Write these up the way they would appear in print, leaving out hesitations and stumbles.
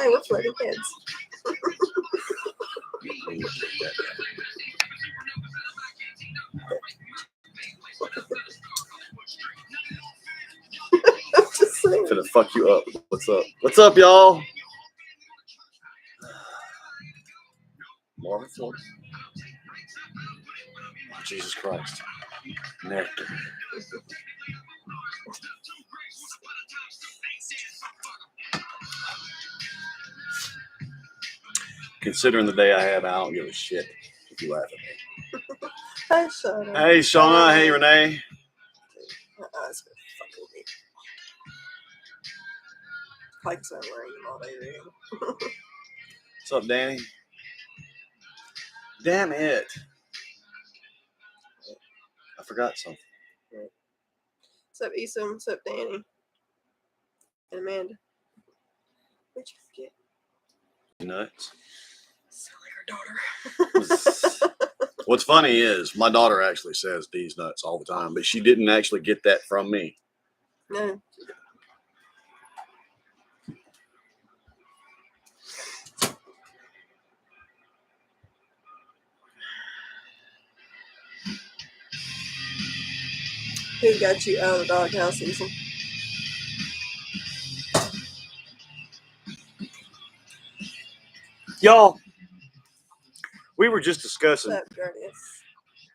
Hey, we're floating heads. I'm just saying. Gonna fuck you up. What's up? What's up, y'all? Marvin Ford. Oh, Jesus Christ. Nectar. Considering the day I had, I don't give a shit if you laugh at me. Hey, Shauna. Hey, Shauna. Hey, Renee. It's gonna fucking be. Pike's not wearing them all day, really. What's up, Danny? Damn it. I forgot something. What's up, Esom? What's up, Danny? And Amanda. What'd you forget? Nuts. Sound like her daughter. What's funny is my daughter actually says these nuts all the time, but she didn't actually get that from me. No. Who got you out of the doghouse, Esom? Y'all, we were just discussing. What's up, Guardius?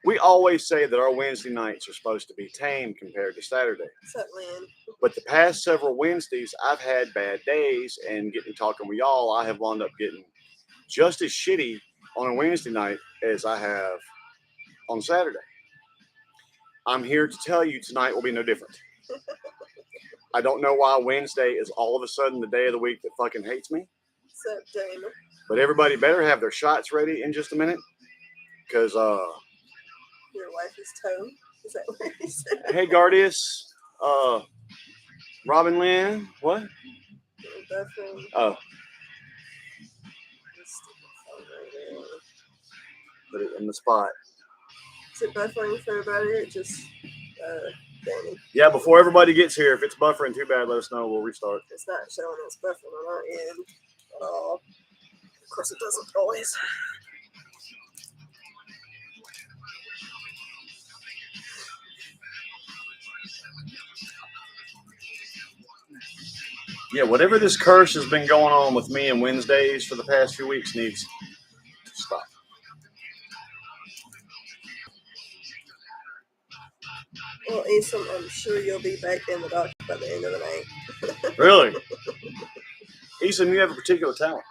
We always say that our Wednesday nights are supposed to be tame compared to Saturday. What's up, Lynn? But the past several Wednesdays, I've had bad days, and getting talking with y'all, I have wound up getting just as shitty on a Wednesday night as I have on Saturday. I'm here to tell you tonight will be no different. I don't know why Wednesday is all of a sudden the day of the week that fucking hates me. What's up, Damon? But everybody better have their shots ready in just a minute. Because, Your wife is Tone. Is that what you said? hey, Guardius. Robin Lynn. What? Your boyfriend. Oh. Put it in the spot. Is it buffering for everybody or just Danny? Yeah, before everybody gets here, if it's buffering too bad, let us know. We'll restart. It's not showing it's buffering on our end at all. Of course, it doesn't always. Yeah, whatever this curse has been going on with me and Wednesdays for the past few weeks needs to stop. Well, Esom, I'm sure you'll be back in the doctor by the end of the night. Really? Esom, you have a particular talent.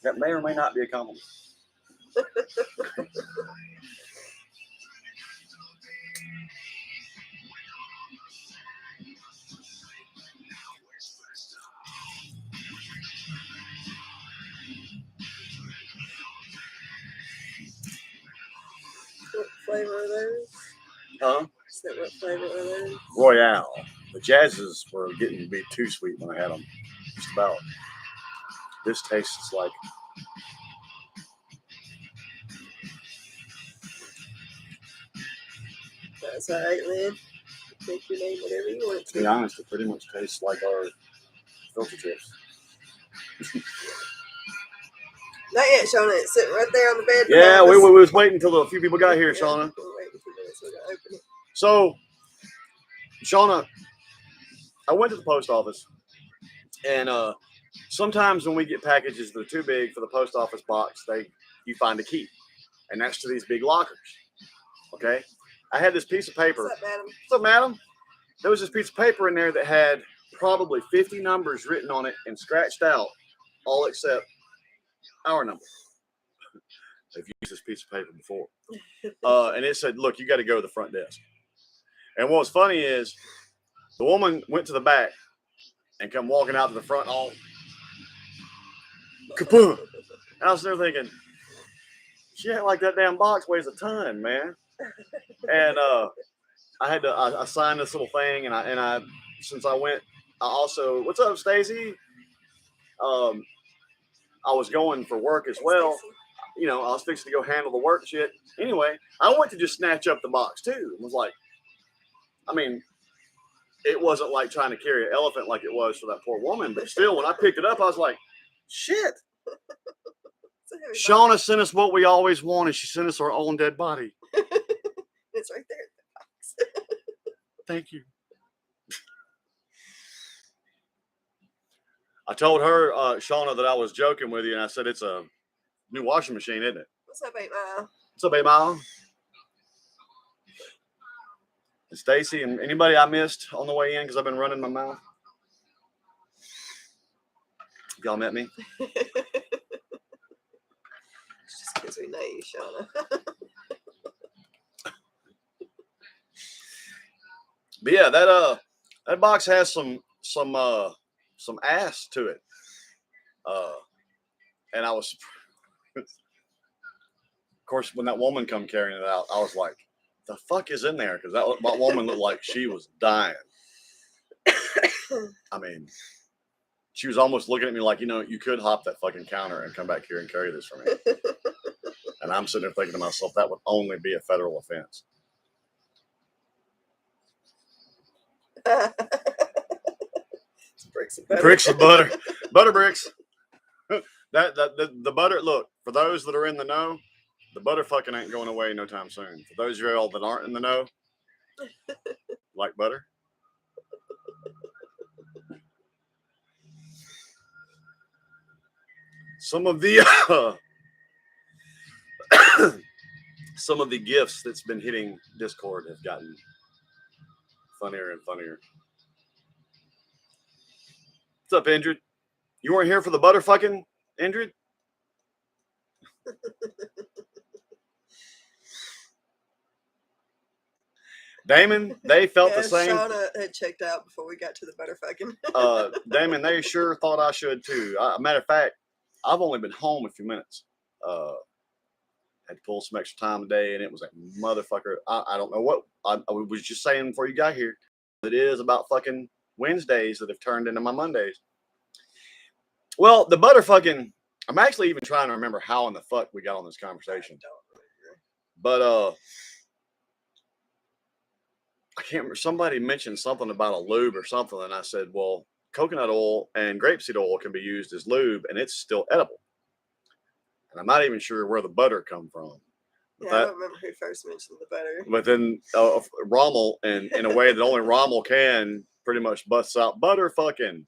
That may or may not be a compliment. What flavor are those? Huh? Is that what flavor are those? Royale. The Jazzes were getting to be too sweet when I had them. Just about. This tastes like. That's all right, Lynn. Make your name whatever you want it To be honest, it pretty much tastes like our filter chips. Not yet, Shauna. It's sitting right there on the bed. Yeah, we was waiting until a few people got here, Yeah, Shauna. we'll wait a few minutes. We're gonna open it. So, Shauna, I went to the post office, and sometimes when we get packages that are too big for the post office box, you find a key, and that's to these big lockers. Okay, I had this piece of paper. What's up, madam? What's up, madam? There was this piece of paper in there that had probably 50 numbers written on it and scratched out, all except our number. They've used this piece of paper before. And it said, look, you got to go to the front desk. And what's funny is the woman went to the back and come walking out to the front all kaboom. And I was there thinking, shit, like that damn box weighs a ton, man. And I signed this little thing, and I since I went, I also, what's up, Stacy? I was going for work as well. You know, I was fixing to go handle the work shit. Anyway, I went to just snatch up the box too. It was like, I mean, it wasn't like trying to carry an elephant like it was for that poor woman. But still, when I picked it up, I was like, shit. Shauna sent us what we always wanted. She sent us our own dead body. It's right there. Thank you. I told her, Shauna, that I was joking with you, and I said it's a new washing machine, isn't it? What's up, 8 Mile? What's up, 8 Mile? And Stacy, and anybody I missed on the way in because I've been running my mouth. Y'all met me? It's just because we know you, Shauna. But yeah, that box has some ass to it. And I was, of course, when that woman come carrying it out, I was like, the fuck is in there? Because that woman looked like she was dying. I mean, she was almost looking at me like, you could hop that fucking counter and come back here and carry this for me. And I'm sitting there thinking to myself, that would only be a federal offense. Bricks of butter. Bricks of butter. Butter bricks. The butter, look, for those that are in the know, the butter fucking ain't going away no time soon. For those of y'all that aren't in the know, like butter. Some of the gifts that's been hitting Discord have gotten funnier and funnier. What's up, Indrid? You weren't here for the butter fucking, Indrid? Damon, they felt the same. Shauna had checked out before we got to the butterfucking. Damon, they sure thought I should too. Matter of fact, I've only been home a few minutes. Had to pull some extra time today, and it was like, motherfucker, I don't know what. I was just saying before you got here, it is about fucking Wednesdays that have turned into my Mondays. Well, the butterfucking, I'm actually even trying to remember how in the fuck we got on this conversation. But I can't remember. Somebody mentioned something about a lube or something, and I said, well, coconut oil and grapeseed oil can be used as lube, and it's still edible. And I'm not even sure where the butter come from. Yeah, I don't remember who first mentioned the butter. But then Rommel, and in a way that only Rommel can, pretty much busts out butter fucking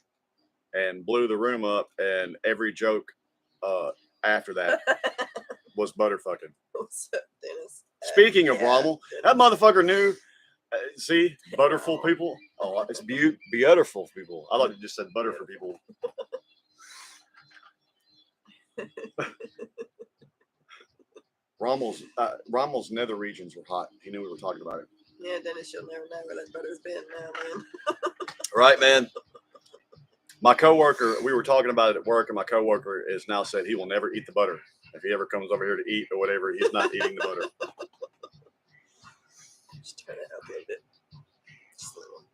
and blew the room up, and every joke after that was butter fucking. What's up, Dennis? Speaking of Rommel, that motherfucker knew. See, butterful people. Oh, it's beautiful people. I thought you just said butter for people. Rommel's nether regions were hot. He knew we were talking about it. Yeah, Dennis, you'll never know where that butter's been now, man. Right, man. My coworker, we were talking about it at work, and my coworker has now said he will never eat the butter. If he ever comes over here to eat or whatever, he's not eating the butter. Just trying to help you a bit. Just a little.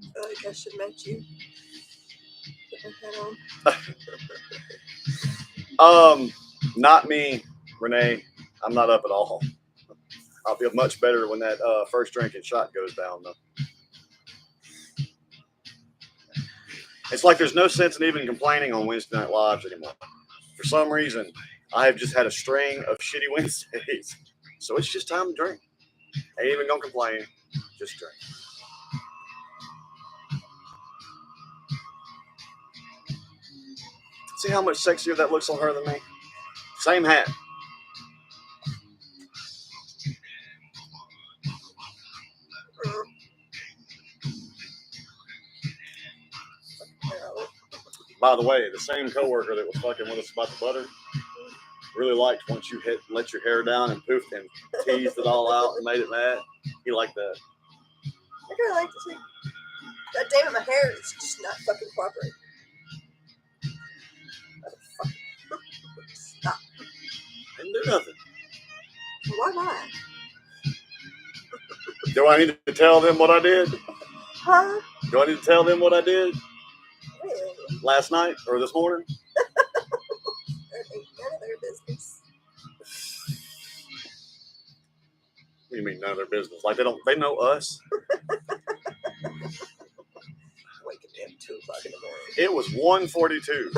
I feel like I should match you. Put my hat on. Not me, Renee. I'm not up at all. I'll feel much better when that first drinking shot goes down, though. It's like there's no sense in even complaining on Wednesday Night Lives anymore. For some reason, I have just had a string of shitty Wednesdays. So it's just time to drink. Ain't even gonna complain. Just drink. See how much sexier that looks on her than me? Same hat. By the way, the same coworker that was fucking with us about the butter really liked once you let your hair down and poofed and teased it all out and made it mad. He liked that. I kind of like to see. God damn it, my hair is just not fucking cooperating. Stop. Didn't do nothing. Why not? Do I need to tell them what I did? Huh? Do I need to tell them what I did Really? last night or this morning? That ain't none of their business. What do you mean none of their business? Like they know us? Waking me up at 2 o'clock in the morning. It was 1:42.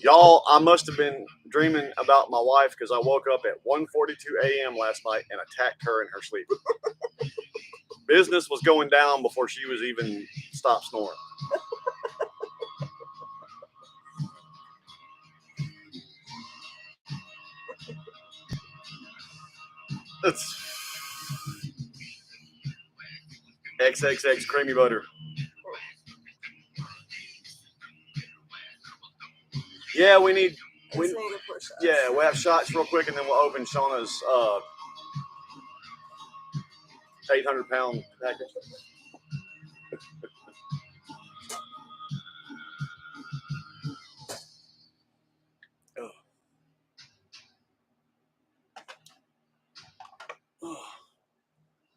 Y'all, I must have been dreaming about my wife because I woke up at 1:42 a.m. last night and attacked her in her sleep. Business was going down before she was even stopped snoring. It's XXX creamy butter. Yeah, we need. Let's need to push us. Yeah, we'll have shots real quick, and then we'll open Shauna's 800-pound package.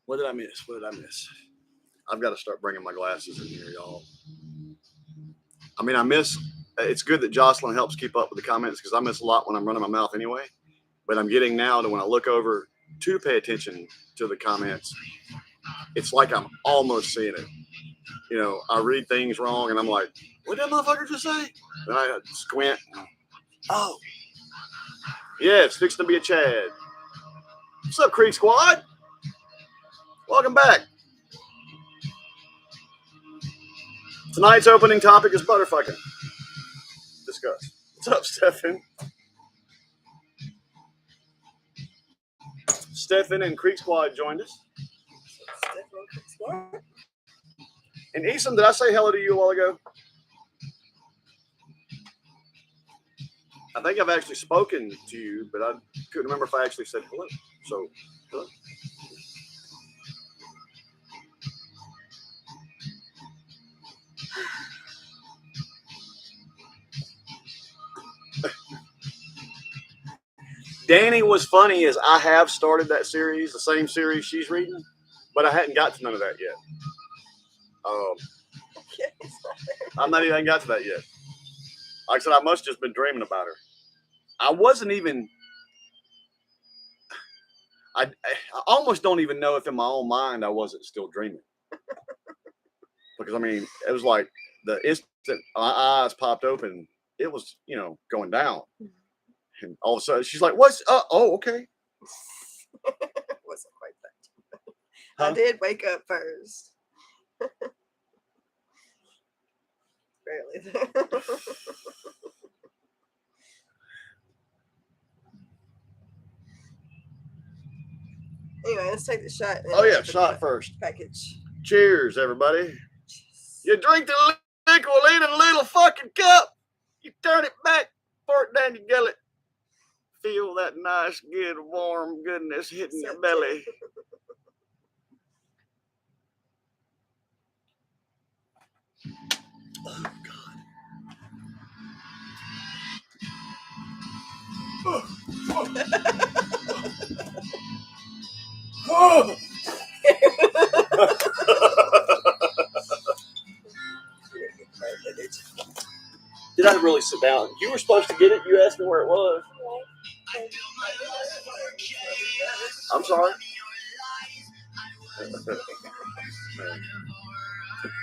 What did I miss? What did I miss? I've got to start bringing my glasses in here, y'all. I mean, it's good that Jocelyn helps keep up with the comments because I miss a lot when I'm running my mouth anyway. But I'm getting now to when I look over to pay attention to the comments, it's like I'm almost seeing it. You know, I read things wrong and I'm like, what did that motherfucker just say? Then I squint. Oh. Yeah, it's fixing to be a Chad. What's up, Creek Squad? Welcome back. Tonight's opening topic is butterfucking. Discuss. What's up, Stefan? Stefan and Creek Squad joined us. And Eason, did I say hello to you a while ago? I think I've actually spoken to you, but I couldn't remember if I actually said hello. So, hello. Danny was funny as I have started that series, the same series she's reading, but I hadn't got to none of that yet. I'm not even got to that yet. Like I said, I must have just been dreaming about her. I wasn't even. I almost don't even know if in my own mind I wasn't still dreaming. Because I mean, it was like the instant my eyes popped open, it was, going down. And all of a sudden she's like, what's oh, okay. Wasn't quite that. Huh? I did wake up first. Barely. Anyway, let's take the shot. Oh yeah, shot first. Package. Cheers, everybody. You drink the liquid in a little fucking cup. You turn it back, pour it down your gullet. Feel that nice, good, warm goodness hitting your belly. Oh, God. Oh. Did I really sit down? You were supposed to get it. You asked me where it was. I'm sorry.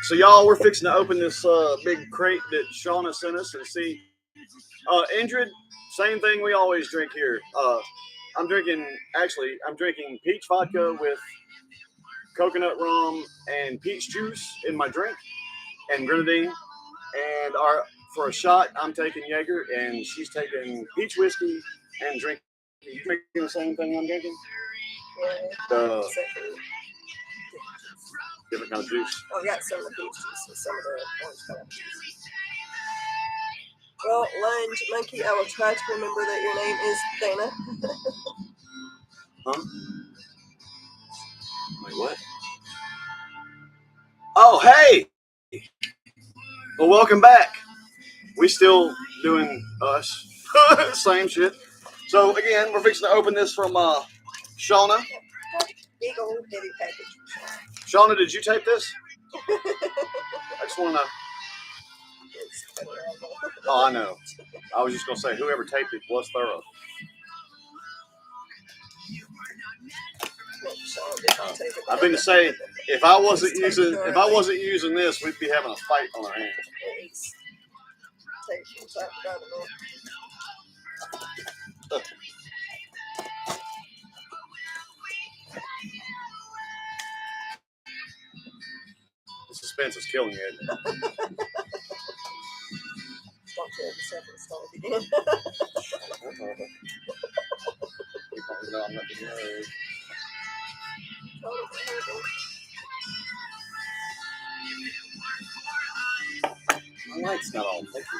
So y'all, we're fixing to open this big crate that Shauna sent us and see. Indrid, same thing we always drink here. I'm drinking peach vodka with coconut rum and peach juice in my drink and grenadine. And for a shot, I'm taking Jaeger and she's taking peach whiskey and drinking. You drinking the same thing I'm drinking? Yeah. Different kind of juice. Oh, yeah, some of the peach juice and some of the orange color juice. Well, Lunge Monkey, I will try to remember that your name is Dana. Huh? Wait, what? Oh, hey! Well, welcome back. We still doing us. Same shit. So, again, we're fixing to open this from Shauna. Big old heavy package. Shauna, did you tape this? I just want to know. It's funny, Oh, I know. I was just gonna say whoever taped it was thorough. I've been to say if I wasn't using this, we'd be having a fight on our hands. The suspense is killing you. My light's not on. Thank you.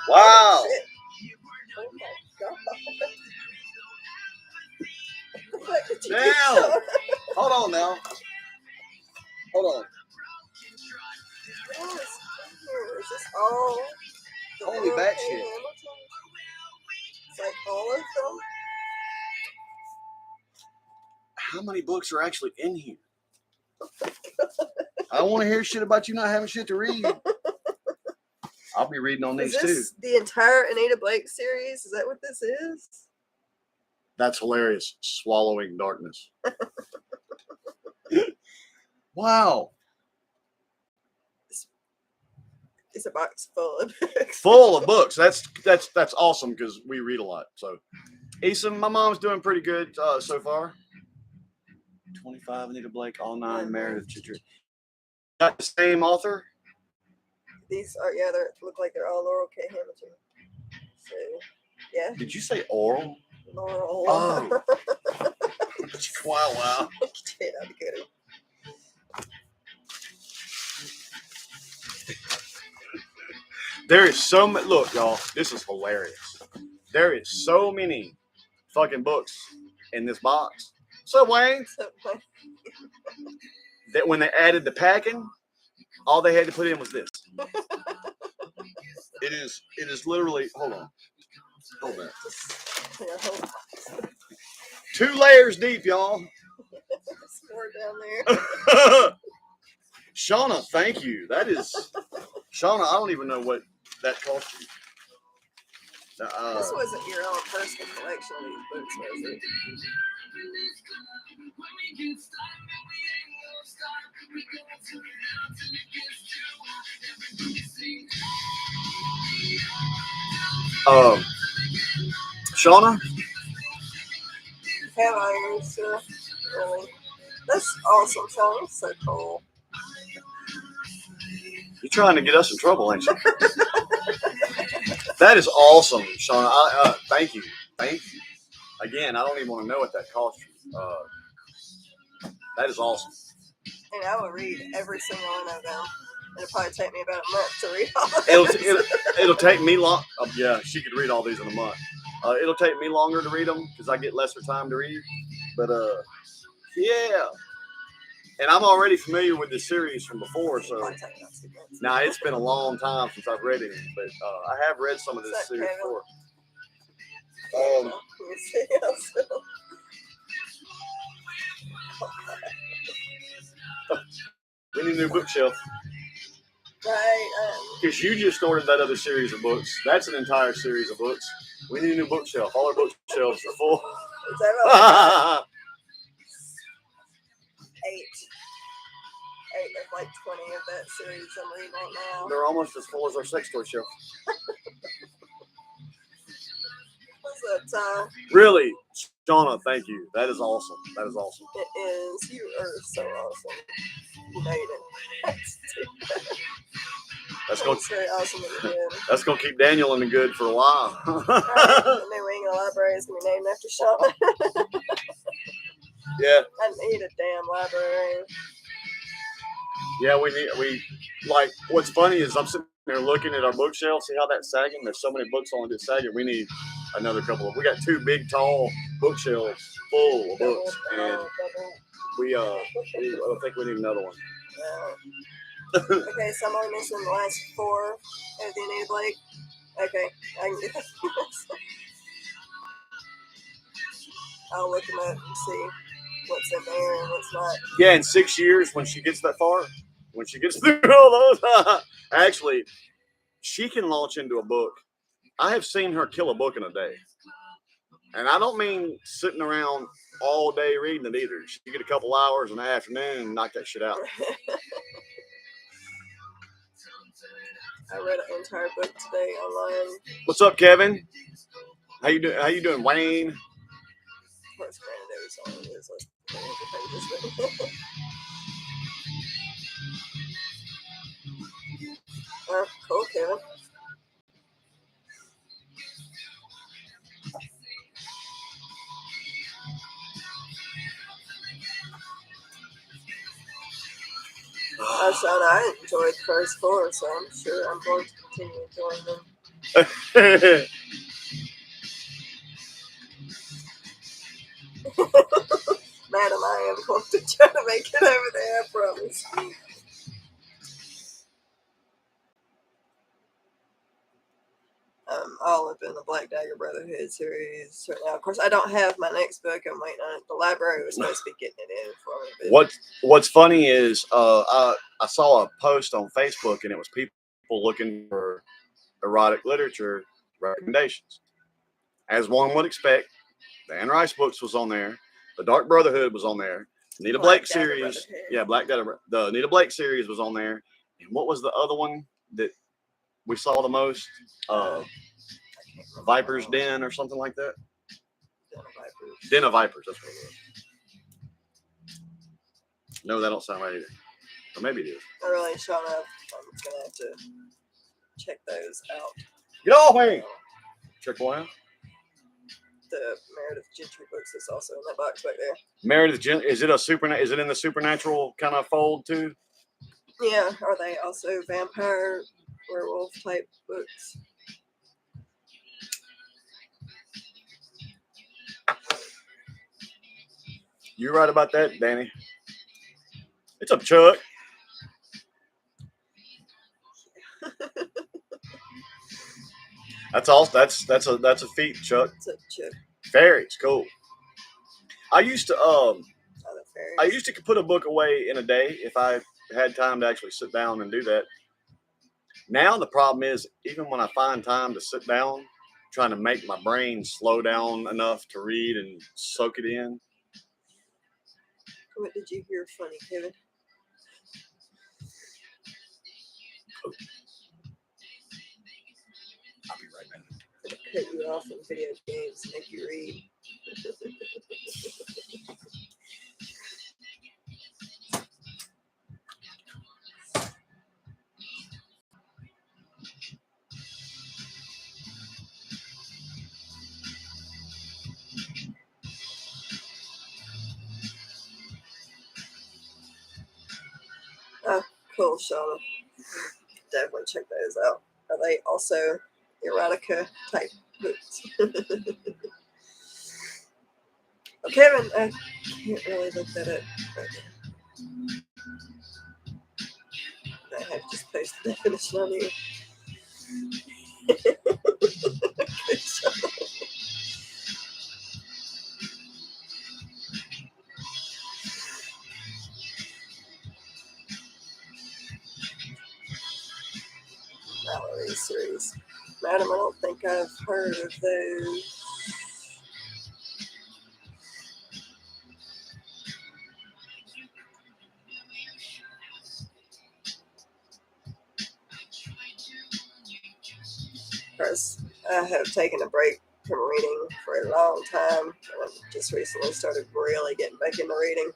Wow. Oh my god. Damn. Hold on now. Hold on. Is this all? Holy batshit. It's like all of them. How many books are actually in here? I don't want to hear shit about you not having shit to read. I'll be reading on these Is this too. the entire Anita Blake series? Is that what this is? That's hilarious. Swallowing Darkness. Wow. It's a box full of books. Full of books. That's awesome because we read a lot. So, Eason, my mom's doing pretty good so far. 25 Anita Blake, all 9 Meredith Chitcher. Got the same author? These are, yeah, they look like they're all Laurel K. Hamilton. So, yeah. Did you say oral? Laurel. Oh. Wow. That'd be good. There is so much. Look, y'all, this is hilarious. There is so many fucking books in this box. So, Wayne, that when they added the packing, all they had to put in was this. It is literally, hold on. Hold that. 2 layers deep, y'all. Score down there. Shauna, thank you. That is, Shauna, I don't even know what that cost you. This wasn't your own personal collection of these books, was it? Shauna? Have I used to? Really? That's awesome, Shauna. That's so cool. You're trying to get us in trouble, ain't you? That is awesome, Shauna. Thank you. Thank you. Again, I don't even want to know what that cost you. That is awesome. And I will read every single one of them. It'll probably take me about a month to read all of them. It'll take me long. Yeah, she could read all these in a month. It'll take me longer to read them because I get lesser time to read. But yeah. And I'm already familiar with this series from before, so now it's been a long time since I've read it, but I have read some of this series before. We need a new bookshelf. Right. Because you just ordered that other series of books. That's an entire series of books. We need a new bookshelf. All our bookshelves are full. Is that right? 8. There's like 20 of that series I'm reading right now. They're almost as full as our sex toy shelf. What's that? Really, Shauna, thank you. That is awesome. That is awesome. It is. You are so awesome. You made it. That's very awesome that you did. That's gonna keep Daniel in the good for a while. The new wing of the library is gonna be named after Shauna. Yeah. I need a damn library. Yeah, we like. What's funny is I'm sitting there looking at our bookshelf. See how that's sagging? There's so many books on it sagging. We need another couple of. We got 2 big, tall bookshelves full of books, and I think we need another one. Okay, so I'm only missing the last 4 of the Anita Blake. Okay, I can do that. I'll look them up and see what's in there and what's not. Yeah, in 6 years, when she gets that far, when she gets through all those, actually, she can launch into a book. I have seen her kill a book in a day. And I don't mean sitting around all day reading it either. She get a couple hours in the afternoon and knock that shit out. I read an entire book today online. What's up, Kevin? How you doing? How you doing, Wayne? Of course, granted, it was only his list of pages, but oh, cool, Kevin. Sean, I enjoyed the first 4, so I'm sure I'm going to continue enjoying them. Madam, I am going to try to make it over there, I promise. All up in the Black Dagger Brotherhood series right now. Of course, I don't have my next book. I'm waiting on it. The library was supposed to be getting it in for me. But What's funny is I saw a post on Facebook, and it was people looking for erotic literature recommendations. As one would expect, the Anne Rice books was on there. The Dark Brotherhood was on there. Nita Blake series. Yeah, Black Dagger. The Nita Blake series was on there. And what was the other one that we saw the most? Viper's Den or something like that. Den of Vipers. That's what it was. No, that don't sound right either. Or maybe it is. I really showing up. I'm gonna have to check those out. Get off me! Check one out. The Meredith Gentry books is also in that box back there. Meredith Gentry, is it in the supernatural kind of fold too? Yeah, are they also vampire werewolf type books? You're right about that, Danny. It's up, Chuck. That's all. That's a feat, Chuck. It's a Chuck. Fairies, cool. I used to put a book away in a day if I had time to actually sit down and do that. Now the problem is, even when I find time to sit down, trying to make my brain slow down enough to read and soak it in. What did you hear funny, Kevin? I'll be right back. Cut you off in video games and make you read. Oh, cool, Shauna. Definitely check those out. Are they also erotica type books? Well, Kevin, I can't really look that up right now. I have just posted the definition on here. Good job. Mallory series. Madam, I don't think I've heard of those. Of course, I have taken a break from reading for a long time. And I've just recently started really getting back into reading.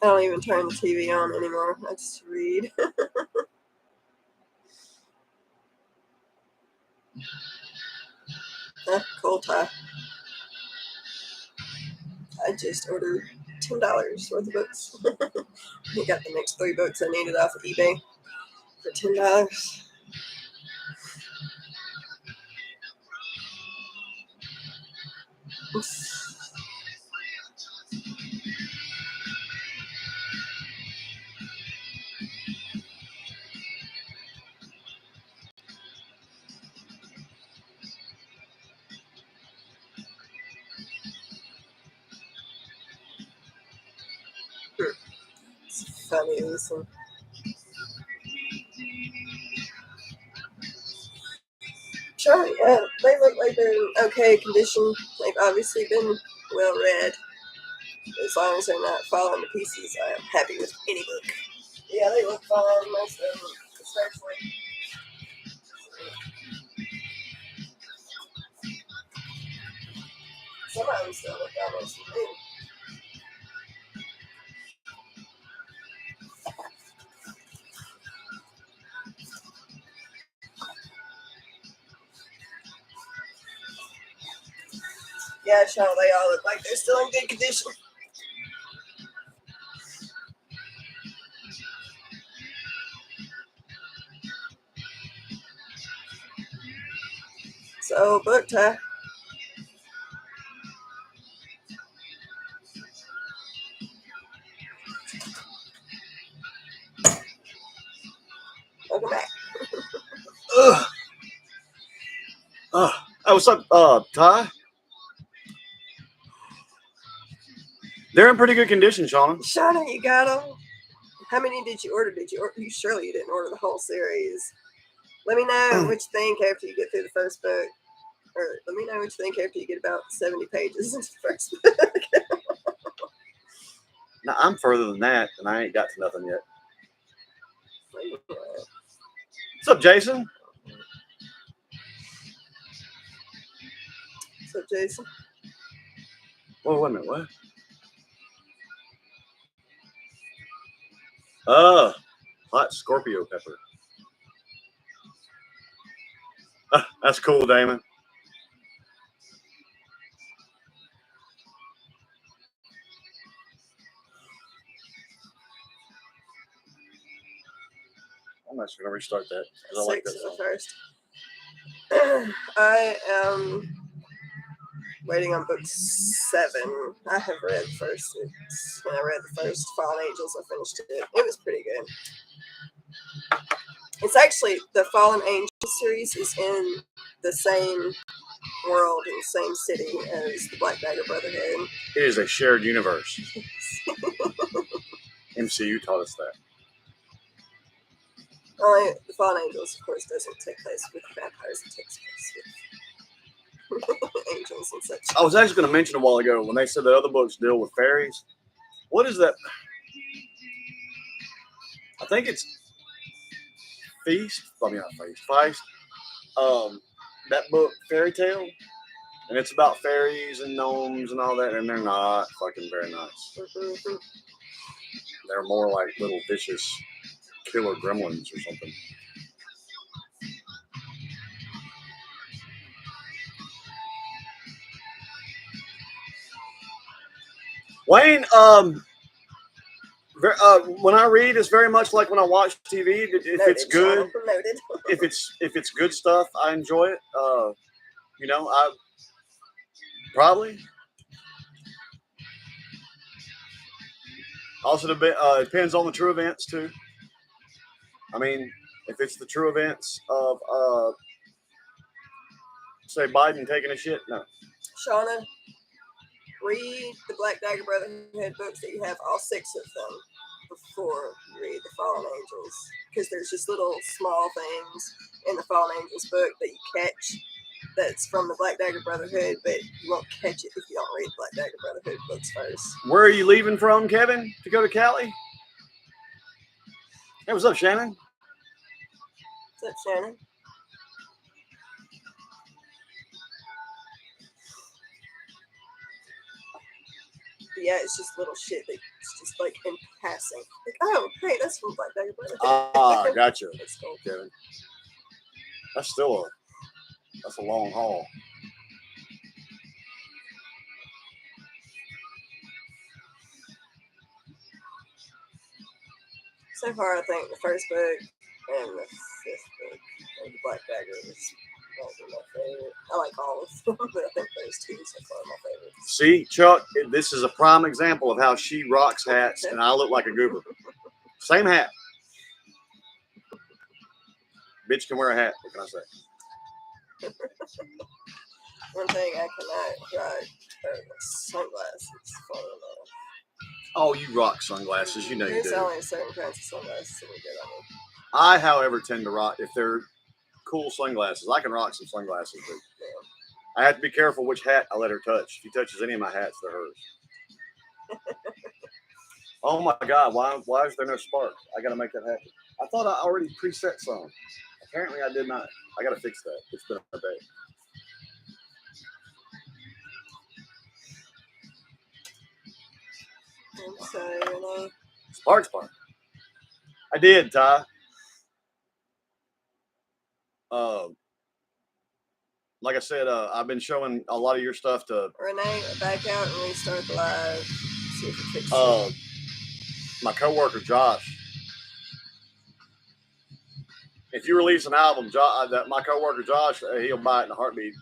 I don't even turn the TV on anymore. I just read. Cold tie. I just ordered $10 worth of books. I got the next 3 books I needed off of eBay for $10. funnies. And sure, yeah, they look like they're in okay condition. They've obviously been well read. As long as they're not falling to pieces, I'm happy with any book. Yeah, they look fine, most of them, especially. Some of them still look almost new. Yeah, Sean, they all look like they're still in good condition. So, book time. Welcome back. Ugh. Hey, what's up, Ty? They're in pretty good condition, Shauna. Shauna, you got them? How many did you order? You surely you didn't order the whole series. Let me know what you think after you get through the first book. Or let me know what you think after you get about 70 pages into the first book. Now, I'm further than that, and I ain't got to nothing yet. What's up, Jason? What's up, Jason? Whoa, wait a minute, what? Oh, hot Scorpio pepper. That's cool, Damon. I'm actually gonna restart that because I like that song. First. I am waiting on book 7. I have read the first 6. When I read the first Fallen Angels, I finished it. It was pretty good. It's actually the Fallen Angels series is in the same world in the same city as the Black Dagger Brotherhood. It is a shared universe. MCU taught us that. Only the Fallen Angels, of course, doesn't take place with vampires. It takes place with angels and such. I was actually going to mention a while ago when they said that other books deal with fairies. What is that? I think it's Feast. I mean, not Feast. Feist. That book, Fairy Tale, and it's about fairies and gnomes and all that, and they're not fucking very nice. Mm-hmm. They're more like little vicious killer gremlins or something. Wayne, when I read, it's very much like when I watch TV. If it's good, if it's good stuff, I enjoy it. I probably also depends on the true events too. I mean, if it's the true events of say Biden taking a shit, no. Shauna, read the Black Dagger Brotherhood books that you have, all 6 of them, before you read the Fallen Angels. Because there's just little small things in the Fallen Angels book that you catch that's from the Black Dagger Brotherhood, but you won't catch it if you don't read the Black Dagger Brotherhood books first. Where are you leaving from, Kevin, to go to Cali? Hey, what's up, Shannon? What's up, Shannon? But yeah, it's just little shit that's just like in passing. Like, oh, hey, that's from Black Dagger Brotherhood. Ah, gotcha. That's cool. Kevin. That's still that's a long haul. So far, I think the first book and the 5th book of the Black Dagger is probably my favorite. I like all of them, but I think those 2 so far are my favorites. See, Chuck, this is a prime example of how she rocks hats and I look like a goober. Same hat. Bitch can wear a hat. What can I say? One thing I cannot rock are sunglasses. Oh, you rock sunglasses. You know you There's do. only certain kinds of sunglasses that look good on me. I, however, tend to rock if they're cool sunglasses. I can rock some sunglasses, but I have to be careful which hat I let her touch. If she touches any of my hats, they're hers. Oh my God! Why is there no spark? I got to make that happen. I thought I already preset some. Apparently, I did not. I got to fix that. It's been a day. I'm sorry, Renee. Spark. I did, Ty. Like I said, I've been showing a lot of your stuff to Renee, back out and restart the live. See if it fixes it. my coworker Josh. If you release an album, that my coworker Josh, he'll buy it in a heartbeat.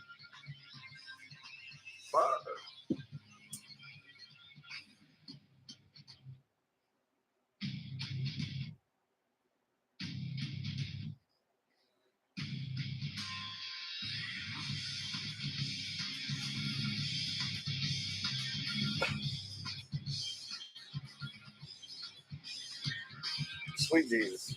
Sweet Jesus.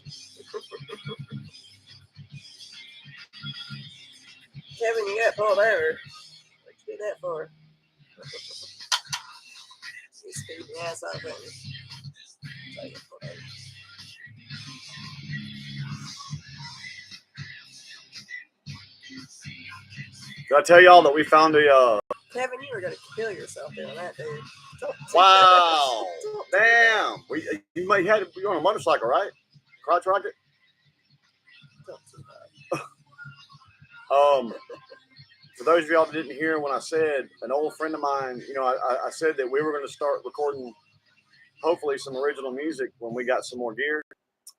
Kevin, you got pulled over. What'd you do that for? You speeding your ass off, didn't you? So you pulled over. Did I tell y'all that we found a Kevin, you were gonna kill yourself doing that, dude. Don't do wow. that. Don't do Damn. You might have you're on a motorcycle, right? Crotch rocket? that. Don't do that. For those of y'all that didn't hear when I said an old friend of mine, I said that we were going to start recording hopefully some original music when we got some more gear.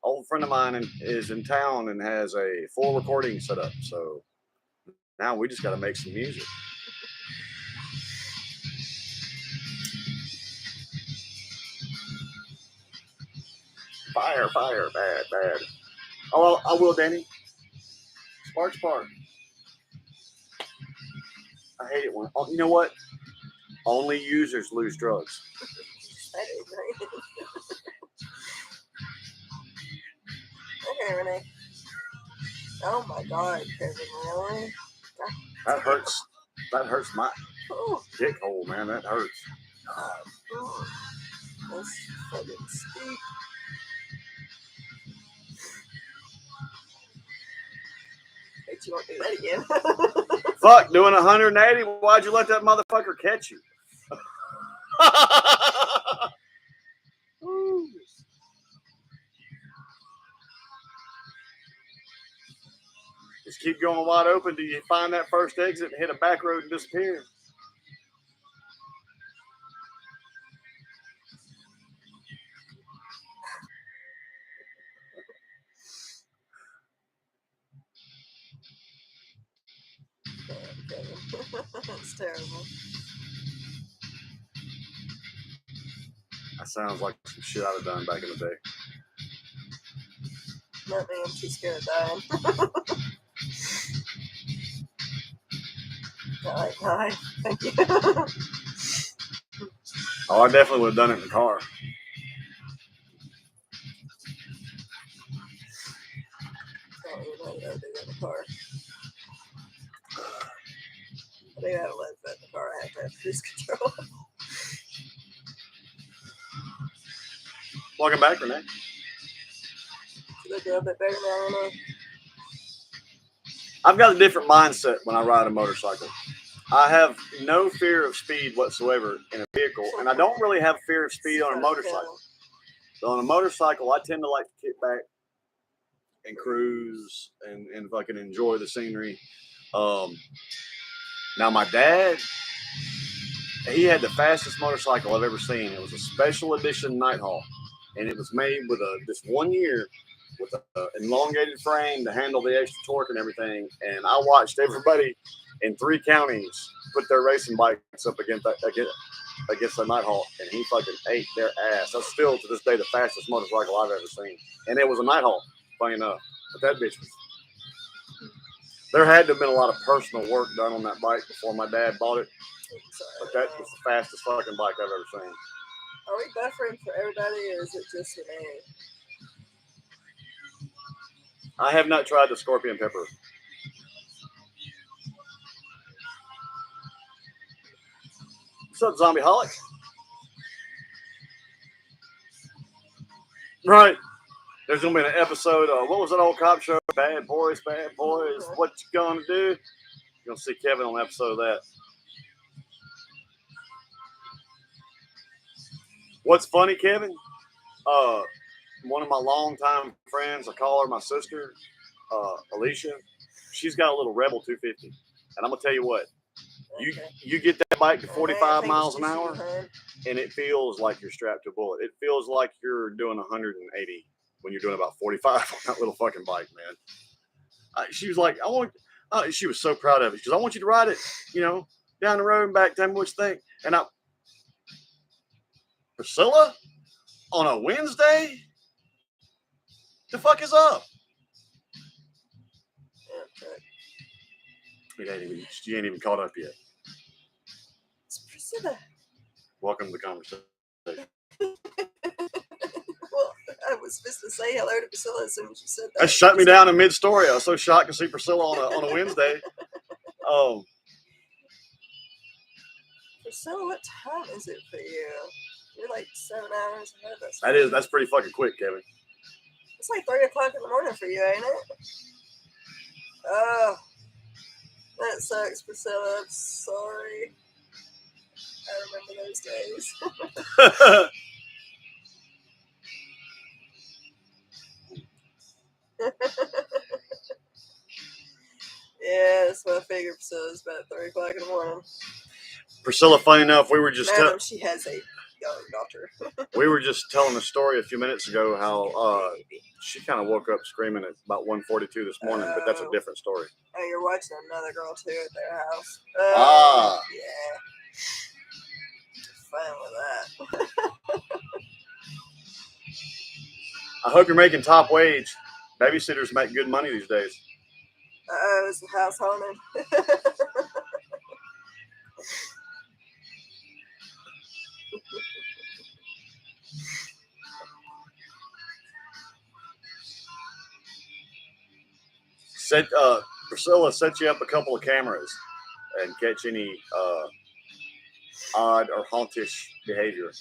Old friend of mine is in town and has a full recording set up. So now we just got to make some music. Fire, bad. Oh, I will, Danny. Spark. I hate it when, you know what? Only users lose drugs. That is right. Okay, Renee. Oh my God, Kevin, really? That hurts. That hurts my Oh, dick hole, man. That hurts. oh. Let's fucking speak. Bet you won't do that again. Fuck, doing 180. Why'd you let that motherfucker catch you? Just keep going wide open till you find that first exit and hit a back road and disappear. That's terrible. That sounds like some shit I'd have done back in the day. Not me, I'm too scared of dying. Alright, thank you. Oh, I definitely would have done it in the car. I don't even know what I do in the car. I do have a left foot in the car. I have to have cruise control. Welcome back, Renee. Look a little bit better now, Renee. I've got a different mindset when I ride a motorcycle. I have no fear of speed whatsoever in a vehicle, and I don't really have fear of speed on a motorcycle. So on a motorcycle, I tend to like to kick back and cruise and fucking enjoy the scenery. Now my dad, he had the fastest motorcycle I've ever seen. It was a special edition Nighthawk, and it was made with this 1 year with an elongated frame to handle the extra torque and everything. And I watched everybody in 3 counties put their racing bikes up against the Nighthawk, and he fucking ate their ass. That's still to this day the fastest motorcycle I've ever seen, and it was a Nighthawk, funny enough. But that bitch was. There had to have been a lot of personal work done on that bike before my dad bought it, but that was the fastest fucking bike I've ever seen. Are we buffering for everybody, or is it just for me? I have not tried the scorpion pepper. What's up, Zombie Holic? Right. There's gonna be an episode of what was that old cop show? Bad Boys, what you gonna do? You're gonna see Kevin on an episode of that. What's funny, Kevin? One of my longtime friends, I call her my sister, Alicia. She's got a little Rebel 250, and I'm gonna tell you what. You get that bike to 45 miles an hour, and it feels like you're strapped to a bullet. It feels like you're doing 180 when you're doing about 45 on that little fucking bike, man. She was like, she was so proud of it. She goes, I want you to ride it, down the road and back. Tell me what you think. And Priscilla, on a Wednesday? The fuck is up? She ain't even caught up yet. It's Priscilla. Welcome to the conversation. Well, I was supposed to say hello to Priscilla as soon as you said that. That shut me down in mid-story. I was so shocked to see Priscilla on a Wednesday. Priscilla, what time is it for you? You're like 7 hours ahead of us. That's pretty fucking quick, Kevin. It's like 3 o'clock in the morning for you, ain't it? Oh, that sucks, Priscilla. I'm sorry. I remember those days. Yeah, that's what I figured. Priscilla's about 3 o'clock in the morning. Priscilla, funny enough, we were just Madam, she has a young daughter. We were just telling a story a few minutes ago how she kind of woke up screaming at about 1:42 this morning, but that's a different story. Oh, you're watching another girl too at their house. Yeah. Fine with that. I hope you're making top wage. Babysitters make good money these days. It's house haunted. Priscilla set you up a couple of cameras and catch any odd or hauntish behavior.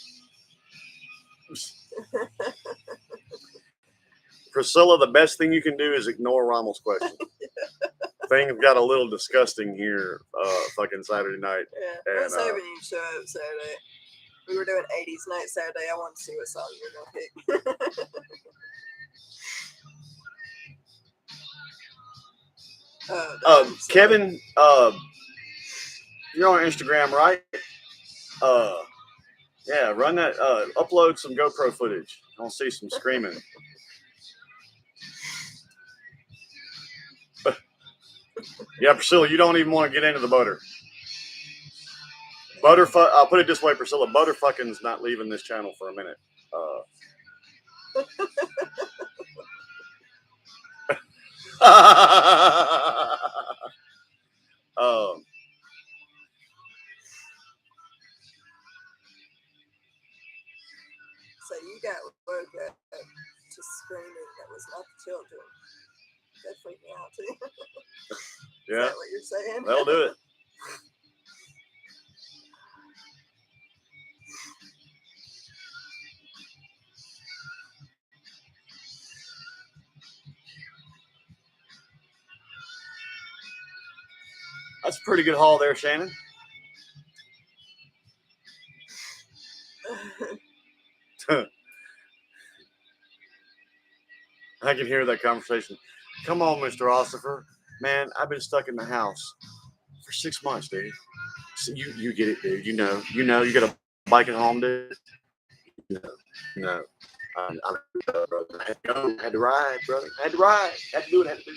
Priscilla, the best thing you can do is ignore Rommel's question. Things got a little disgusting here fucking Saturday night. Yeah, I was hoping you'd show up Saturday. We were doing 80s night Saturday. I wanted to see what song you were going to pick. Kevin, you're on Instagram, right? Yeah, run that. Upload some GoPro footage. I want to see some screaming. Yeah, Priscilla, you don't even want to get into the butter. I'll put it this way, Priscilla. Butterfucking's not leaving this channel for a minute. So you got woke up to screaming that was not the children. That freaked me out too. Yeah. Is that what you're saying? That'll do it. That's a pretty good haul there, Shannon. I can hear that conversation. Come on, Mr. Ossifer. Man, I've been stuck in the house for 6 months, dude. So you get it, dude. You know, you got a bike at home, dude. No. Brother. I had to go. I had to ride, brother. I had to ride. I had to do what I had to do.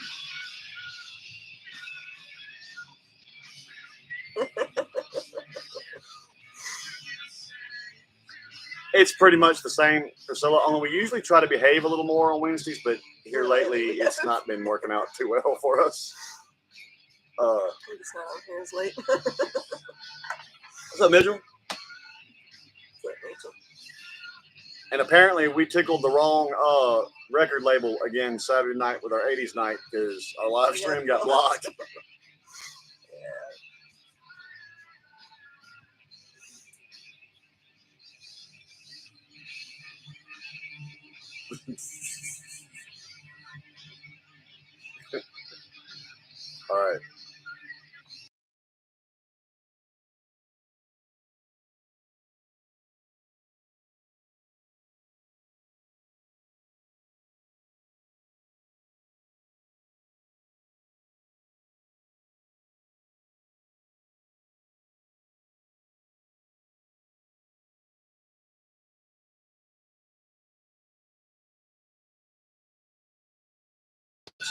It's pretty much the same, Priscilla, only we usually try to behave a little more on Wednesdays, but here lately it's not been working out too well for us. I'm just not on here as late. What's up, Mitchell? What's up, Mitchell? And apparently we tickled the wrong record label again Saturday night with our 80s night because our live stream got blocked. All right.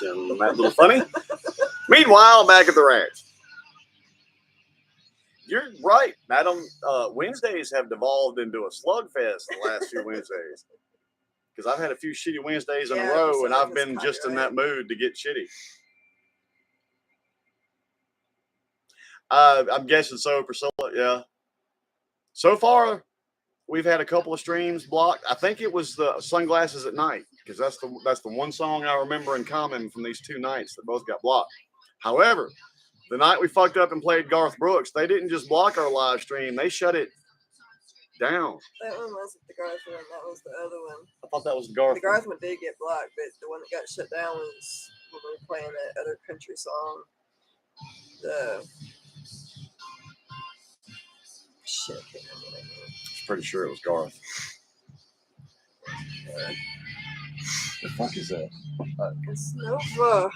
That little funny. Meanwhile, back at the ranch. You're right, madam. Wednesdays have devolved into a slugfest the last few Wednesdays. Because I've had a few shitty Wednesdays in a row, and I've been just in that mood to get shitty. I'm guessing so, Priscilla. Yeah. So far, we've had a couple of streams blocked. I think it was the Sunglasses at Night, because that's the one song I remember in common from these two nights that both got blocked. However, the night we fucked up and played Garth Brooks, they didn't just block our live stream; they shut it down. That one wasn't the Garth one. That was the other one. I thought that was the Garth. The Garth one did get blocked, but the one that got shut down was when we were playing that other country song. The shit. I can't remember that name. I'm pretty sure it was Garth. The fuck is that? It's Nova.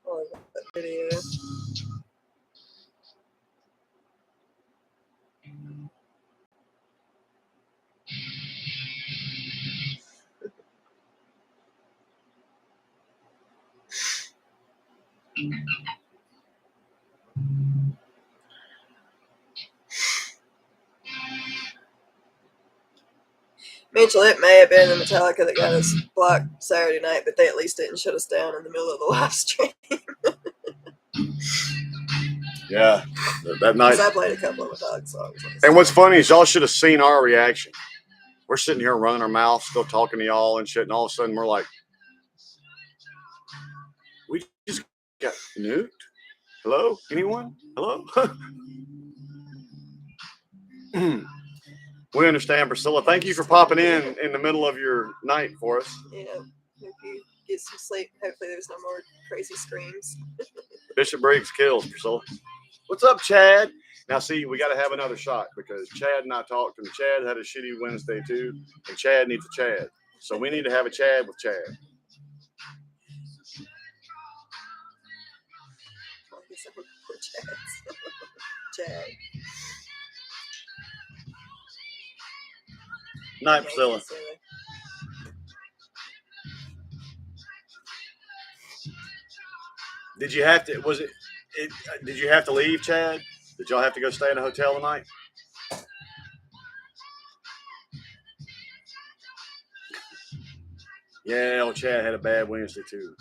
Oh, that video. Mitchell, it may have been the Metallica that got us blocked Saturday night, but they at least didn't shut us down in the middle of the live stream. Yeah, that night. Because I played a couple of Metallica songs. And what's funny is y'all should have seen our reaction. We're sitting here running our mouths, still talking to y'all and shit, and all of a sudden we're like, we just got nuked? Hello? Anyone? Hello? We understand, Priscilla. Thank you for popping in the middle of your night for us. Yeah, hope you get some sleep. Hopefully there's no more crazy screams. Bishop Briggs kills, Priscilla. What's up, Chad? Now, see, we got to have another shot because Chad and I talked, and Chad had a shitty Wednesday too, and Chad needs a Chad. So we need to have a Chad with Chad. Chad. Night, Priscilla. Did you have to? Did you have to leave, Chad? Did y'all have to go stay in a hotel tonight? Yeah, old Chad had a bad Wednesday too.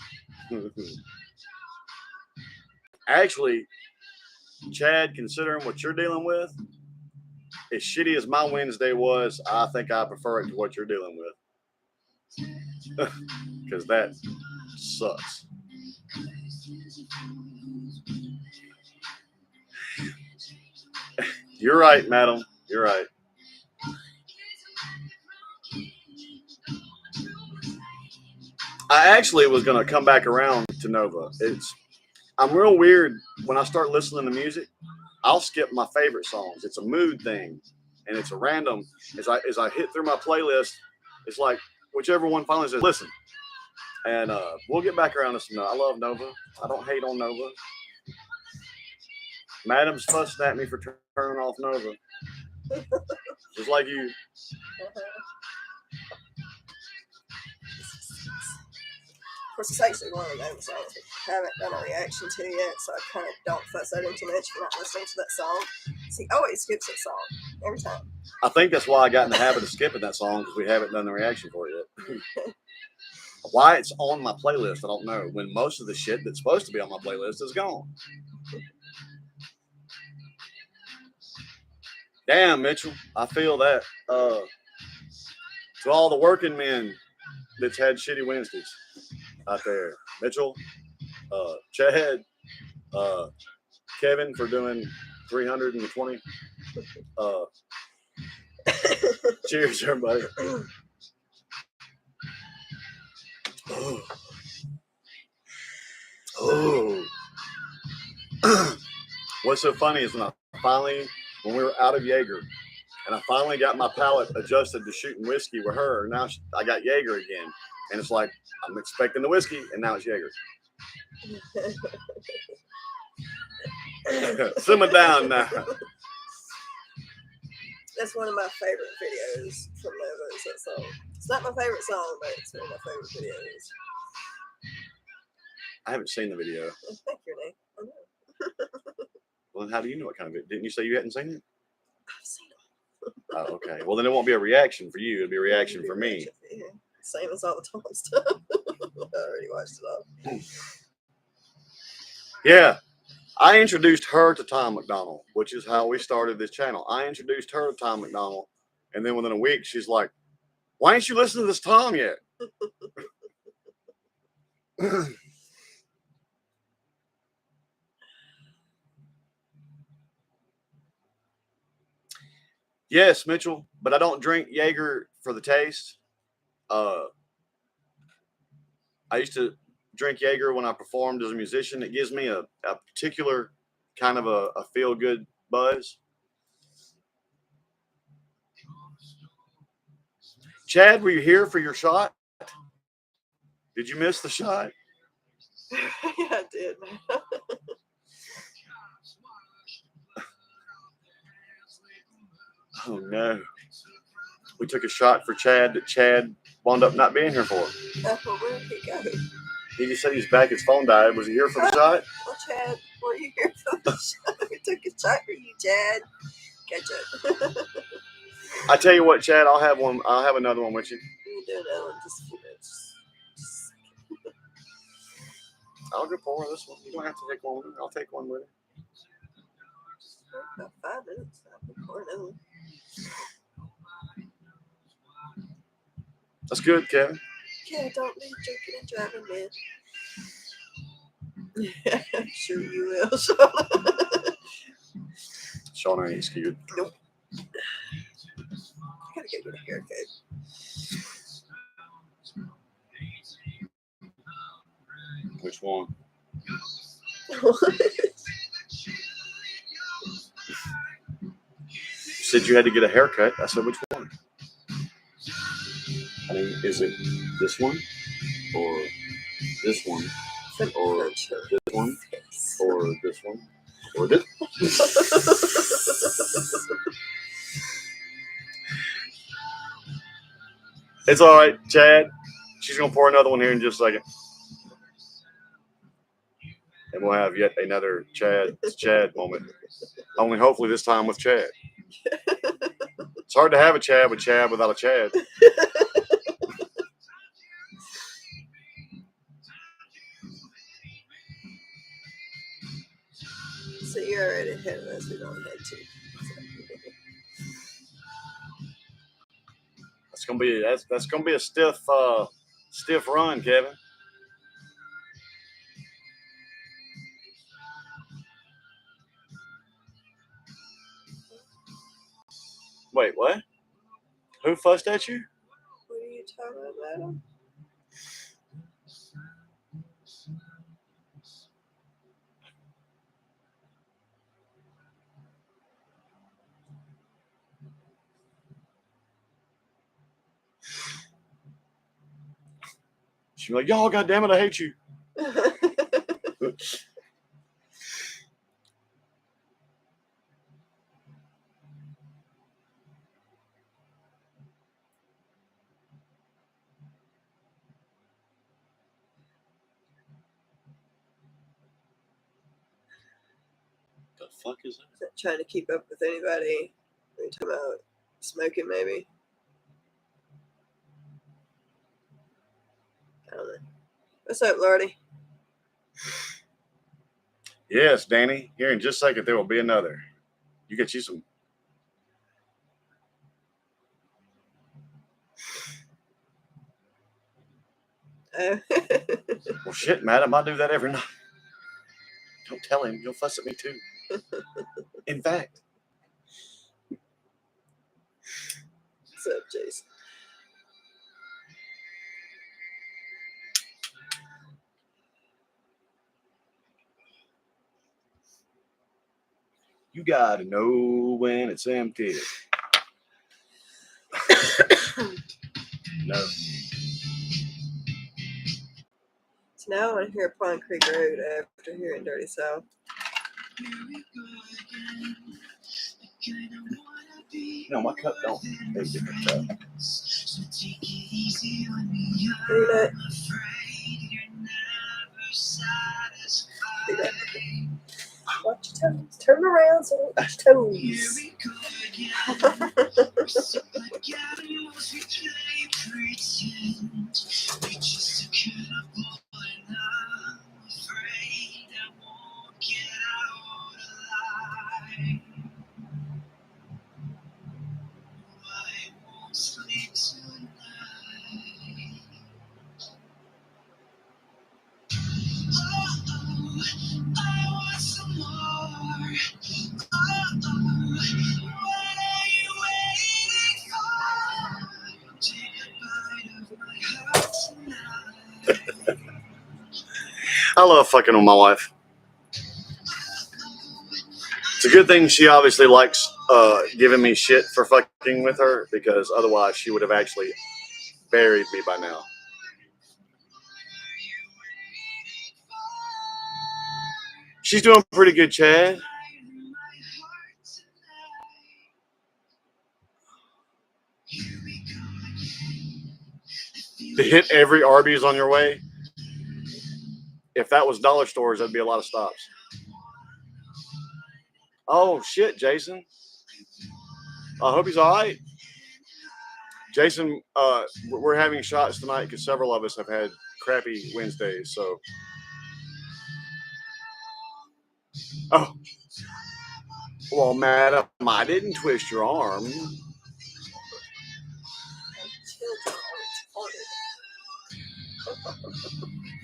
Actually, Chad, considering what you're dealing with, as shitty as my Wednesday was, I think I prefer it to what you're dealing with. Because that sucks. You're right, madam. You're right. I actually was going to come back around to Nova. I'm real weird when I start listening to music. I'll skip my favorite songs. It's a mood thing, and it's a random. As I hit through my playlist, it's like whichever one finally says listen. And we'll get back around to some. I love Nova. I don't hate on Nova. Madam's fussing at me for turning off Nova, just like you. Of course, it's actually one of the Nova songs I haven't done a reaction to yet, so I kind of don't fuss at him too much for not listening to that song. He always skips that song every time. I think that's why I got in the habit of skipping that song because we haven't done the reaction for it yet. Why it's on my playlist, I don't know. When most of the shit that's supposed to be on my playlist is gone. Damn, Mitchell, I feel that. To all the working men that's had shitty Wednesdays out there, Mitchell, Chad, Kevin for doing 320. Cheers, everybody. Oh. What's so funny is when we were out of Jaeger, and I finally got my palate adjusted to shooting whiskey with her. Now I got Jaeger again, and it's like I'm expecting the whiskey, and now it's Jaeger. Simmer down now. That's one of my favorite videos from Nova. Is that song? It's not my favorite song, but it's one of my favorite videos. I haven't seen the video. Thank you, Nate. I know. Well, then how do you know what kind of it? Didn't you say you hadn't seen it? I've seen it. Oh, okay. Well, then it won't be a reaction for you. It'll be a reaction for me. Yeah. Same as all the Tom stuff. I already watched it all. Yeah. I introduced her to Tom McDonald, which is how we started this channel. I introduced her to Tom McDonald, and then within a week, she's like, "Why ain't you listening to this Tom yet?" Yes, Mitchell, but I don't drink Jaeger for the taste. I used to drink Jaeger when I performed as a musician. It gives me a particular kind of a feel-good buzz. Chad, were you here for your shot? Did you miss the shot? Yeah, I did, man. Oh, no. We took a shot for Chad that Chad wound up not being here for. Well, where did he go? He just said he's back. His phone died. Was he here for the shot? Well, Chad, were you here for the shot? We took a shot for you, Chad. Gotcha. I tell you what, Chad, I'll have one. I'll have another one with you. You do another one just a few minutes. I'll go pour this one. You don't have to take one with me. I'll take one with you. About 5 minutes. I'll pour another one. That's good, Kevin. Yeah, don't be drinking and driving, man. Yeah, I'm sure you will, Sean. Sean ain't scared. Nope. I gotta go get a haircut. Which one? You said you had to get a haircut. I said, which one? I mean, is it this one? Or this one? Or this one? Or this one? Or this? It's all right, Chad. She's going to pour another one here in just a second. And we'll have yet another Chad moment. Only hopefully this time with Chad. It's hard to have a Chad without a Chad. So you're already ahead of us. We don't head to. That's gonna be a stiff run, Kevin. Wait, what? Who fussed at you? What are you talking about, Adam? She's like, y'all, goddamn it, I hate you. The fuck is that? Is that trying to keep up with anybody? Are you talking about smoking, maybe? I don't know. What's up, Lordy? Yes, Danny. Here in just a second, there will be another. You get you some. Well, shit, madam, I do that every night. Don't tell him. You'll fuss at me too. In fact. What's up, Jason? You gotta know when it's empty. No. So now I want to hear Pond Creek Road after hearing Dirty South. No, my cup don't. They different cup. Hear that? Hear that? Watch your toes. Turn around so don't touch toes. I love fucking with my wife. It's a good thing she obviously likes giving me shit for fucking with her, because otherwise she would have actually buried me by now. She's doing pretty good, Chad. To hit every Arby's on your way. If that was dollar stores, that'd be a lot of stops. Oh shit, Jason. I hope he's all right. Jason, we're having shots tonight because several of us have had crappy Wednesdays. So, oh, well, madam, I didn't twist your arm.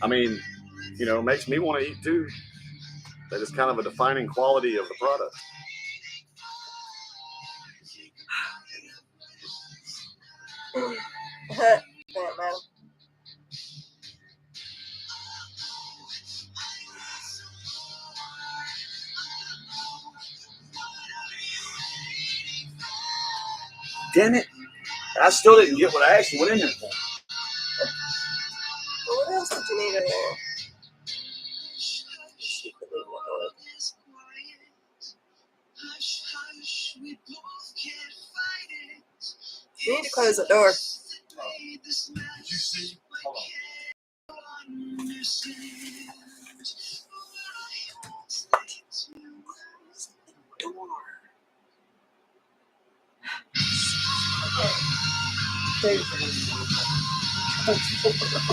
I mean, you know, makes me want to eat too. That is kind of a defining quality of the product. Damn, man. Damn it. I still didn't get what I actually went in there for. Well, what else did you need in there? Secretly, you need to close the door. Did you see? Hold on.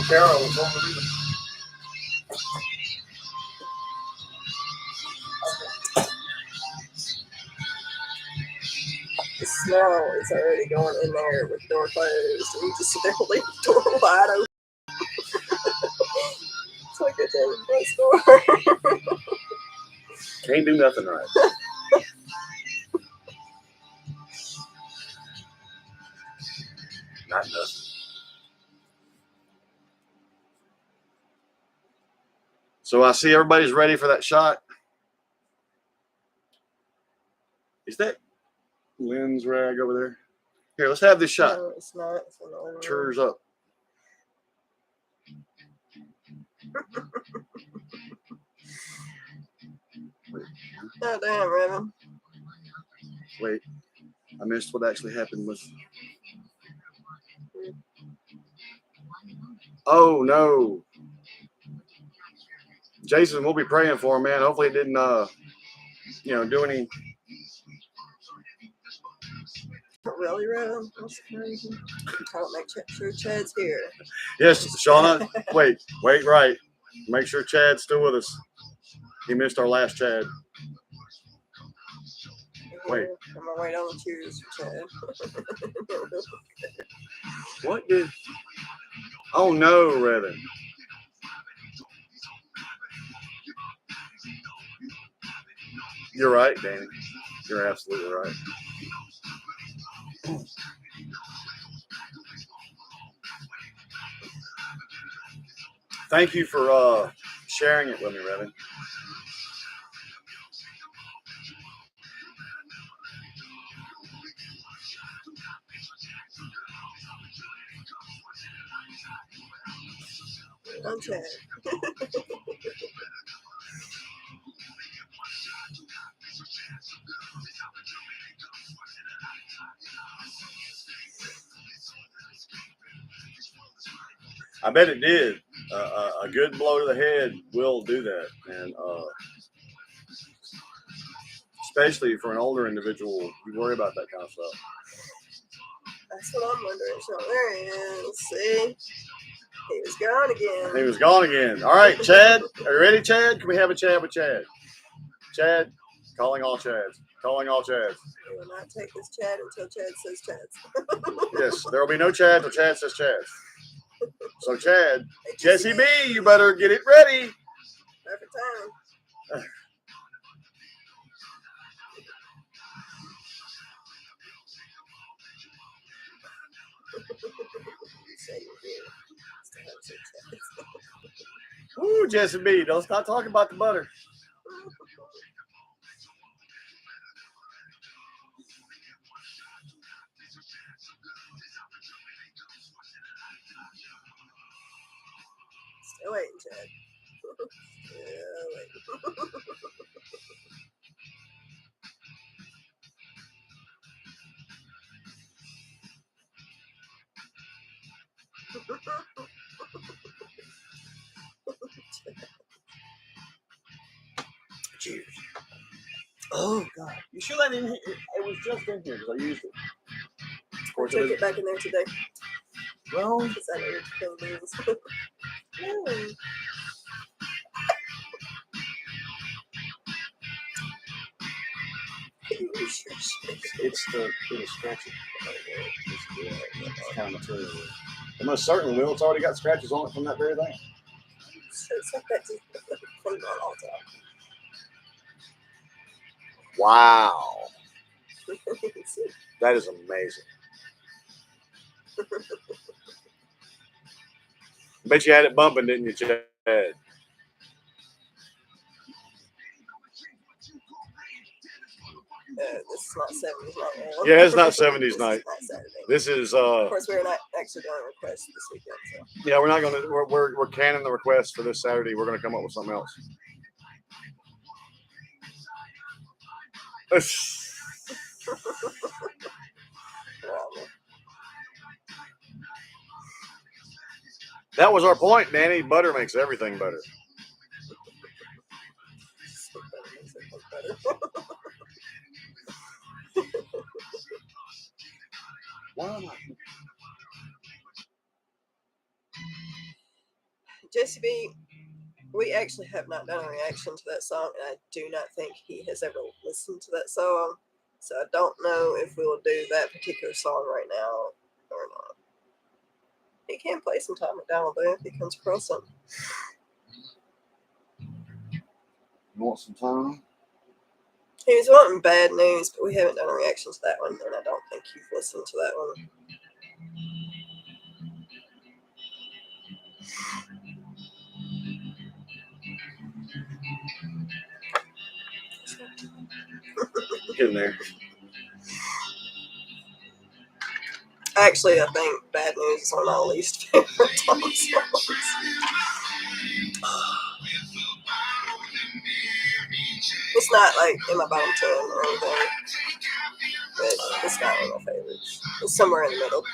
Carol was over there. The smell is already going in there with the door closed, and you just sit there and leave the door wide open. It's like a damn bus door. Can't do nothing right. Not nothing. So I see everybody's ready for that shot. Is that Lynn's rag over there? Here, let's have this shot. No, it's not. It's in the living room. Cheers up. Oh, damn, Raven. Wait, I missed what actually happened with. Oh no, Jason, we'll be praying for him, man. Hopefully, it didn't, do any. Really, Raven? That's crazy. I don't make sure Chad's here. Yes, Shauna. wait, right. Make sure Chad's still with us. He missed our last Chad. Wait. I'm gonna wait on the cheers for Chad. What did? Oh no, Revan. You're right, Danny. You're absolutely right. Thank you for sharing it with me, Revan. I'm Chad. I bet it did. A good blow to the head will do that, and especially for an older individual, you worry about that kind of stuff. That's what I'm wondering. So there he is. See? He was gone again. He was gone again. All right, Chad. Are you ready, Chad? Can we have a chat with Chad? Chad, calling all Chads. Calling all Chads. We will not take this Chad until Chad says Chads. Yes, there will be no Chad until Chad says Chads. So, Chad, Hey, Jesse B, you better get it ready. Perfect time. Say you're here. Still have some Chads. Ooh, Jesse B, don't stop talking about the butter. Still waiting, Chad. Still waiting. Cheers. Oh, God. You sure that didn't hit? It was just in here because I used it. Of I course, took it back in there today well, because I needed to kill beans. it's the scratching. It's kind of material. It most certainly will. It's already got scratches on it from that very thing. So it's like that just clean on all the time. Wow. That is amazing. Bet you had it bumping, didn't you, Chad? This is not 70s night. Yeah, it's not 70s night. This is not Saturday. This is Of course, we're not actually doing a request this weekend. So. Yeah, we're not gonna. We're canning the request for this Saturday. We're gonna come up with something else. That was our point, Danny. Butter makes everything better. Jesse B, we actually have not done a reaction to that song, and I do not think he has ever listened to that song. So I don't know if we will do that particular song right now or not. He can play some Tom McDonald though if he comes across something. You want some time? He was wanting Bad News, but we haven't done a reaction to that one, and I don't think you've listened to that one. Get in there. Actually, I think Bad News is one of my least favorite Tom songs. It's not like in my bottom 10 or anything, but it's not one of my favorites. It's somewhere in the middle.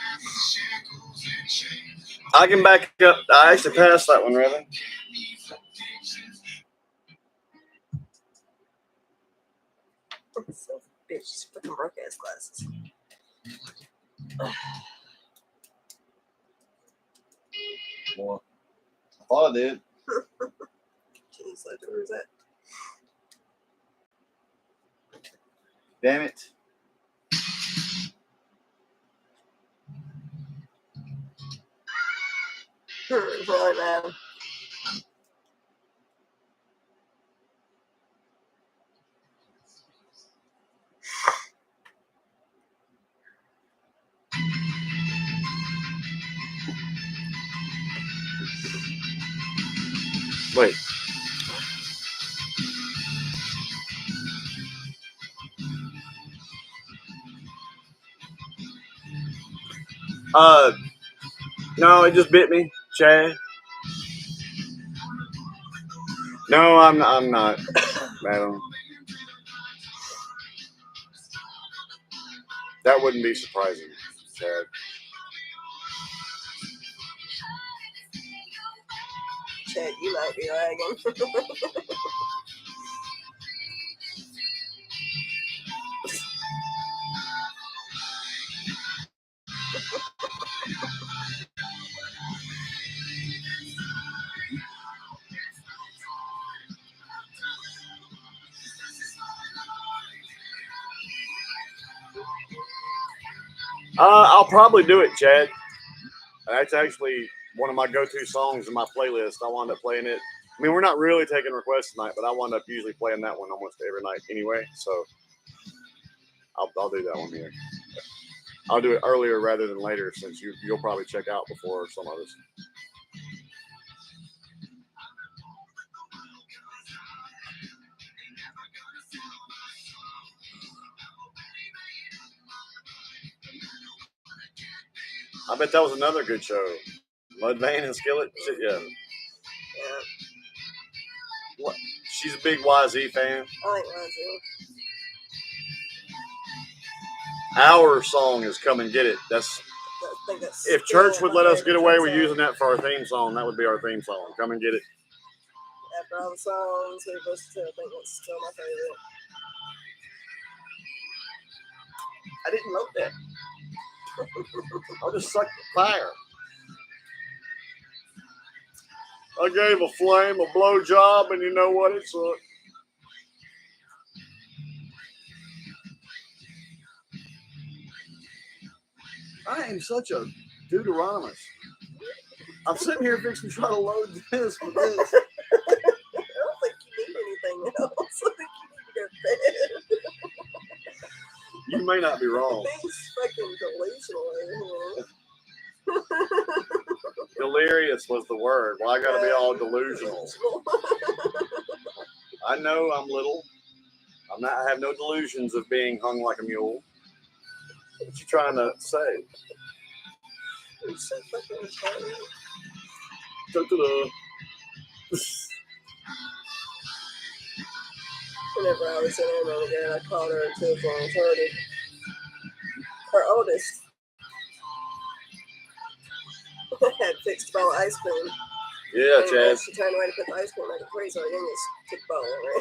I can back up. I actually passed that one, Revan. So, bitch, fucking broke ass glasses. Well, I thought I did. Jeez, like, where is that? Damn it. Really, man. Wait. No, it just bit me, Chad. No, I'm not, madam. That wouldn't be surprising, Chad. Chad, you might be lagging. I'll probably do it, Chad. That's actually one of my go-to songs in my playlist. I wound up playing it. I mean, we're not really taking requests tonight, but I wound up usually playing that one almost every night anyway. So I'll do that one here. I'll do it earlier rather than later, since you'll probably check out before some others. I bet that was another good show. Mudvayne and Skillet. Yeah. What? She's a big YZ fan. I like YZ. Our song is "Come and Get It." That's if church would let us get away with using that for our theme song, that would be our theme song. Come and Get It. After all the songs we've listened to, I think that's still my favorite. I didn't know that. I'll just suck the fire. I gave a flame a blowjob, and you know what? It sucked. I am such a Deuteronomist. I'm sitting here fixing to try to load this with this. I don't think you need anything else. I think you need to go to bed. You may not be wrong. Things fucking delusional. Delirious was the word. Well, I got to be all delusional. I know I'm little. I have no delusions of being hung like a mule. What you trying to say? You're so fucking retarded. Whenever I was in Airman again, I called her a telephone retarded. Her oldest had fixed bowl ice cream. Yeah, and Chad. She turned away to put the ice cream like a freezer. Our youngest took the bowl away.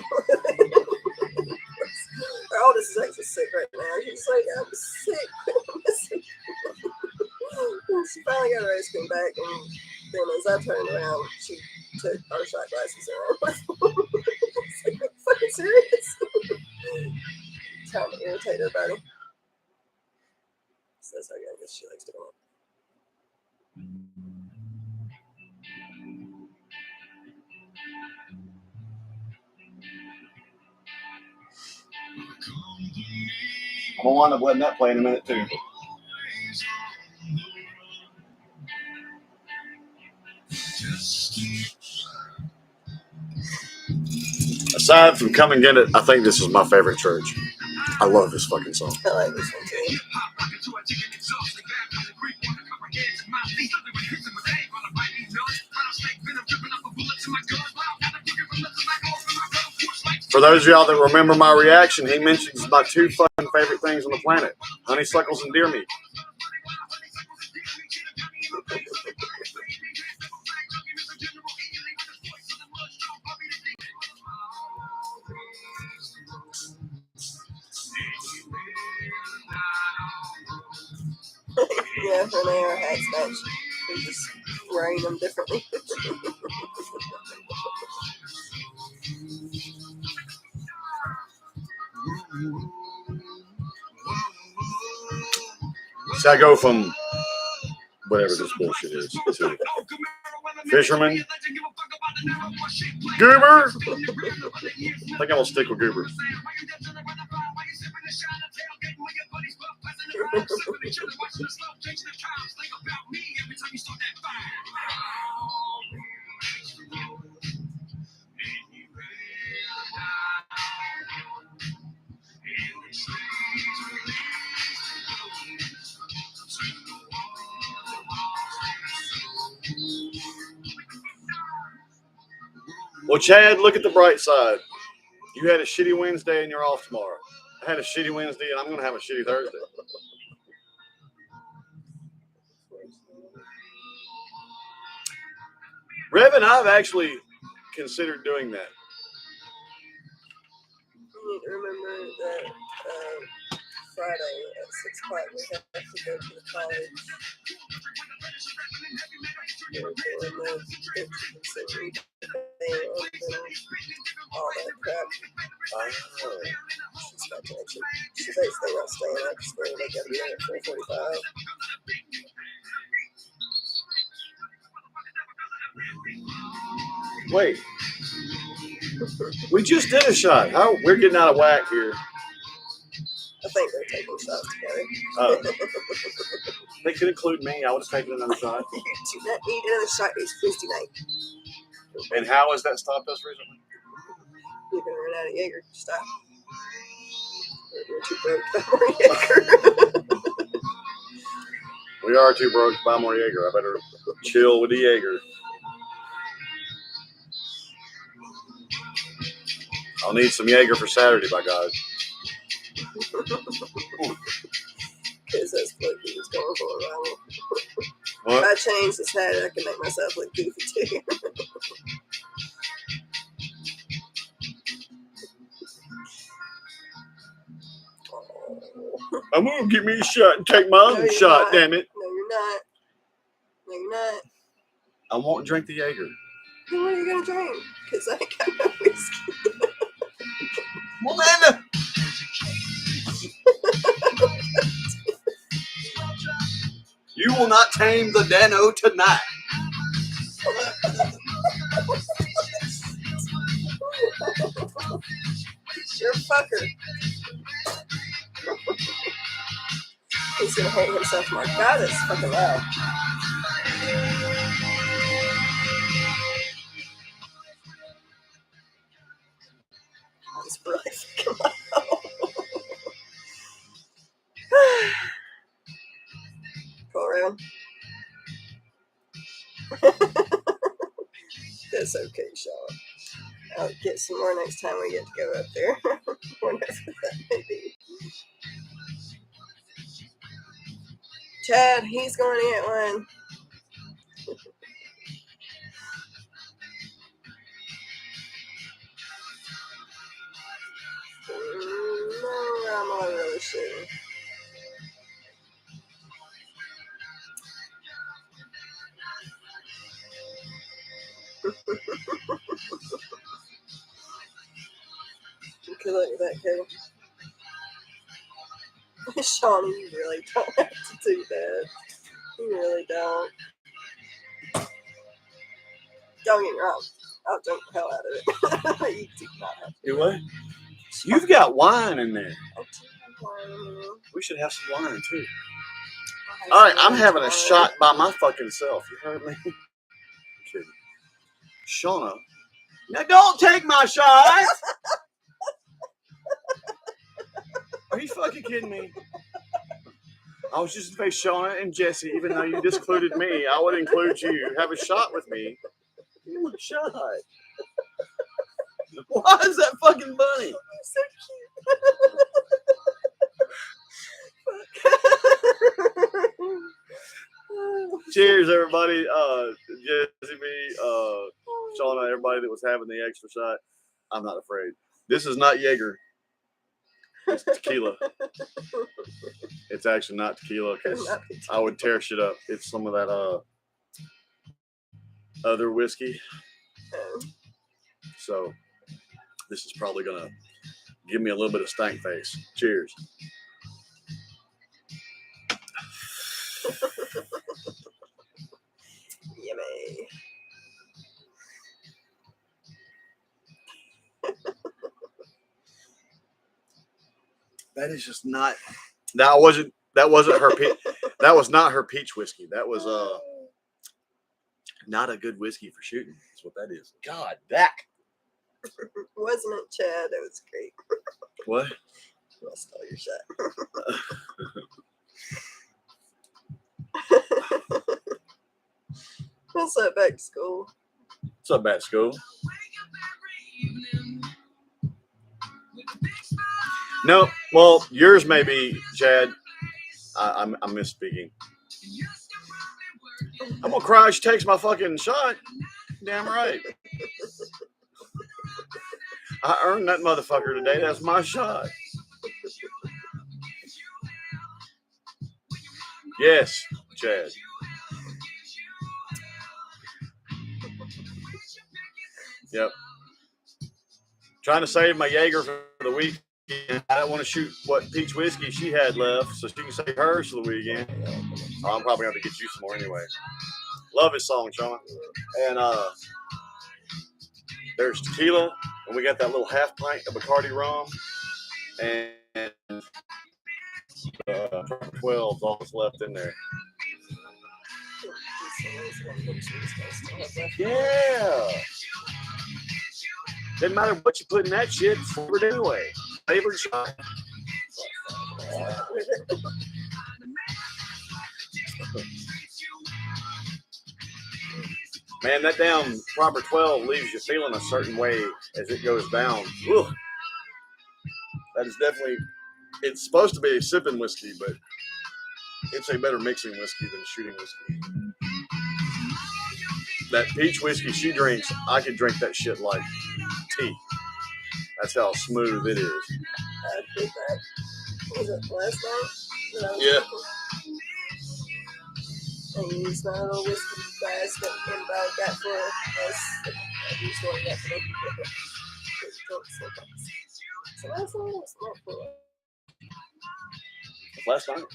Her oldest is actually sick right now. She's like, I'm sick. She finally got her ice cream back, and then as I turned around, she took our shot glasses around. It's like, are you fucking serious? Trying to irritate her buddy. So that's how youngest she likes to go. I'm gonna wind up letting that play in a minute too. Aside from Come and Get It, I think this is my favorite church. I love this fucking song. I like this one too. For those of y'all that remember my reaction, he mentions my two fucking favorite things on the planet: honeysuckles and deer meat. Yeah, when they are hats match, we just wearing them differently. So I go from whatever this bullshit is to Fisherman. Goober. I think I'm gonna stick with Goober. Well, Chad, look at the bright side. You had a shitty Wednesday and you're off tomorrow. I had a shitty Wednesday and I'm going to have a shitty Thursday. Rev and I have actually considered doing that. You need to remember that Friday at 6 o'clock we have to go to the college. They're doing the 50% rebate and all that crap. She's got to actually, she's basically not staying after school. They got to be there at 4:45. Wait. We just did a shot. How we're getting out of whack here. I think they're taking shots together. They could include me. I would have taken another shot. You do not need another shot this Wednesday night. And how has that stopped us recently? You're going to run out of Jaeger. Stop. We're too broke to buy more Jaeger. We are too broke to buy more Jaeger. I better chill with the Jaeger. I'll need some Jaeger for Saturday, by God. Because that's what he was going for around me. What? If I change this hat, I can make myself look goofy too. I'm going to give me a shot and take my own you're shot, not. damn it. No, you're not. No, you're not. I won't drink the Jaeger. Then what are you going to drink? Because I ain't got no whiskey. Amanda! You will not tame the Dano tonight. You're a fucker. He's going to hate himself more. God, that's fucking loud. It's really fucking loud. Go around. That's okay, Sean. I'll get some more next time we get to go up there. Whatever that may be. Chad, he's going to get one. No, I'm not really sure. Good luck with that, Kevin. Shawnee, you really don't have to do that. You really don't. Don't get me wrong. I'll drink the hell out of it. You do not have to. You what? You've got wine in there. I do have wine. We should have some wine, too. All right, I'm having a shot by my fucking self. You heard me? Kidding. Shauna. Now, don't take my shot! Are you fucking kidding me? I was just going to say Shauna and Jesse, even though you discluded me, I would include you. Have a shot with me. Give me a shot. Why is that fucking funny? You're so cute. Cheers, everybody. Jesse, me, Shauna, everybody that was having the extra shot. I'm not afraid. This is not Jaeger. It's tequila. It's actually not tequila because I would tear shit up. It's some of that other whiskey. So this is probably gonna give me a little bit of stank face. Cheers. Yummy. That is just not. That wasn't her. That was not her peach whiskey. That was not a good whiskey for shooting. That's what that is. God, that Wasn't it, Chad? It was great. what? I stole your shot. What's up, back to school? What's up, Bat School? No, well, yours may be, Chad. I'm misspeaking. I'm gonna cry if she takes my fucking shot. Damn right. I earned that motherfucker today. That's my shot. Yes, Chad. Yep. Trying to save my Jaeger for the weekend. I don't want to shoot what peach whiskey she had left, so she can save hers for the weekend. I'm probably going to get you some more anyway. Love his song, Sean. And there's tequila, and we got that little half pint of Bacardi rum, and 12 is all that's left in there. Yeah. Doesn't matter what you put in that shit, it's flavored anyway. Favorite shot. Man, that down proper 12 leaves you feeling a certain way as it goes down. Ugh. That is definitely, it's supposed to be a sipping whiskey, but it's a better mixing whiskey than shooting whiskey. That peach whiskey she drinks, I could drink that shit like tea. That's how smooth it is. I did that. Was it last night? Yeah. I used my little whiskey glass that Inbound got for us. I used one that for so last night was not for Last night?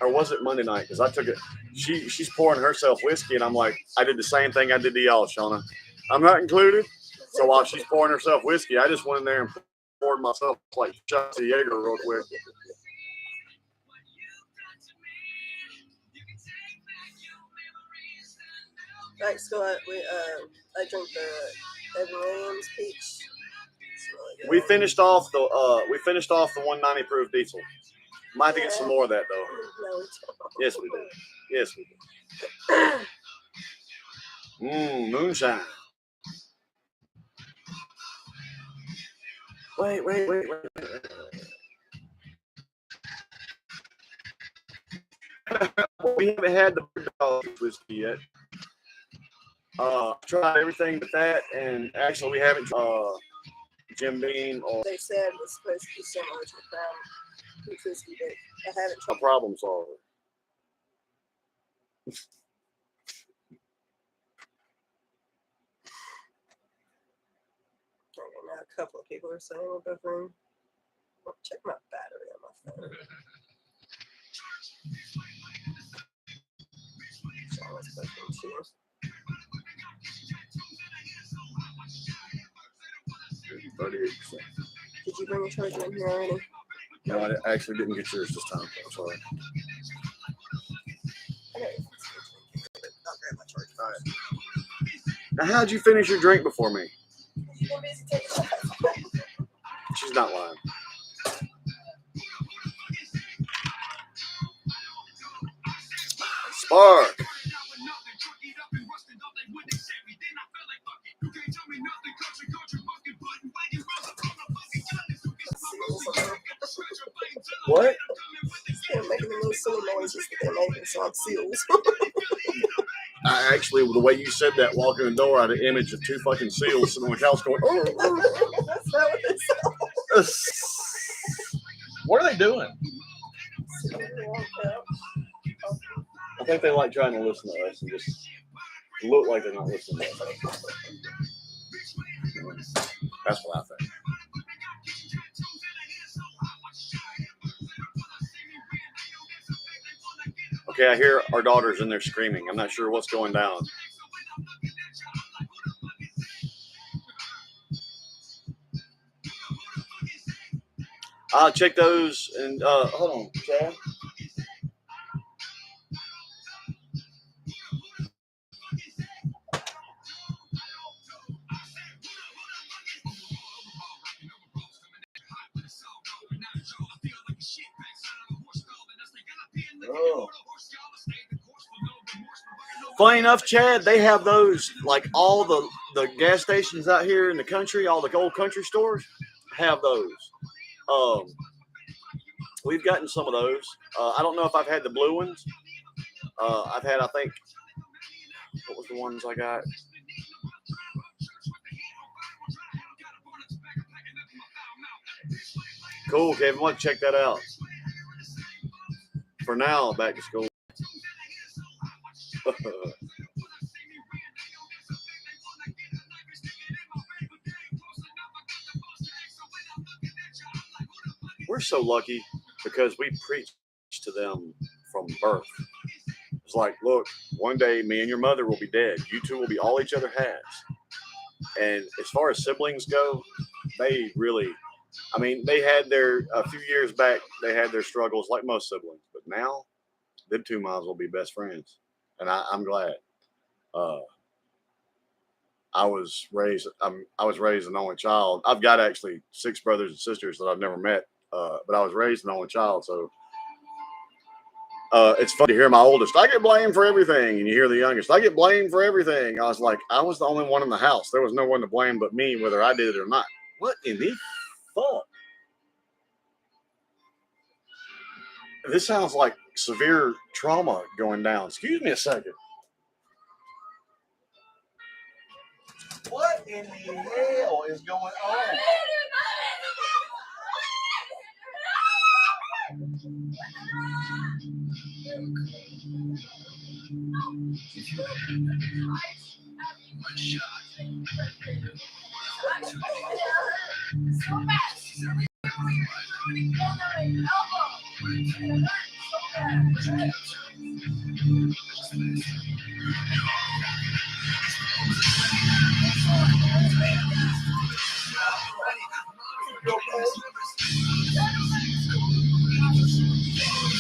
Or was it Monday night? Because I took it. She's pouring herself whiskey, and I'm like, I did the same thing I did to y'all, Shauna. I'm not included. So while she's pouring herself whiskey, I just went in there and poured myself like shots of Jaeger real quick. Right, so I drank the Evan Williams peach. We finished off the 190 proof diesel. Might have to get some more of that though. No, Yes, we did. Yes, we did. Moonshine. Wait. We haven't had the whiskey yet. Tried everything but that, and actually we haven't Jim Beam or they said it was supposed to be similar to the Crown peach whiskey, but I haven't a tried. problem solver. Okay, now a couple of people are saying we're both wrong. Well, check my battery on my phone. Charlotte's both wrong too. 38%. Did you bring a charger in here already? No, I actually didn't get yours this time. I'm sorry. Okay. I'll grab my charger. All right. Now, how'd you finish your drink before me? You gonna be able to take a shot? She's not lying. Spark. What? They're making the most silly noises that they're making, so I'm seals. I actually, the way you said that, walking in the door, I had an image of two fucking seals sitting on the couch going, oh. That's not what they sound. What are they doing? I think they like trying to listen to us and just look like they're not listening to us. That's what I think. Okay, I hear our daughters in there screaming. I'm not sure what's going down. I'll check those and hold on, Chad. Oh. Funny enough, Chad, they have those, like all the gas stations out here in the country, all the old country stores have those. We've gotten some of those. I don't know if I've had the blue ones. I've had, I think, what was the ones I got? Cool, Kevin. Want to check that out. For now, back to school. We're so lucky because we preach to them from birth. It's like, look, one day me and your mother will be dead. You two will be all each other has. And as far as siblings go, they really, I mean, they had a few years back, they had their struggles like most siblings. But now, them two might as well be best friends. And I'm glad. I was raised an only child. I've got actually 6 brothers and sisters that I've never met, but I was raised an only child. So it's fun to hear my oldest, I get blamed for everything. And you hear the youngest, I get blamed for everything. I was like, I was the only one in the house. There was no one to blame but me, whether I did it or not. What in the fuck? This sounds like severe trauma going down. Excuse me a second. What in the hell is going on?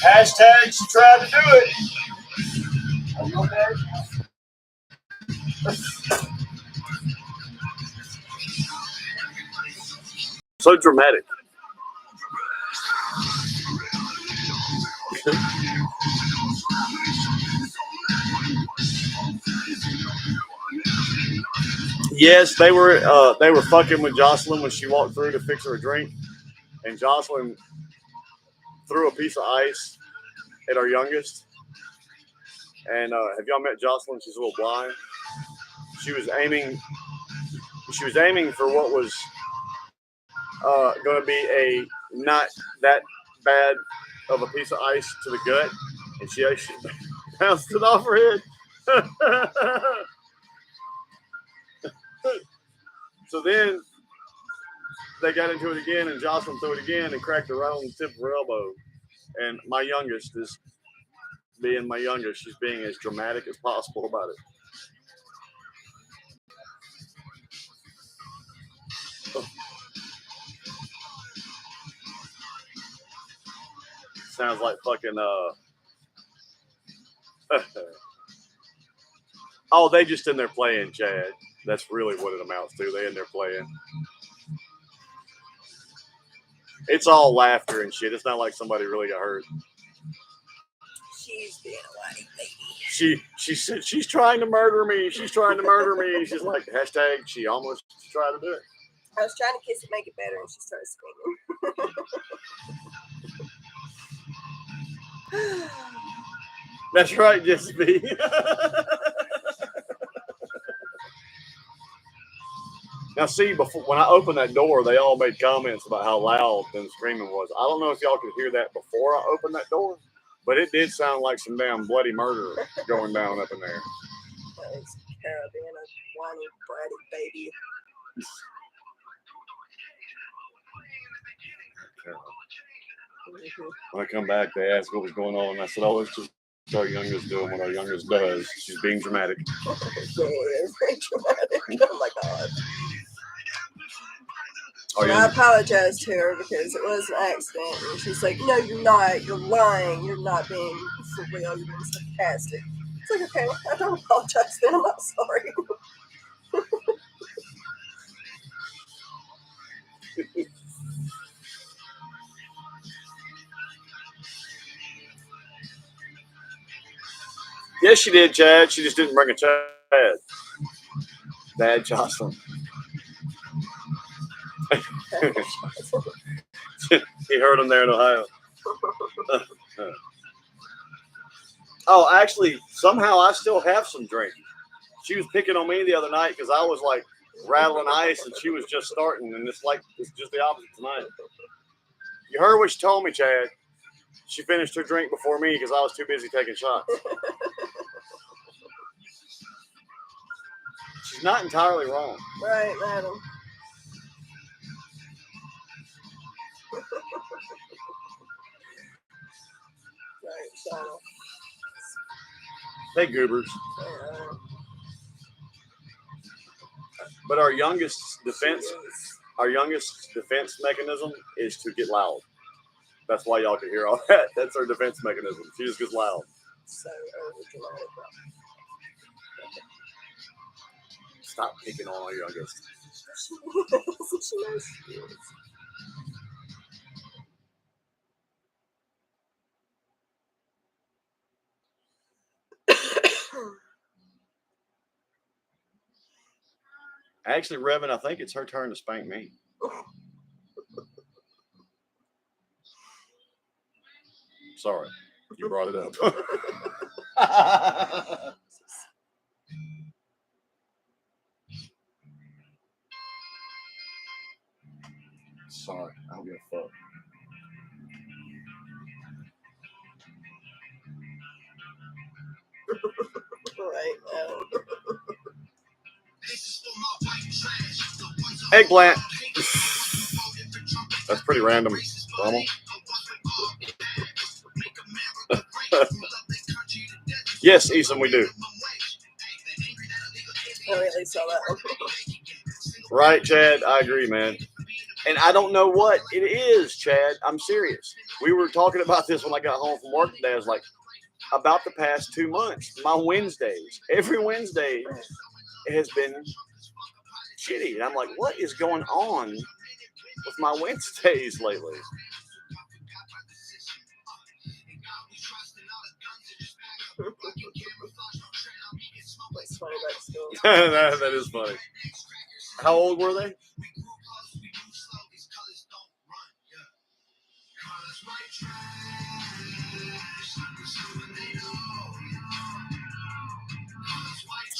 Hashtag she tried to do it. Are you okay? So dramatic. Yes, they were fucking with Jocelyn when she walked through to fix her a drink, and Jocelyn threw a piece of ice at our youngest. And have y'all met Jocelyn? She's a little blind. She was aiming for what was going to be a not that bad of a piece of ice to the gut, and she actually bounced it off her head. So then they got into it again, and Jocelyn threw it again and cracked her right on the tip of her elbow. And my youngest is being my youngest. She's being as dramatic as possible about it. Sounds like fucking oh, they just in there playing, Chad. That's really what it amounts to. They in there playing. It's all laughter and shit. It's not like somebody really got hurt. She's being a white baby. She said she's trying to murder me. She's trying to murder me. She's like, hashtag she almost tried to do it. I was trying to kiss it, make it better, and she started screaming. That's right, Jesse B. Now, see, before when I opened that door, they all made comments about how loud the screaming was. I don't know if y'all could hear that before I opened that door, but it did sound like some damn bloody murder going down up in there. That was Kara being a whiny, bratty baby. When I come back, they asked what was going on, and I said, "Oh, it's just our youngest doing what our youngest does. She's being dramatic." Yeah, it's very dramatic. Oh my god. Oh, And I yeah. apologized to her because it was an accident. And she's like, no, you're not. You're lying. You're not being for real. You're being sarcastic. It's like, okay, I don't apologize then. I'm not sorry. Yes, she did, Chad. She just didn't bring a Chad. Bad Jocelyn. He heard him there in Ohio. Oh, actually, somehow I still have some drink. She was picking on me the other night because I was like rattling ice and she was just starting, and it's just the opposite tonight. You heard what she told me, Chad. She finished her drink before me because I was too busy taking shots. She's not entirely wrong. Right, madam. Right, so. Hey, goobers. But our youngest defense mechanism is to get loud. That's why y'all can hear all that. That's our defense mechanism. She just gets loud. So overdramatic. Stop picking on our youngest. She knows she is. Actually, Revan, I think it's her turn to spank me. Sorry, you brought it up. Sorry, I don't give a fuck. Right, Eggplant. That's pretty random. Yes, Ethan, we do. Oh, we at least saw that one. Right, Chad? I agree, man. And I don't know what it is, Chad. I'm serious. We were talking about this when I got home from work today. I was like, about the past 2 months, my Wednesdays, every Wednesday has been shitty. And I'm like, what is going on with my Wednesdays lately? That's funny about school. that is funny. How old were they?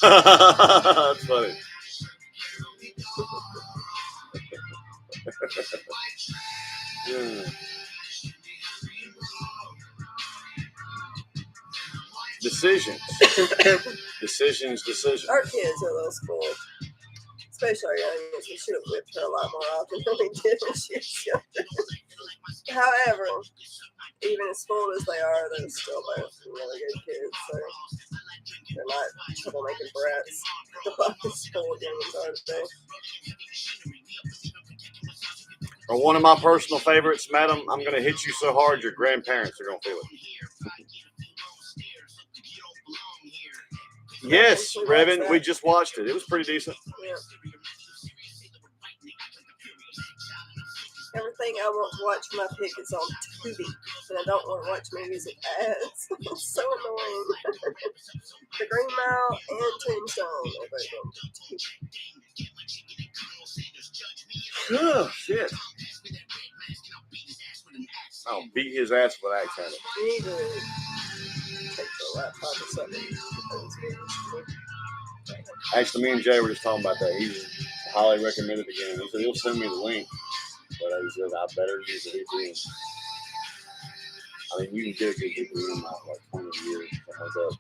That's funny. Yeah. Decisions. Decisions. Our kids are a little spoiled. Especially our youngest. We should have whipped her a lot more often than we did when she was younger. However, even as spoiled as they are, they're still both really good kids. So they're not troublemaking brats. A lot of spoiled youngins are today. Or one of my personal favorites, Madam, I'm going to hit you so hard your grandparents are going to feel it. Yes, Revan, we just watched it. It was pretty decent. Yeah. Everything I want to watch when I pick is on Tubi, and I don't want to watch movies with ads. It's so annoying. The Green Mile and Tombstone are both on Tubi. Oh, shit. I'll beat his ass for that accent. You need to take the laptop or something. Actually, me and Jay were just talking about that. He's highly recommended again. He said he'll send me the link, but he says I better use the VPN. I mean, you can get a good VPN in like 20 years, something like that.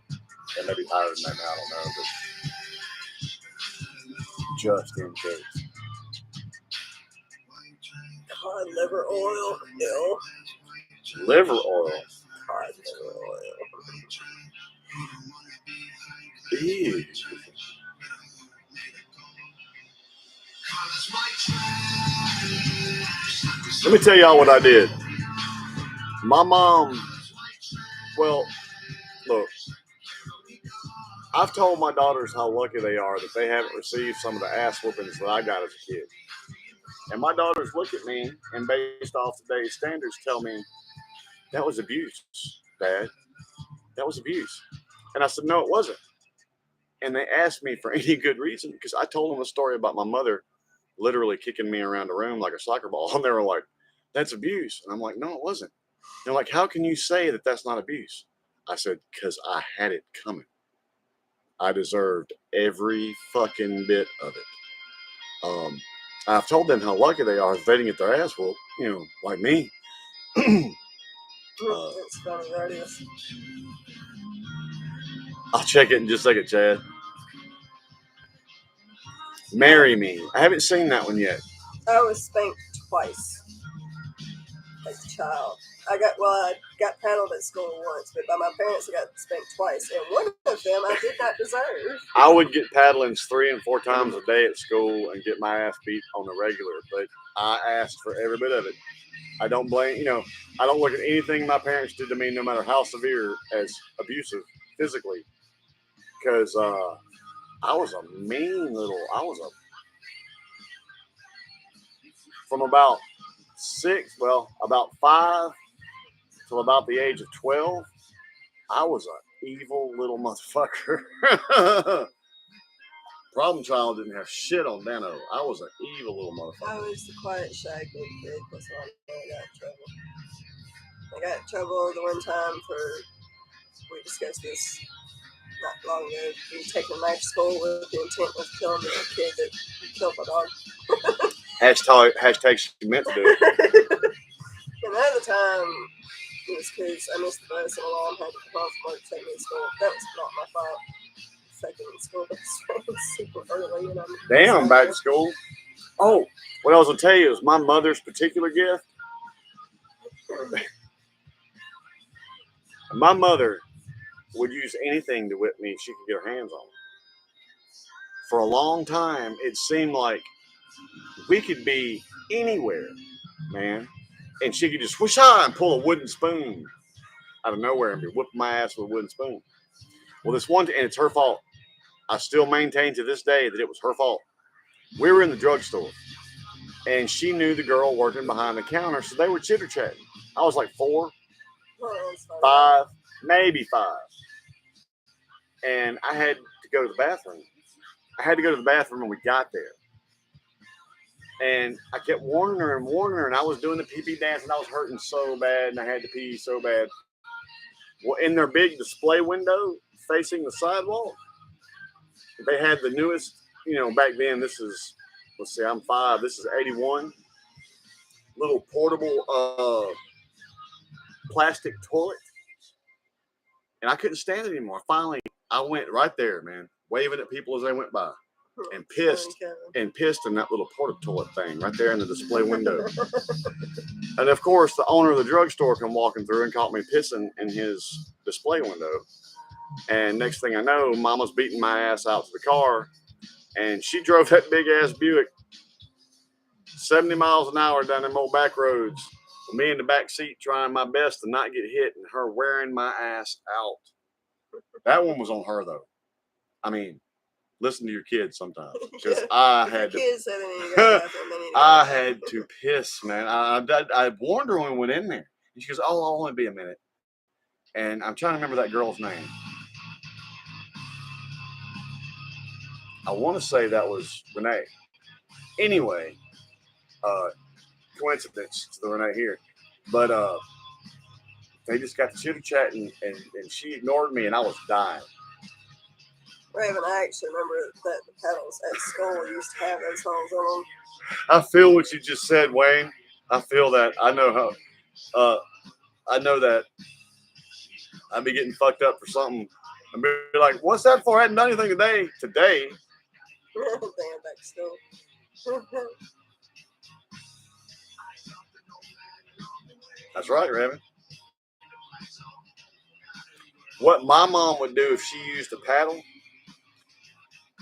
That may be higher than that now, I don't know, but just in case. Cod liver oil. Ew. Liver oil. Cod liver oil. Ew. Let me tell y'all what I did. My mom, well, look, I've told my daughters how lucky they are that they haven't received some of the ass whoopings that I got as a kid. And my daughters look at me and based off today's standards tell me, that was abuse, Dad. That was abuse. And I said, no, it wasn't. And they asked me for any good reason because I told them a story about my mother literally kicking me around the room like a soccer ball. And they were like, that's abuse. And I'm like, no, it wasn't. They're like, how can you say that that's not abuse? I said, because I had it coming. I deserved every fucking bit of it. I've told them how lucky they are if they didn't get their ass whooped, like me. It's funny, that is. I'll check it in just a second, Chad. Marry Me. I haven't seen that one yet. I was spanked twice as a child. I got paddled at school once, but by my parents I got spanked twice, and one of them I did not deserve. I would get paddlings 3 and 4 times a day at school and get my ass beat on the regular, but I asked for every bit of it. I don't blame, I don't look at anything my parents did to me, no matter how severe, as abusive physically, because I was a mean little, from about 5 till about the age of 12, I was an evil little motherfucker. Problem child didn't have shit on Dano. I was an evil little motherfucker. I was the quiet, shy good kid. That's why I got in trouble. I got in trouble the one time we discussed this not long ago, we taking a knife to school with the intent of killing the kid that killed my dog. Hashtag she meant to do it. And the other time, it was because I missed the bus and my mom had to come home from work to take me to school. That was not my fault. Second school bus ran super early. And Damn, back to school. Oh, what I was going to tell you is my mother's particular gift. My mother would use anything to whip me she could get her hands on. For a long time, it seemed like we could be anywhere, man, and she could just whoosh and pull a wooden spoon out of nowhere and be whipping my ass with a wooden spoon. Well, this one, and it's her fault. I still maintain to this day that it was her fault. We were in the drugstore, and she knew the girl working behind the counter, so they were chitter-chatting. I was like 4, 5, maybe 5. And I had to go to the bathroom. And we got there. And I kept warning her, and I was doing the pee-pee dance, and I was hurting so bad, and I had to pee so bad. Well, in their big display window facing the sidewalk, they had the newest, back then, this is, I'm 5, this is 81, little portable plastic toilet. And I couldn't stand it anymore. Finally, I went right there, man, waving at people as they went by, and pissed in that little porta toilet thing right there in the display window. And of course, the owner of the drugstore come walking through and caught me pissing in his display window. And next thing I know, Mama's beating my ass out to the car, and she drove that big ass Buick 70 miles an hour down them old back roads, with me in the back seat trying my best to not get hit, and her wearing my ass out. That one was on her, though. I mean, listen to your kids sometimes, because I had to piss, man. I warned her when we went in there, and she goes, "Oh, I'll only be a minute." And I'm trying to remember that girl's name. I want to say that was Renee. Anyway, coincidence to the Renee here, but they just got to chitter-chatting, and she ignored me, and I was dying. Raven, I actually remember that the pedals at school used to have those holes on them. I feel what you just said, Wayne. I feel that. I know how. I know that. I'd be getting fucked up for something. I'd be like, "What's that for? I hadn't done anything today." Today. Damn, back to school. That's right, Raven. What my mom would do if she used a paddle,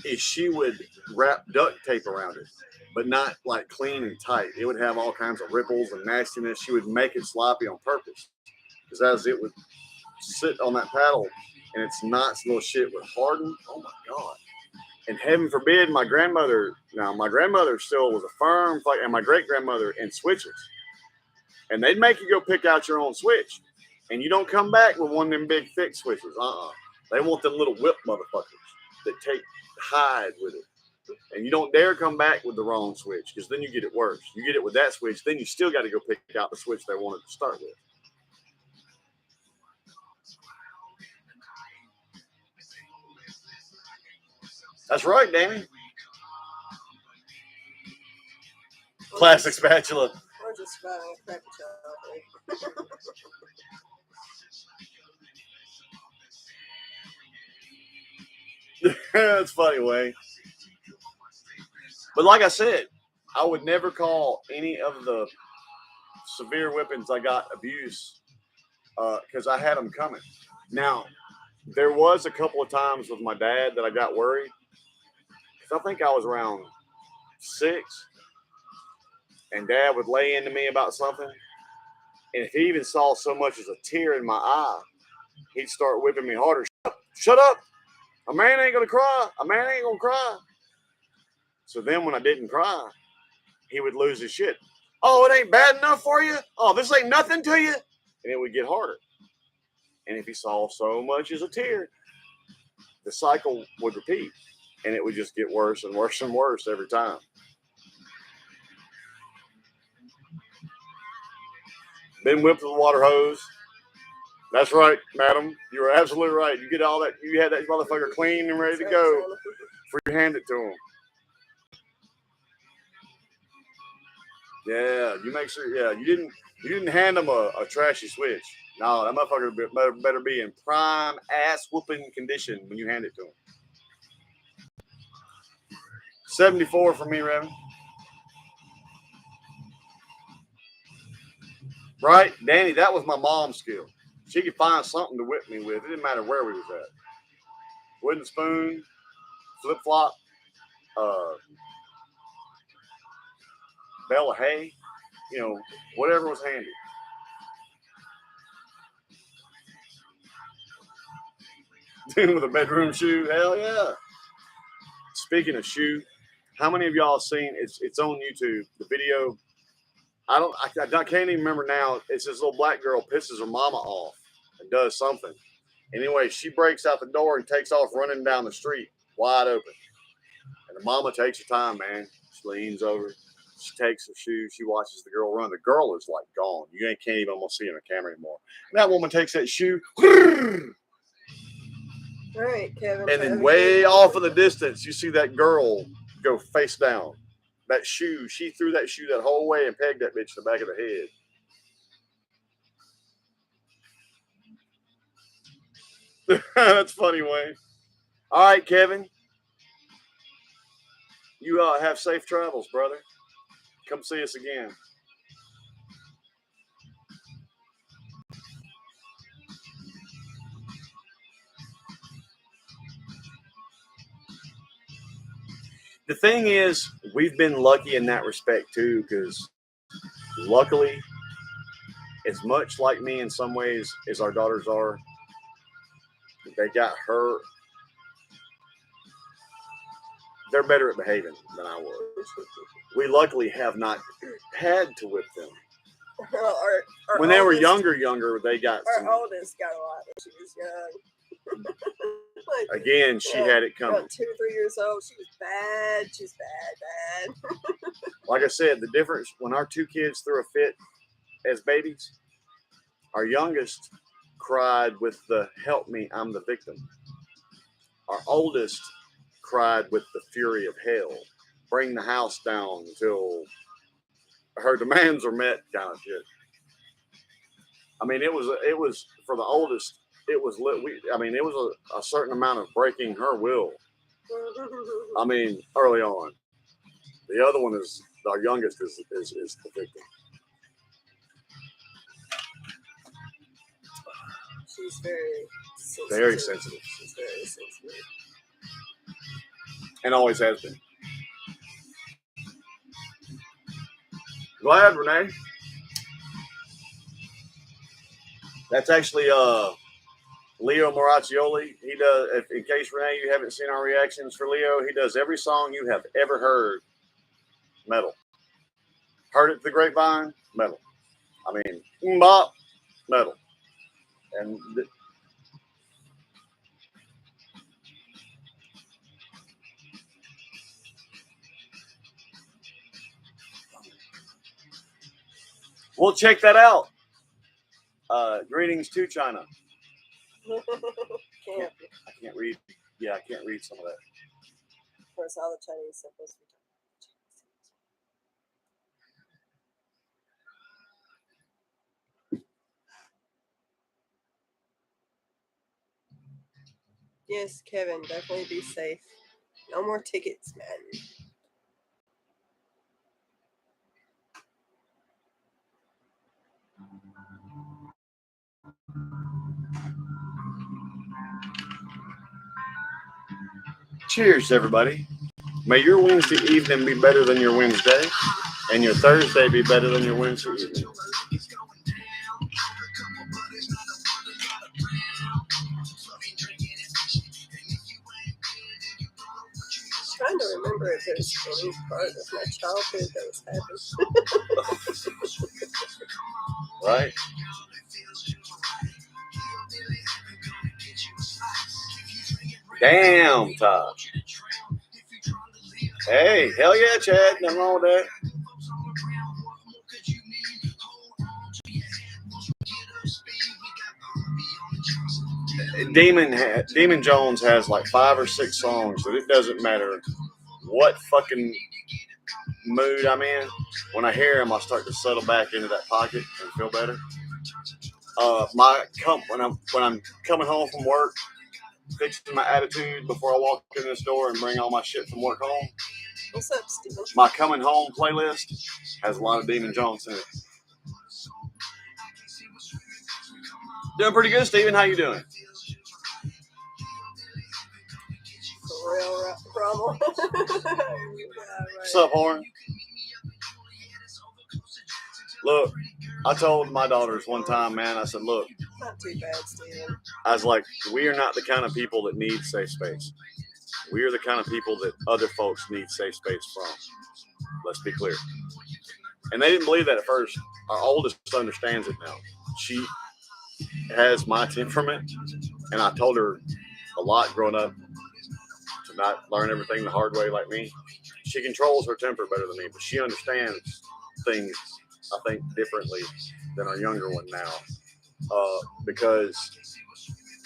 is she would wrap duct tape around it, but not like clean and tight. It would have all kinds of ripples and nastiness. She would make it sloppy on purpose, because as it would sit on that paddle and its knots, little shit would harden. Oh my God. And heaven forbid, my grandmother still was a firm fight, and my great grandmother in switches. And they'd make you go pick out your own switch. And you don't come back with one of them big, thick switches. They want them little whip motherfuckers that hide with it. And you don't dare come back with the wrong switch, because then you get it worse. You get it with that switch, then you still got to go pick out the switch they wanted to start with. That's right, Danny. Classic spatula. Or just finding a crappy chocolate. That's funny, Wayne. But like I said, I would never call any of the severe whippings I got abuse, because I had them coming. Now, there was a couple of times with my dad that I got worried, because I think I was around 6, and Dad would lay into me about something, and if he even saw so much as a tear in my eye, he'd start whipping me harder. Shut up! A man ain't gonna cry. A man ain't gonna cry. So then when I didn't cry, he would lose his shit. Oh, it ain't bad enough for you? Oh, this ain't nothing to you? And it would get harder. And if he saw so much as a tear, the cycle would repeat. And it would just get worse and worse and worse every time. Been whipped with a water hose. That's right, madam. You were absolutely right. You get all that. You had that motherfucker clean and ready to go before you hand it to him. Yeah, you make sure. Yeah, you didn't hand them a trashy switch. No, that motherfucker better be in prime ass whooping condition when you hand it to him. 74 for me, Revan. Right, Danny. That was my mom's skill. She could find something to whip me with. It didn't matter where we was at. Wooden spoon, flip flop, bale of hay, whatever was handy. With a bedroom shoe, hell yeah. Speaking of shoe, how many of y'all seen it's on YouTube, the video? I can't even remember now. It's this little black girl pisses her mama off and does something. Anyway, she breaks out the door and takes off running down the street wide open. And the mama takes her time, man. She leans over. She takes her shoe. She watches the girl run. The girl is like gone. You can't even almost see her on camera anymore. And that woman takes that shoe. All right, Kevin. And then way off in the distance, you see that girl go face down. That shoe, she threw that shoe that whole way and pegged that bitch in the back of the head. That's funny, Wayne. All right, Kevin. You have safe travels, brother. Come see us again. The thing is, we've been lucky in that respect too, because luckily, as much like me in some ways as our daughters are, they got her. They're better at behaving than I was. We luckily have not had to whip them. Our when they were younger, they got our oldest got a lot when she was young. Again, she had it coming. About 2 or 3 years old, she was bad. She was bad. Like I said, the difference when our 2 kids threw a fit as babies, our youngest cried with the "help me, I'm the victim." Our oldest cried with the fury of hell, bring the house down until her demands are met, kind of shit. I mean, it was for the oldest. It was it was a certain amount of breaking her will. I mean, early on. The other one is our youngest is the victim. She's very sensitive. Very sensitive. She's very sensitive. and always has been. Glad, Renee. That's actually Leo Maraccioli. He does. If, in case Renee, you haven't seen our reactions for Leo, he does every song you have ever heard. Metal. Heard it to the grapevine. Metal. I mean, bop. Metal. And we'll check that out. Greetings to China. Can't. I can't read. Yeah, I can't read some of that. Of course, all the Chinese are supposed to be talking. Yes, Kevin, definitely be safe. No more tickets, man. Cheers, everybody. May your Wednesday evening be better than your Wednesday, and your Thursday be better than your Wednesday evening. I'm trying to remember if there's any part of my childhood that was happy. Right? Damn, Todd. Hey, hell yeah, Chad. Nothing wrong with that. Demon Jones has like 5 or 6 songs that it doesn't matter what fucking mood I'm in. When I hear him, I start to settle back into that pocket and feel better. When I'm coming home from work, fixing my attitude before I walk in this door and bring all my shit from work home. What's up, Steven? My coming home playlist has a lot of Demon Jones in it. Doing pretty good, Steven. How you doing? For real, Rommel. What's up, Horn? Look, I told my daughters one time, man, I said, look. Not too bad, Steven. I was like, we are not the kind of people that need safe space. We are the kind of people that other folks need safe space from. Let's be clear. And they didn't believe that at first. Our oldest understands it now. She has my temperament, and I told her a lot growing up to not learn everything the hard way like me. She controls her temper better than me, but she understands things, I think, differently than our younger one now. Because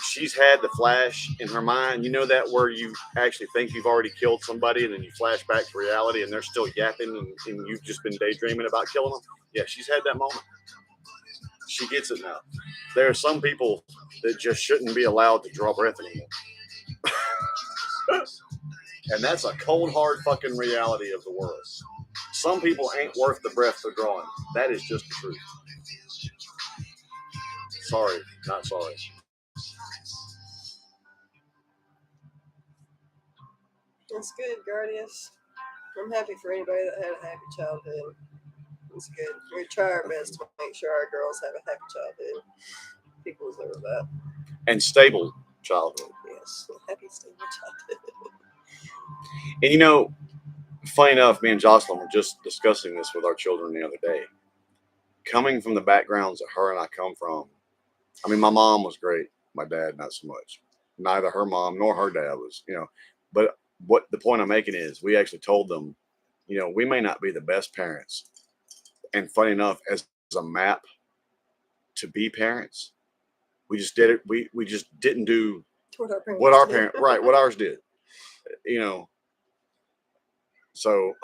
she's had the flash in her mind. You know that where you actually think you've already killed somebody and then you flash back to reality and they're still yapping and you've just been daydreaming about killing them? Yeah, she's had that moment. She gets it now. There are some people that just shouldn't be allowed to draw breath anymore. And that's a cold, hard fucking reality of the world. Some people ain't worth the breath they're drawing. That is just the truth. Sorry, not sorry. That's good, Guardius. I'm happy for anybody that had a happy childhood. It's good. We try our best to make sure our girls have a happy childhood. People deserve that. And stable childhood. Yes, a happy, stable childhood. And you know, funny enough, me and Jocelyn were just discussing this with our children the other day. Coming from the backgrounds that her and I come from, I mean, my mom was great. My dad, not so much. Neither her mom nor her dad was, But what the point I'm making is we actually told them, we may not be the best parents. And funny enough, as a map to be parents, we just did it. We just didn't do what our parents, right, what ours did, So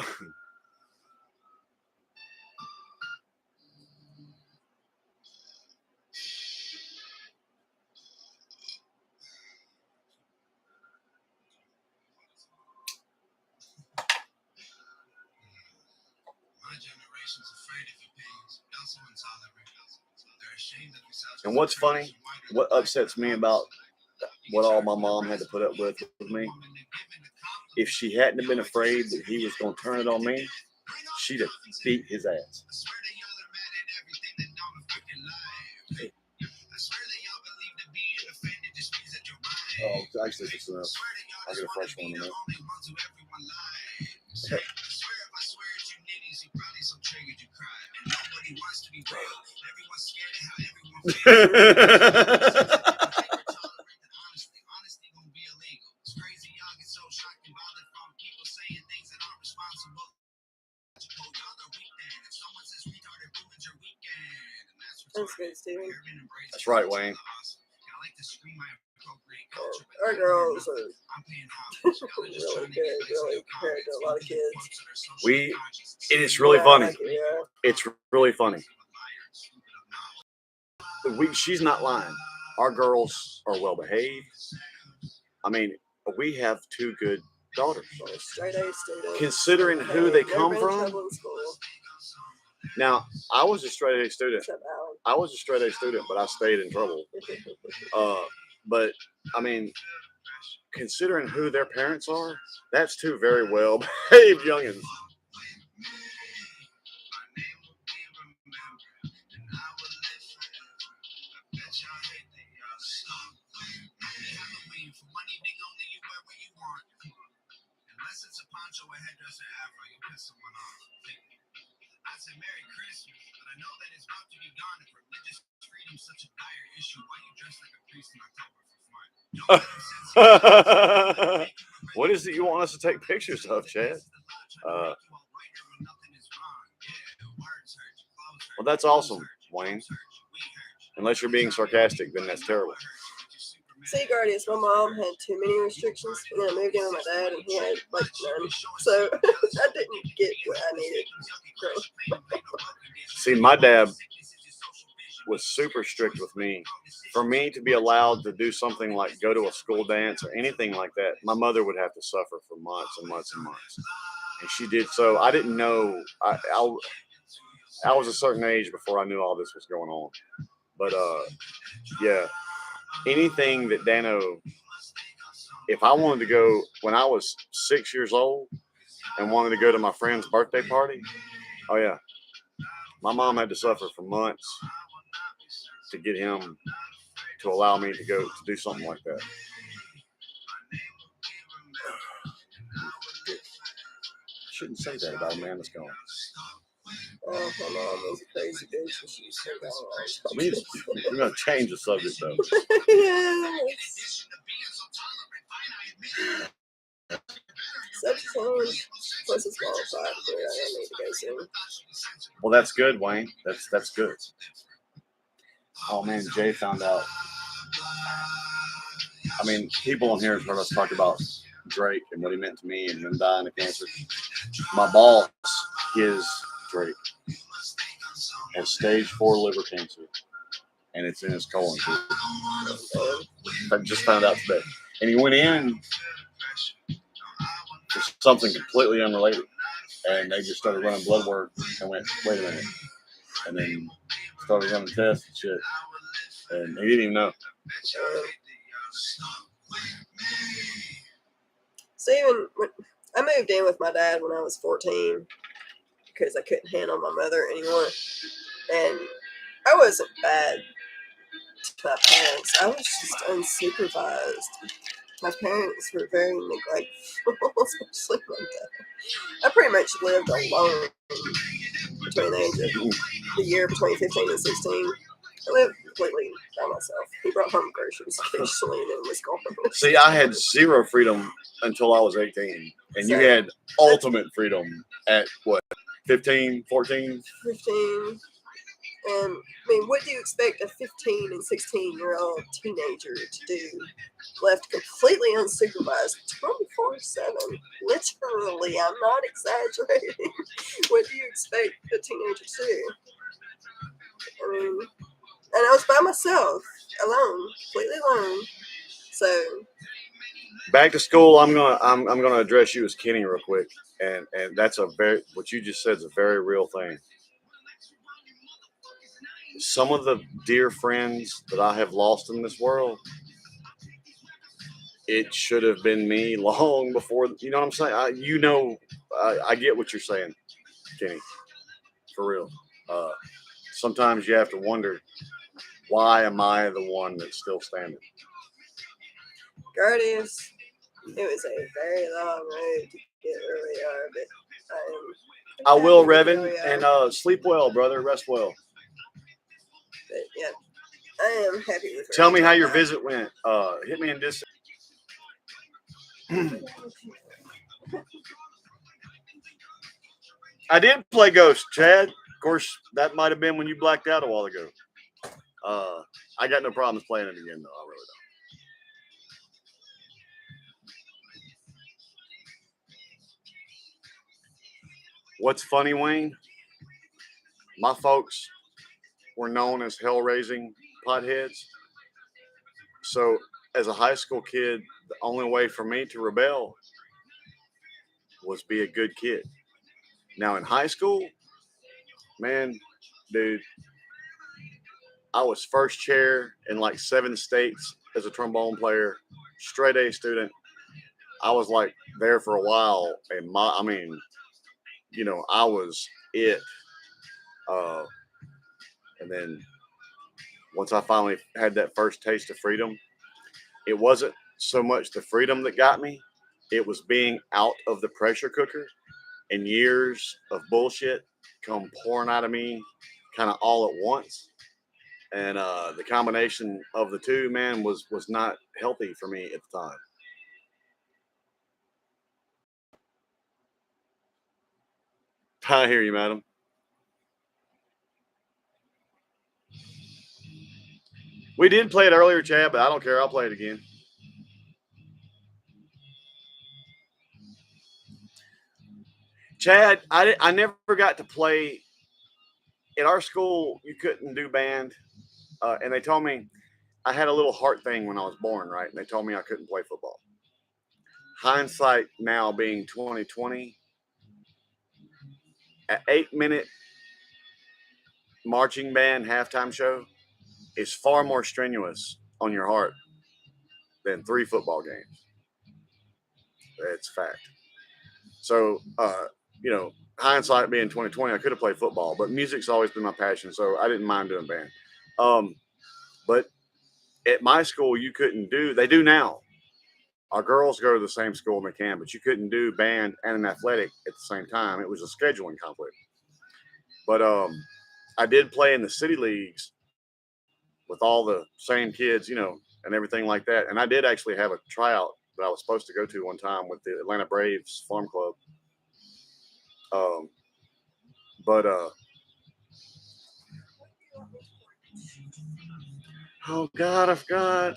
and what's funny, what upsets me about what all my mom had to put up with me if she hadn't have been afraid that he was going to turn it on me, she'd have beat his ass. Oh, actually, it's enough. I'll get a fresh one in a minute. That's good, Steven. That's right, Wayne. Our girls are really good, really compared to a lot of kids. It's really Yeah, funny. like it, yeah. It's really funny. She's not lying. Our girls are well behaved. I mean, we have two good daughters. Well, straight A students. Considering who they come from. Now, I was a straight A student. Except Alan. I was a straight A student, but I stayed in trouble. But I mean, considering who their parents are, that's two very well behaved youngins. What is it you want us to take pictures of, Chad? Well, that's awesome, Wayne. Unless you're being sarcastic, then that's terrible. See, Guardians, my mom had too many restrictions, and then I moved in with my dad, and he had like none. So I didn't get what I needed. So. See, my dad was super strict with me. For me to be allowed to do something like go to a school dance or anything like that, my mother would have to suffer for months and months and months. And she did so. I didn't know. I was a certain age before I knew all this was going on. But yeah, anything that Dano, if I wanted to go when I was 6 years old and wanted to go to my friend's birthday party, oh yeah, my mom had to suffer for months to get him to allow me to go to do something like that. Shouldn't say that about a man that's gone. Oh, my mom was a crazy bitch, and she was so gone. We're going to change the subject, though. Yes. Such a challenge. Plus, it's qualified for it. I don't need to go soon. Well, that's good, Wayne. That's good. Oh, man, Jay found out. I mean, people on here have heard us talk about Drake and what he meant to me and him dying of cancer. My boss, Drake, has stage 4 liver cancer, and it's in his colon too. I just found out today. And he went in for something completely unrelated, and they just started running blood work and went, wait a minute, and then started running tests and shit, and he didn't even know. So even when I moved in with my dad when I was 14 because I couldn't handle my mother anymore, and I wasn't bad to my parents. I was just unsupervised. My parents were very neglectful, especially my dad. I pretty much lived alone between the year between 15 and 16. I lived completely by myself. He brought home groceries occasionally and then was gone. See, I had zero freedom until I was 18. And you had ultimate freedom at what, 15, 14? 15. And I mean, what do you expect a 15 and 16-year-old teenager to do? Left completely unsupervised 24/7. Literally, I'm not exaggerating. What do you expect a teenager to do? I mean, and I was by myself, alone, completely alone. So back to school, I'm gonna address you as Kenny real quick, and that's what you just said is a very real thing. Some of the dear friends that I have lost in this world, it should have been me long before. You know what I'm saying? I get what you're saying, Kenny. For real. Sometimes you have to wonder, why am I the one that's still standing? Guardians, it was a very long road to get where we are, but I will, happy with where Revan, we are. and sleep well, brother. Rest well. But yeah, I am happy with. Tell me how we're your at. visit went. Hit me in this. I did play Ghost, Chad. Of course, that might have been when you blacked out a while ago. I got no problems playing it again, though. I really don't. What's funny, Wayne? My folks were known as hell-raising potheads. So, as a high school kid, the only way for me to rebel was be a good kid. Now, in high school, man, dude, I was first chair in like 7 states as a trombone player, straight A student. I was like there for a while, and I was it. And then once I finally had that first taste of freedom, it wasn't so much the freedom that got me, it was being out of the pressure cooker and years of bullshit come pouring out of me kind of all at once. And the combination of the two, man, was not healthy for me at the time. I hear you, madam. We did play it earlier, Chad, but I don't care. I'll play it again. Chad, I never got to play. At our school, you couldn't do band. And they told me I had a little heart thing when I was born, right? And they told me I couldn't play football. Hindsight now being 2020, an 8-minute marching band halftime show is far more strenuous on your heart than 3 football games. It's fact. So, hindsight being 2020, I could have played football, but music's always been my passion, so I didn't mind doing band. But at my school, you couldn't do. They do now. Our girls go to the same school and they can, but you couldn't do band and an athletic at the same time. It was a scheduling conflict. But I did play in the city leagues with all the same kids, and everything like that. And I did actually have a tryout that I was supposed to go to one time with the Atlanta Braves Farm Club. Oh God, I forgot.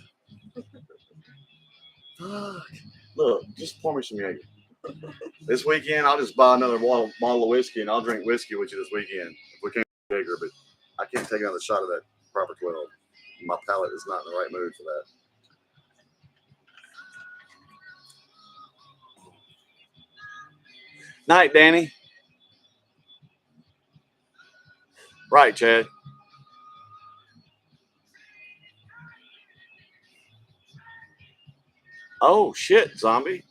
Fuck. Look, just pour me some Jaeger. This weekend, I'll just buy another bottle of whiskey and I'll drink whiskey with you this weekend. If we can't do Jaeger, but I can't take another shot of that proper 12. My palate is not in the right mood for that. Night, Danny. Right, Chad. Oh, shit, zombie.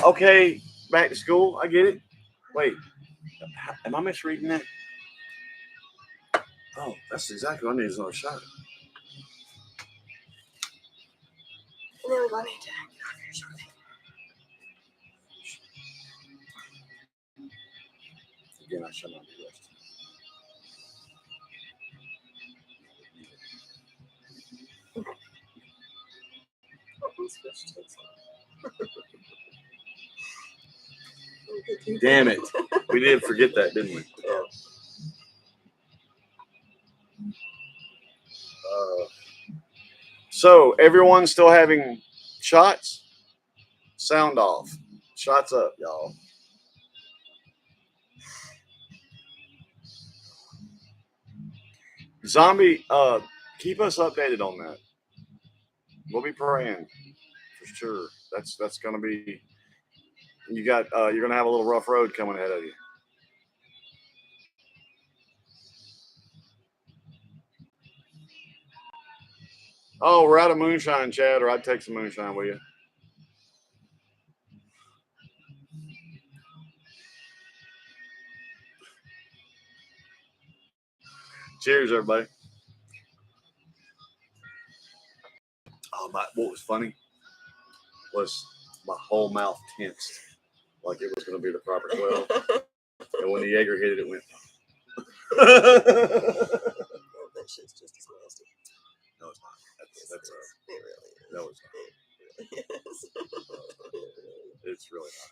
Okay, back to school. I get it. Wait, am I misreading that? Oh, that's exactly what I need is another shot. And then we're going to get off here shortly. Again, I shall not be resting. Damn it. We did forget that, didn't we? Yeah. So, everyone's still having shots? Sound off. Shots up, y'all. Zombie, keep us updated on that. We'll be praying for sure. That's gonna be. You're gonna have a little rough road coming ahead of you. Oh, we're out of moonshine, Chad, or I'd take some moonshine with you. Cheers, everybody. Oh, what was funny was my whole mouth tensed like it was going to be the proper 12. And when the Jaeger hit it, it went. That shit's just as nasty. No, it's not. It really is. No, it's not. It really is. It's really not.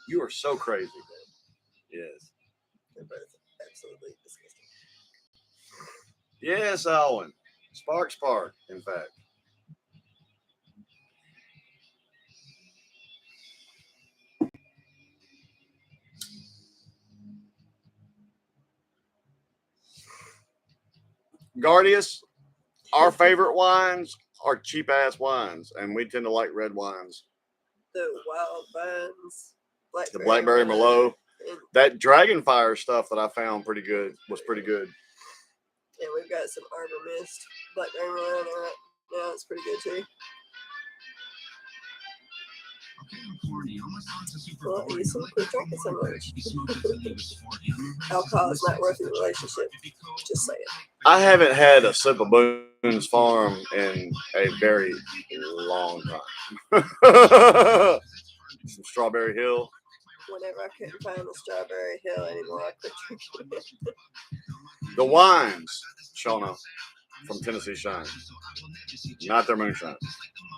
You are so crazy, man. Yes. They're both absolutely disgusting. Yes, Alwyn. Sparks Park, in fact. Guardius, our favorite wines are cheap ass wines, and we tend to like red wines. The wild vines, The Blackberry Merlot. That Dragonfire stuff that I found was pretty good. Yeah, we've got some Arbor Mist, Blackberry Merlot in there right now. It's pretty good too. Well, Ethan, quit drinking so much. Alcohol is not worth the relationship. Just say it. I haven't had a sip of Boone's Farm in a very long time. Some Strawberry Hill. Whenever I couldn't find the Strawberry Hill anymore, I quit drinking it. The wines, Shauna, from Tennessee Shine. Not their moonshine.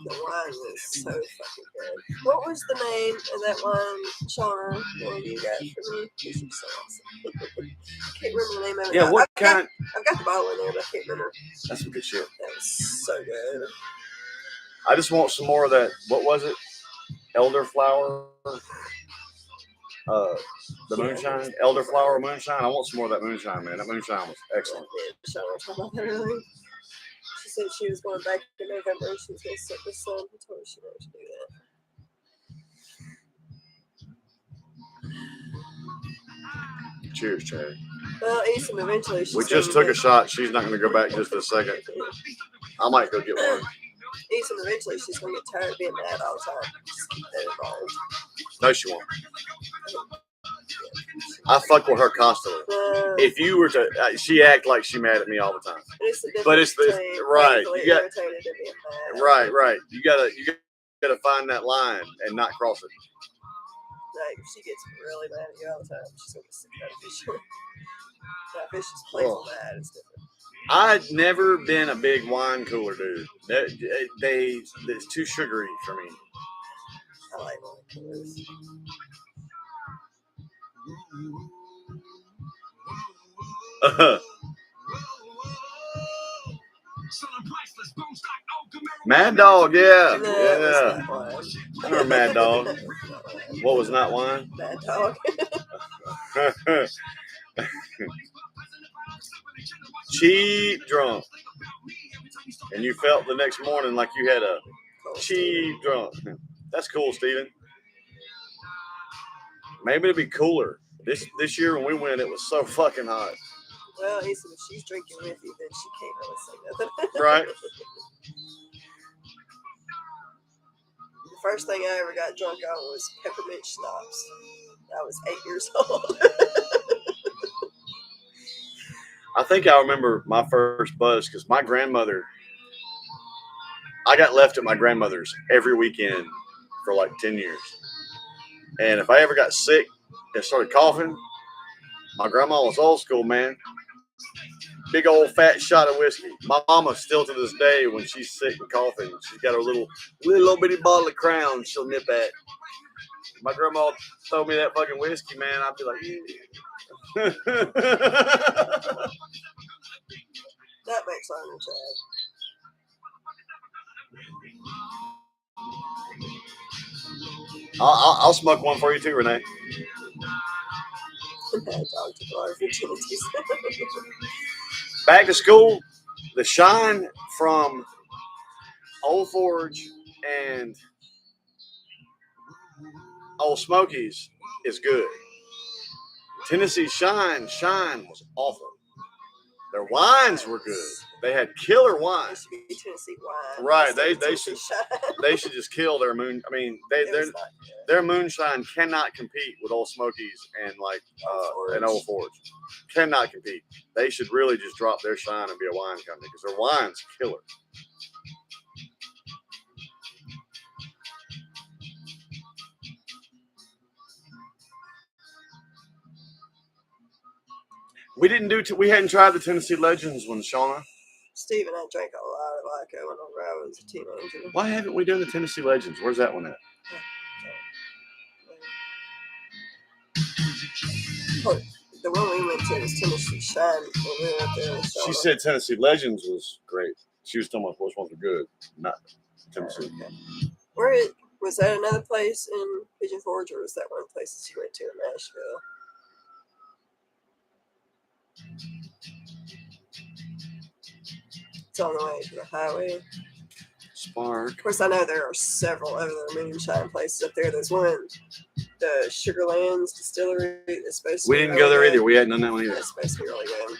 The wine was so fucking good. What was the name of that wine, Shauna, that you got for me? This is so awesome. I can't remember the name of it. Yeah, what kind? I've got the bottle in there, but I can't remember. That's some good shit. That was so good. I just want some more of that. What was it? Elderflower? The moonshine? Elderflower moonshine? I want some more of that moonshine, man. That moonshine was excellent. Shauna was talking about that earlier. She said she was going back in November and she was going to sit with sun. I told her she wanted to do that. Cheers, Chad. Well, Easton eventually. We just took a shot. She's not going to go back just for a second. I might go get one. Easton eventually she's going to get tired of being mad all the time. Just keep that involved. No, she won't. I fuck with her constantly. If you were to, she act like she mad at me all the time. But it's the right. You got irritated and being mad. right. You gotta find that line and not cross it. Like if she gets really mad at you all the time, she's gonna sit that fish. That fish is playful mad. It's different. I've never been a big wine cooler dude. It's too sugary for me. I like wine coolers. Mad Dog, yeah. I remember Mad Dog. What was not wine? Mad Dog. Cheap drunk. And you felt the next morning like you had a cheap drunk. That's cool, Steven. Maybe it'll be cooler. This year when we went, it was so fucking hot. Well, he said if she's drinking with you, then she can't really say nothing. Right. The first thing I ever got drunk on was peppermint schnapps. I was 8 years old. I think I remember my first buzz because my grandmother, I got left at my grandmother's every weekend for like 10 years. And if I ever got sick and started coughing, my grandma was old school, man. Big old fat shot of whiskey. My mama still to this day, when she's sick and coughing, she's got her little bitty bottle of Crown she'll nip at. My grandma told me that fucking whiskey, man. I'd be like, yeah. That makes Arnold sad. I'll smoke one for you too, Renee. Bad dog took a lot of virginities. back to school, the shine from Old Forge and Old Smokies is good. Tennessee Shine was awful. Their wines were good. They had killer It wines. should be Tennessee wine. Right, instead of they Tennessee should- Shine. They should just kill their moon. I mean, It was not good. their moonshine cannot compete with Old Smokies and like an Old Forge. Cannot compete. They should really just drop their shine and be a wine company because their wine's killer. We hadn't tried the Tennessee Legends one, Shauna. Steve and I drank a lot of vodka whenever I was a teenager. Why haven't we done the Tennessee Legends? Where's that one at? Oh, the one we went to was Tennessee Shine. When we went there with She Shauna. said Tennessee Legends was great. She was talking about which ones were good, not Tennessee. Was that another place in Pigeon Forge, or was that one of the places you went to in Nashville? It's on the way to the highway. Spark. Of course, I know there are several other moonshine places up there. There's one, the Sugarlands Distillery. That's supposed to We be didn't really go there good. either. We hadn't done that one either. That's supposed to be really good.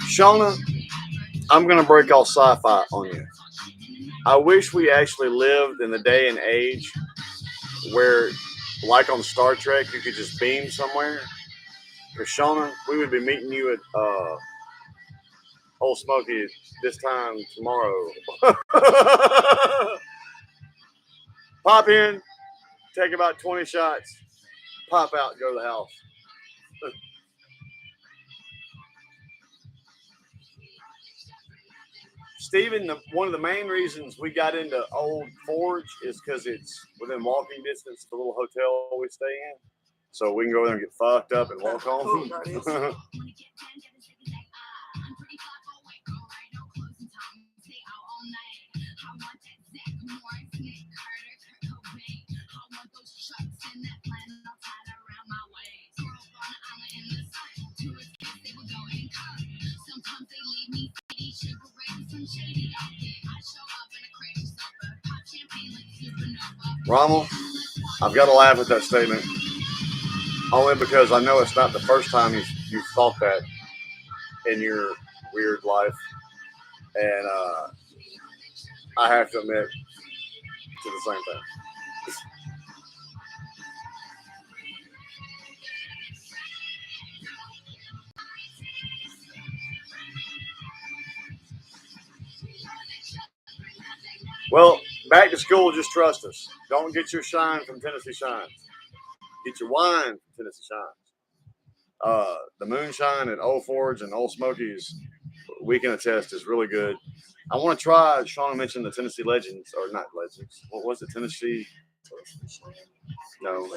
Shauna, I'm going to break all sci-fi on you. I wish we actually lived in the day and age where, like on Star Trek, you could just beam somewhere. Because Shauna, we would be meeting you at Old Smoky this time tomorrow. Pop in, take about 20 shots, pop out, go to the house. Stephen, one of the main reasons we got into Old Forge is because it's within walking distance of the little hotel we stay in. So we can go there and get fucked up and walk home. Rommel, I've got to laugh at that statement. Only because I know it's not the first time you've thought that in your weird life. And I have to admit to the same thing. Well, back to school, just trust us. Don't get your shine from Tennessee Shines. Get your wine from Tennessee Shines. The moonshine at Old Forge and Old Smokies, we can attest, is really good. I want to try, Shauna mentioned the Tennessee Legends, or not Legends. What was it? Tennessee? No,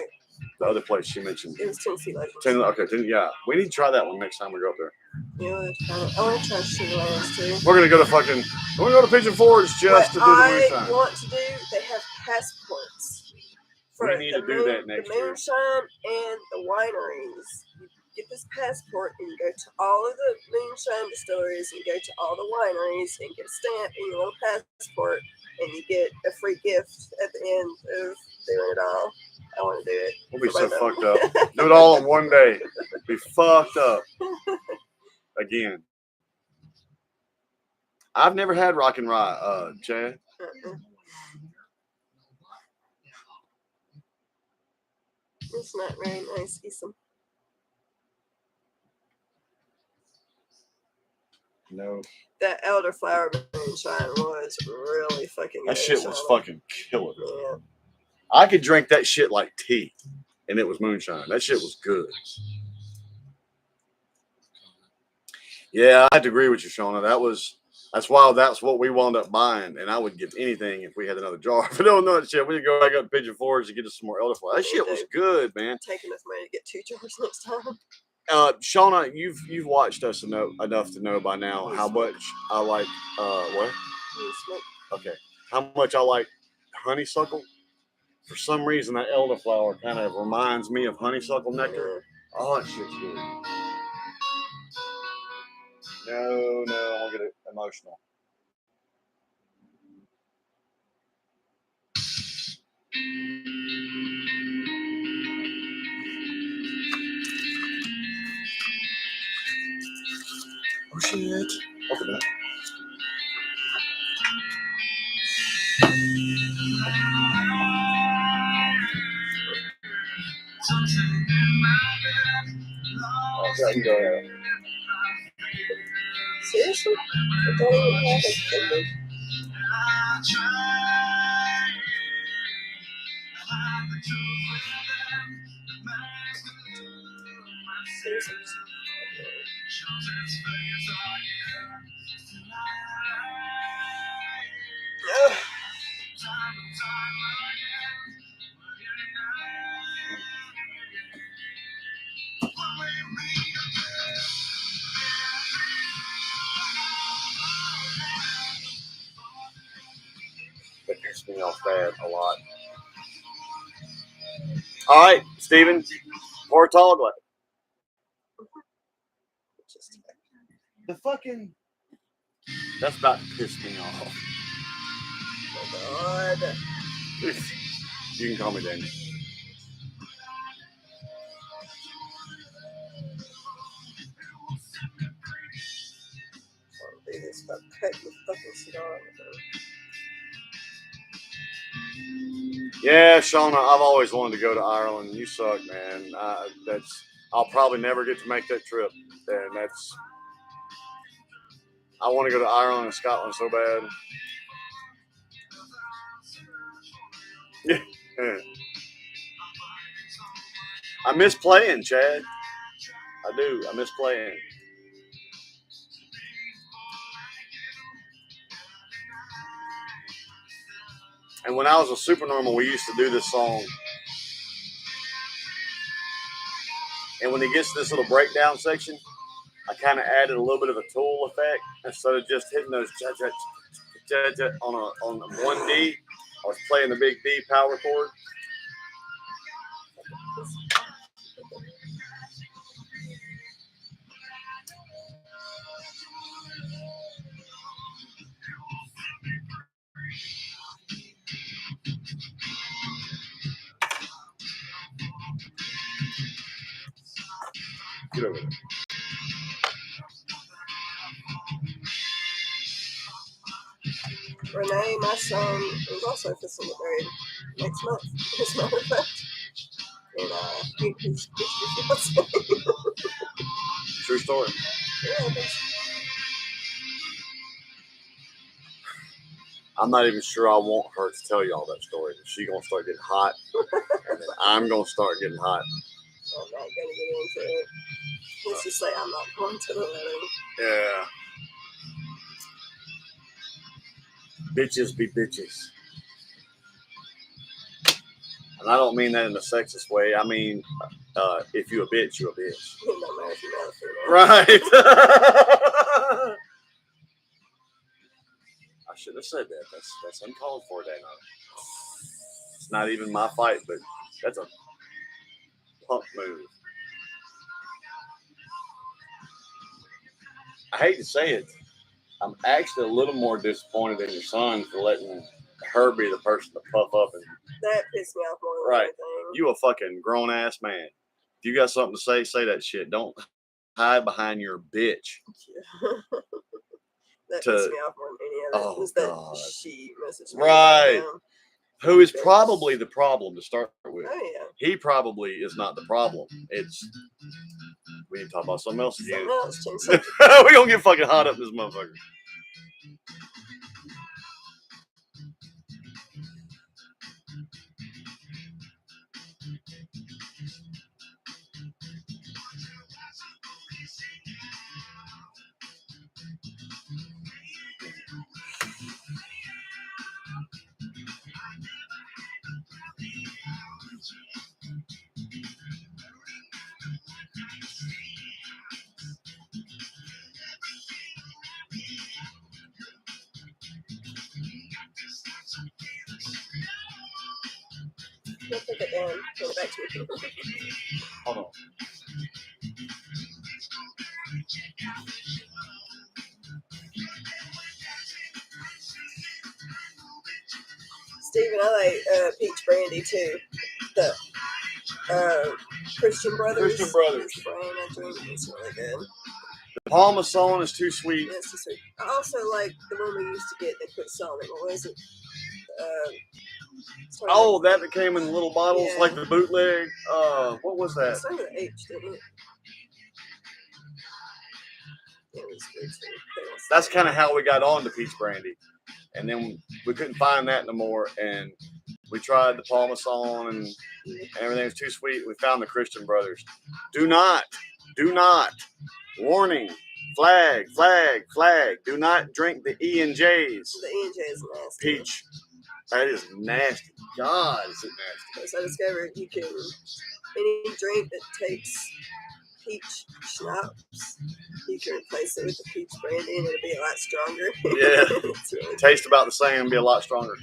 the other place she mentioned. It was Tennessee Legends. Yeah. We need to try that one next time we go up there. Yeah, I want to try Sugarlands too. We're going to go to Pigeon Forge just to do the moonshine. I want to do, they have passports for We need to do that next the year. moonshine and the wineries. You get this passport and you go to all of the moonshine distilleries and you go to all the wineries and get a stamp in your little passport and you get a free gift at the end of doing it all. I want to do it. We'll be so fucked up. Do it all in one day. Be fucked up. Again. I've never had Rock and Rye, Chad. It's not very nice, Isam. No. That elderflower moonshine was really fucking good. That shit was fucking killer. Yeah. I could drink that shit like tea, and it was moonshine. That shit was good. Yeah, I have to agree with you, Shauna. That was That's why that's what we wound up buying, and I would give anything if we had another jar. If we don't know that shit, we'd go back up to Pigeon Forge and get us some more elderflower. That shit was good, man. Take enough money to get 2 jars next time. Shauna, you've watched us enough to know by now how much I like what? Okay, how much I like honeysuckle. For some reason, that elderflower kind of reminds me of honeysuckle nectar. Oh, that shit's good. No, I'll get emotional. Oh shit! Look at that. Oh, yeah, you go ahead. Seriously? I don't even have a finger. Seriously. Ugh. That pissed me off bad a lot. All right, Steven. Portogla. The fucking. That's about to piss me off. Oh God. You can call me Daniel. Do this, but cut the fucking cigar. Yeah, Shauna, I've always wanted to go to Ireland. You suck, man. I'll probably never get to make that trip, and I want to go to Ireland and Scotland so bad. Yeah. I miss playing, Chad. I do. I miss playing. And when I was a supernormal, we used to do this song. And when it gets to this little breakdown section, I kind of added a little bit of a Tool effect instead of just hitting those on one D. I was playing the big D power chord. Get over there. Renee, my son, is also fixing to get married next month, as a matter of fact. And he's fiance. True story. Yeah, I'm not even sure I want her to tell you all that story. She's going to start getting hot, and then I'm going to start getting hot. I'm not going to get into it. Let's just say I'm not going to the wedding. Yeah. Bitches be bitches. And I don't mean that in a sexist way. I mean, if you a bitch, you a bitch. No matter if you're male or female. Right. I should have said that. That's uncalled for, Dana. It's not even my fight, but that's a punk move. I hate to say it. I'm actually a little more disappointed in your son for letting her be the person to puff up and. That pissed me off more than Right. anything. You a fucking grown ass man. If you got something to say that shit. Don't hide behind your bitch. That pissed me off more than any of it. Oh, was that God. she messaged me. Right. Now. Who is probably the problem to start with. Oh, yeah. He probably is not the problem. It's we need to talk about something else again. Something else, change subject. We gonna get fucking hot up this motherfucker. No, put that down. Turn it back to me. Hold on. Steven, I like peach brandy too. The Christian Brothers. Christian Brothers. Brand I drink. It's really good. The Parmesan is too sweet. Yeah, it's sweet. I also like the one we used to get that put salt in. What was it? Oh, that came in little bottles, Yeah. like the bootleg. What was that? It started with H, didn't it? Yeah, it was good too. That's kind of how we got on to peach brandy, and then we couldn't find that no more, and we tried the Parmesan, and everything was too sweet. We found the Christian Brothers. Do not, warning, flag. Do not drink the E&Js. The E&J is nasty. Peach. That is nasty. God, is it nasty. So I discovered you can, any drink that takes peach schnapps, you can replace it with the peach brandy and it'll be a lot stronger. Yeah. It's really Taste about the same, be a lot stronger.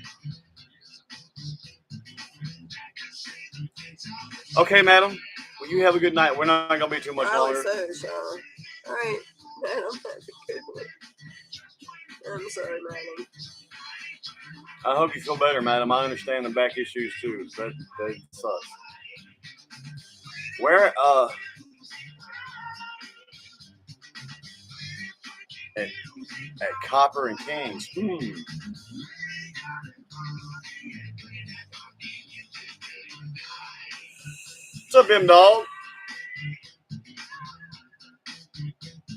Okay, madam. Well, you have a good night. We're not going to be too much Probably longer. so, Sean. All right, man, I'm having a good one. I'm sorry, madam. I hope you feel better, madam. I understand the back issues too. That sucks. Where at Copper and Kings. What's up, M Dog?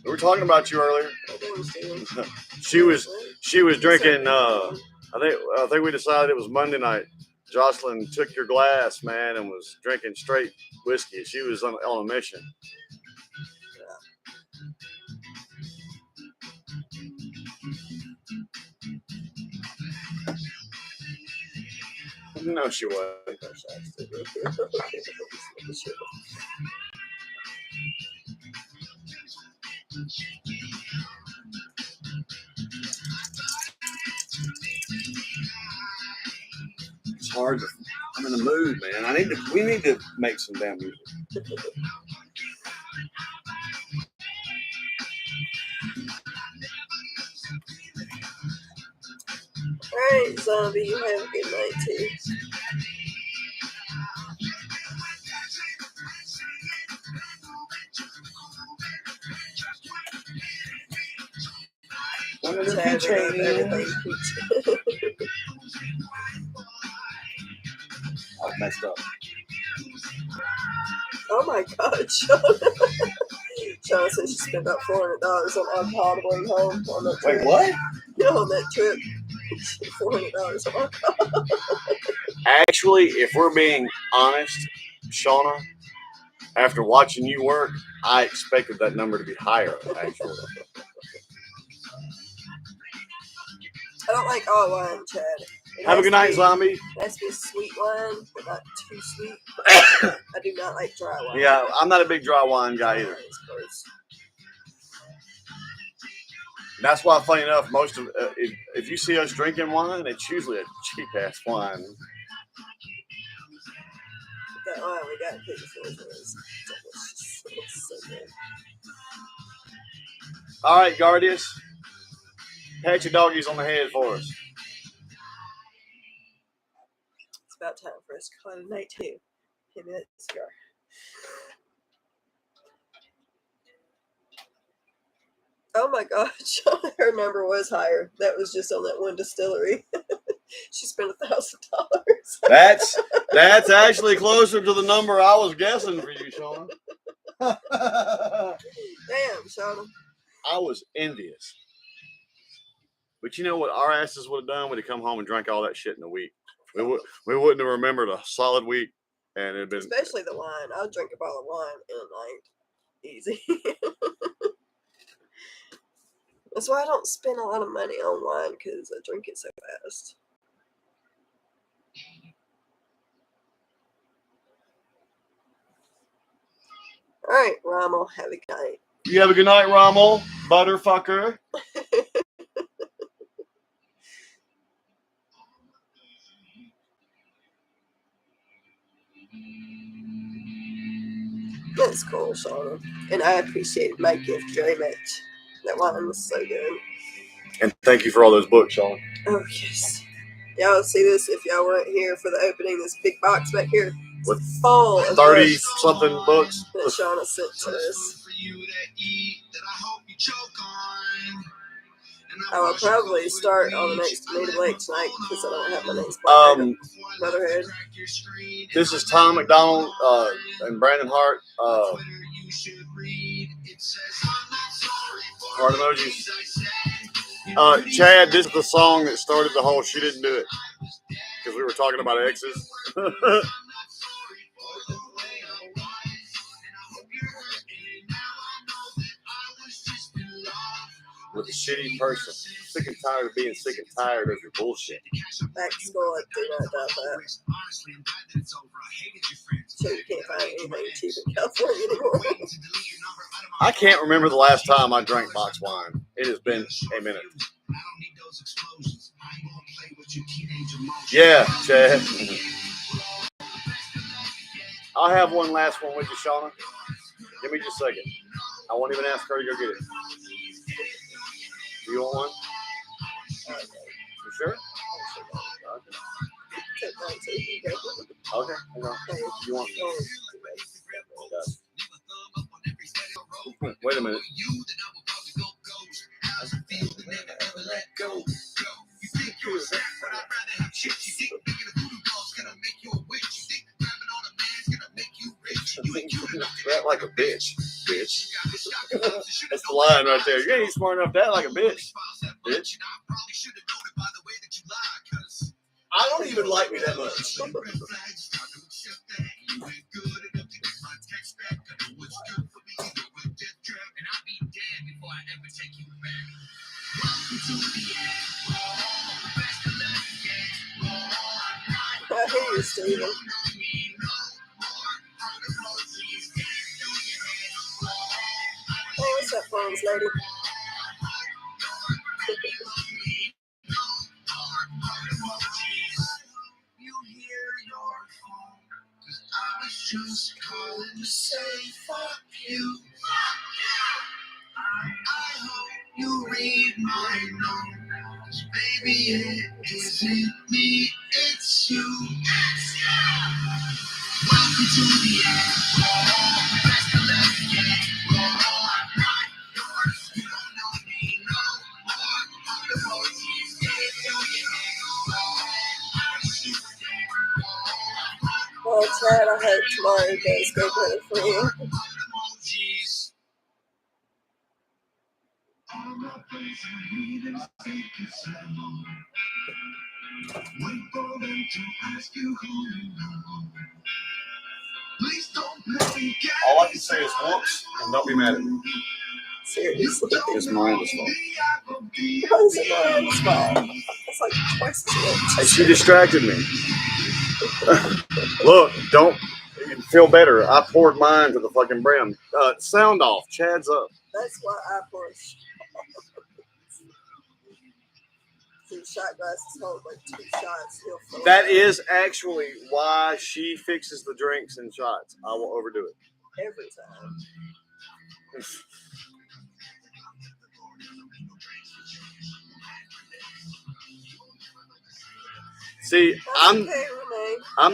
We were talking about you earlier. She was drinking. I think we decided it was Monday night. Jocelyn took your glass, man, and was drinking straight whiskey. She was on a mission. No, she wasn't. It's hard to. I'm in the mood, man. We need to make some damn music. Alright, Zombie, you have a good night too. I messed up. Oh my god, Sean. Sean said she spent about $400 on alcohol to bring home on that trip. Wait, what? Yeah, on that trip. $400 on alcohol. Actually, if we're being honest, Shauna, after watching you work, I expected that number to be higher, actually. I don't like all wine, Chad. Have a good night, Zombie. It has to be sweet wine, but not too sweet. I do not like dry wine. Yeah, I'm not a big dry wine guy either. That's why, funny enough, most of if you see us drinking wine, it's usually a cheap ass wine. That wine we got is delicious. It's so good. All right, Guardius, pat your doggies on the head for us. It's about time for us to call it a night too. Give me that cigar. Oh my gosh, her number was higher. That was just on that one distillery. She spent $1,000. That's actually closer to the number I was guessing for you, Shauna. Damn, Shauna. I was envious. But you know what our asses would have done? We'd have come home and drank all that shit in a week. We wouldn't have remembered a solid week, and it'd been especially the wine. I'll drink a bottle of wine in a night, easy. That's why I don't spend a lot of money on wine, because I drink it so fast. All right, Rommel, have a good night. You have a good night, Rommel, butterfucker. That's cool, Shauna. And I appreciated my gift very much. That wine was so good. And thank you for all those books, Sean. Oh, yes. Y'all see this if y'all weren't here for the opening. This big box back here. With Full of 30 books something books. that Shauna sent to us. I will probably start on the next Native Lake tonight because I don't have my next part. Brotherhood. This is Tom McDonald and Brandon Hart. Heart emojis. Chad, this is the song that started the whole "She Didn't Do It" because we were talking about exes. With a shitty person. Sick and tired of being sick and tired of your bullshit. Back to school, I do not doubt that. So you can't find anything cheap in California anymore. I can't remember the last time I drank box wine. It has been a minute. Yeah, Chad. I'll have one last one with you, Shauna. Give me just a second. I won't even ask her to go get it. Do you want one? You sure? Okay. You want? Wait a minute. Act like a bitch. That's the line right there. You ain't smart enough to act like a bitch. Bitch. I don't even like me that much. I hear you, Steven. Hey, what's up, phones lady? Just calling to say fuck you. I hope you read my note. Baby, it isn't me, it's you. Welcome to the end. Best to let me get. I'm not yours. You don't know me no more. The emojis get through your head. Well, Chad, I hope tomorrow goes go better for you. All I can say is whoops and don't be mad at me. Seriously. It's Miranda's fault. How is it Miranda's fault? It's like twice as much. She distracted me. Look, don't feel better. I poured mine to the fucking brim. Sound off. Chad's up. That's why I push. Two shot glasses hold like 2 shots. He'll fill That it is actually why she fixes the drinks and shots. I will overdo it. every time. See, I'm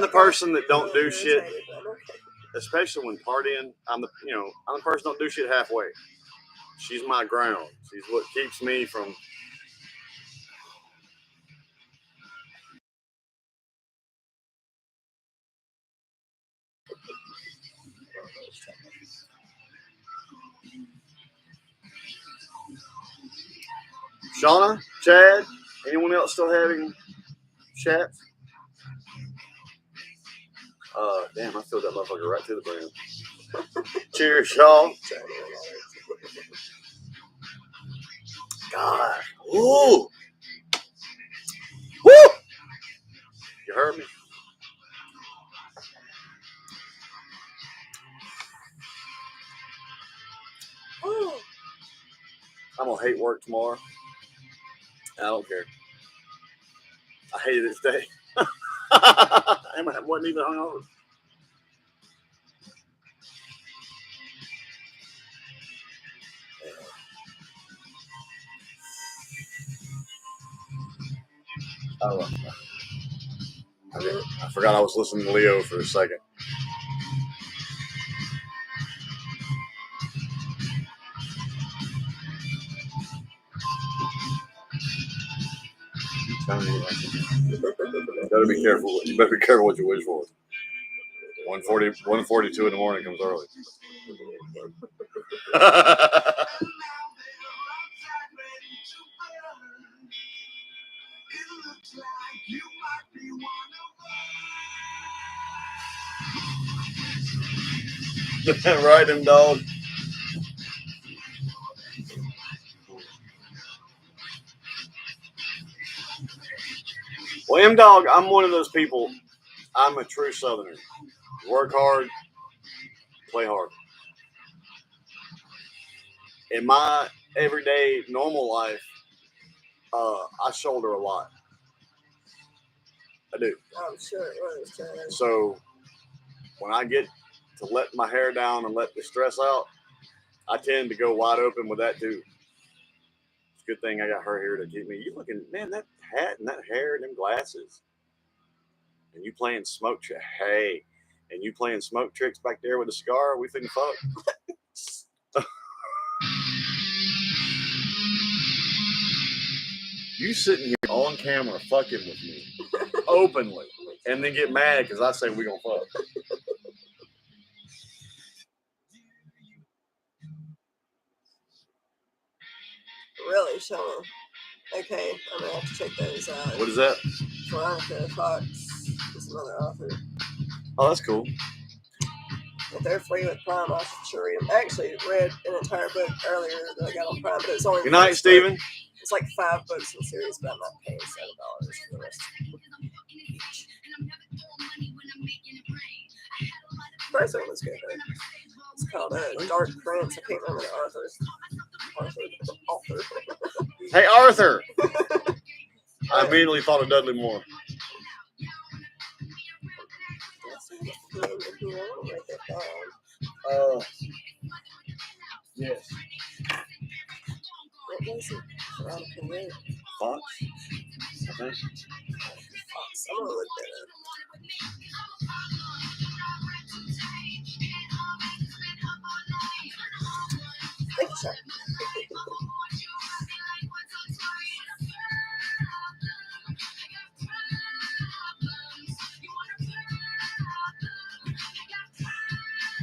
the person that don't do shit, Okay. especially when partying. I'm the person that don't do shit halfway. She's my ground. She's what keeps me from. Shauna, Chad, anyone else still having chats? Damn, I filled that motherfucker right to the brim. Cheers, y'all. God. Ooh. Woo! You heard me? I'm going to hate work tomorrow. I don't care. I hated it today. I wasn't even hungover. Oh, I forgot I was listening to Leo for a second. You better be careful. You better be careful what you wish for. 1:42 in the morning comes early. Right, him dog. Well, M Dog, I'm one of those people. I'm a true Southerner. Work hard, play hard. In my everyday normal life, I shoulder a lot. I do. I'm sure it was. Chad. So when I get to let my hair down and let the stress out, I tend to go wide open with that too. It's a good thing I got her here to keep me. You looking, man, that hat and that hair and them glasses. And you playing smoke trick. Hey, and you playing smoke tricks back there with a cigar, we finna fuck. You sitting here on camera fucking with me openly and then get mad because I say we gonna fuck. Really, Shauna. Okay, I'm gonna have to check those out. What is that? Veronica Fox is another author. Oh, that's cool. If they're free with Prime, I should read them. I actually read an entire book earlier that I got on Prime, but it's only. Good night, Steven. It's like 5 books in the series, but I'm not paying $7 for the rest. The first one was good. Though. It's called Dark Prince. I can't remember the author. Hey, Arthur. I immediately thought of Dudley Moore. Yes. What was it? Veronica Ray. Fox? I think. Fox. I'm gonna look that up. Thank you, sir.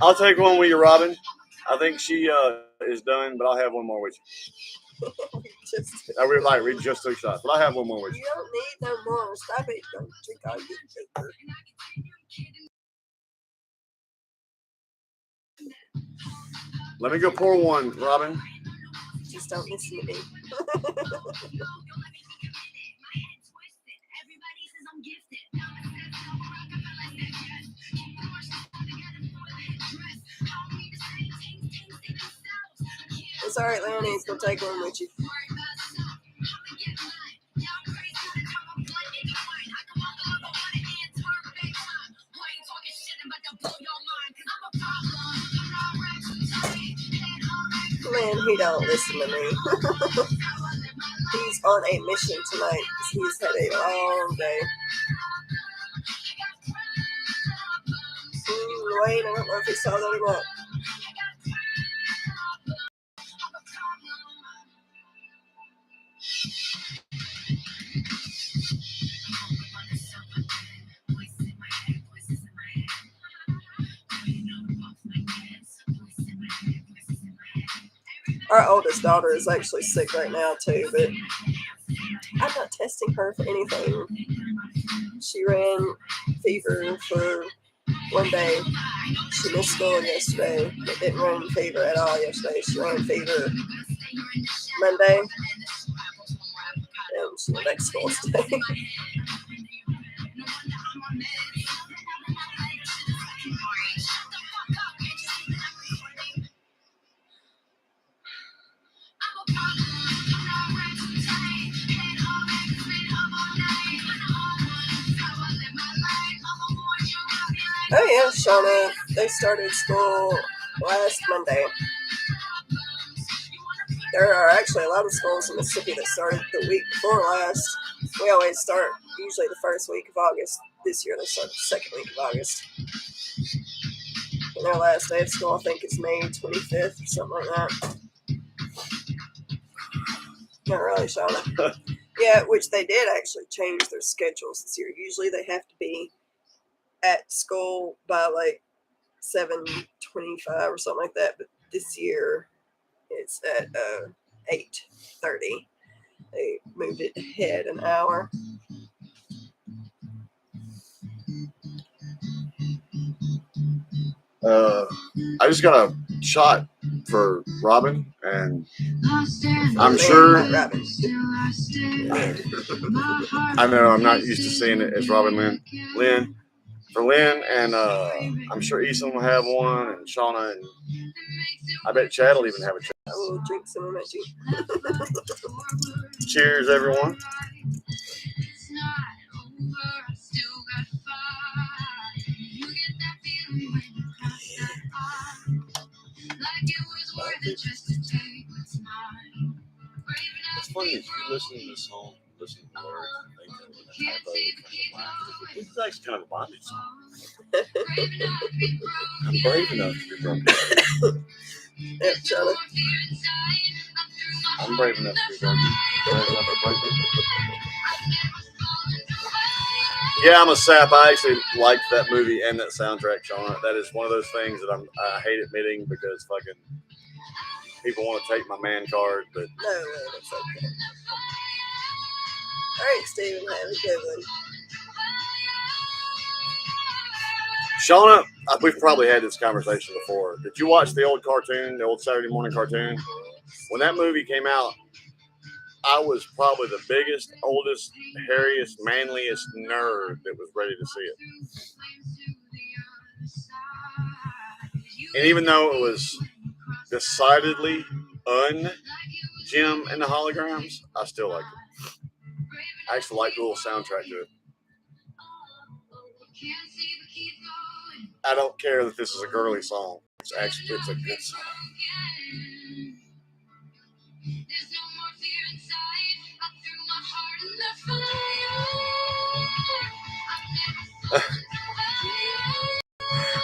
I'll take one with you, Robin. I think she is done, but I'll have one more with you. We just took shots, but I'll have one more with you. You don't need no more. Stop it. Don't drink all your liquor. Let me go pour one, Robin. Just don't listen to me. It's alright, Leonie's gonna take one with you. Man, he don't listen to me. He's on a mission tonight because he's had a long day. Wayne, I don't know if he saw that or not. Our oldest daughter is actually sick right now too, but I'm not testing her for anything. She ran fever for one day. She missed school yesterday, but didn't run fever at all yesterday. She ran fever Monday, and she went back to school today. Oh yeah, Shauna, they started school last Monday. There are actually a lot of schools in Mississippi that started the week before last. We always start usually the first week of August. This year they start the second week of August. And their last day of school, I think, is May 25th or something like that. Not really, Shauna. Yeah, which they did actually change their schedules this year. Usually they have to be at school by like 7:25 or something like that, but this year it's at 8:30. They moved it ahead an hour. I just got a shot for Robin, and I'm sure. Robin. I know I'm not used to seeing it as Robin Lynn. For Lynn, and I'm sure Easton will have one, and Shauna, and I bet Chad will even have a shot. I will drink some of that too. Cheers, everyone. It's funny if you listen to this song, listen to the lyrics, and think that it's actually kind of a bondage song. I'm brave enough to be broken. Yep, Shauna. I'm brave enough to be broken. Brave enough to break it. Yeah, I'm a sap. I actually liked that movie and that soundtrack, Shauna. That is one of those things that I hate admitting because fucking people want to take my man card, but No, that's okay. All right, Steven, have a good one. Shauna, we've probably had this conversation before. Did you watch the old cartoon, the old Saturday morning cartoon? When that movie came out, I was probably the biggest, oldest, hairiest, manliest nerd that was ready to see it. And even though it was decidedly un-Jim and the Holograms, I still liked it. I actually like the little soundtrack to it. I don't care that this is a girly song. It's a good song.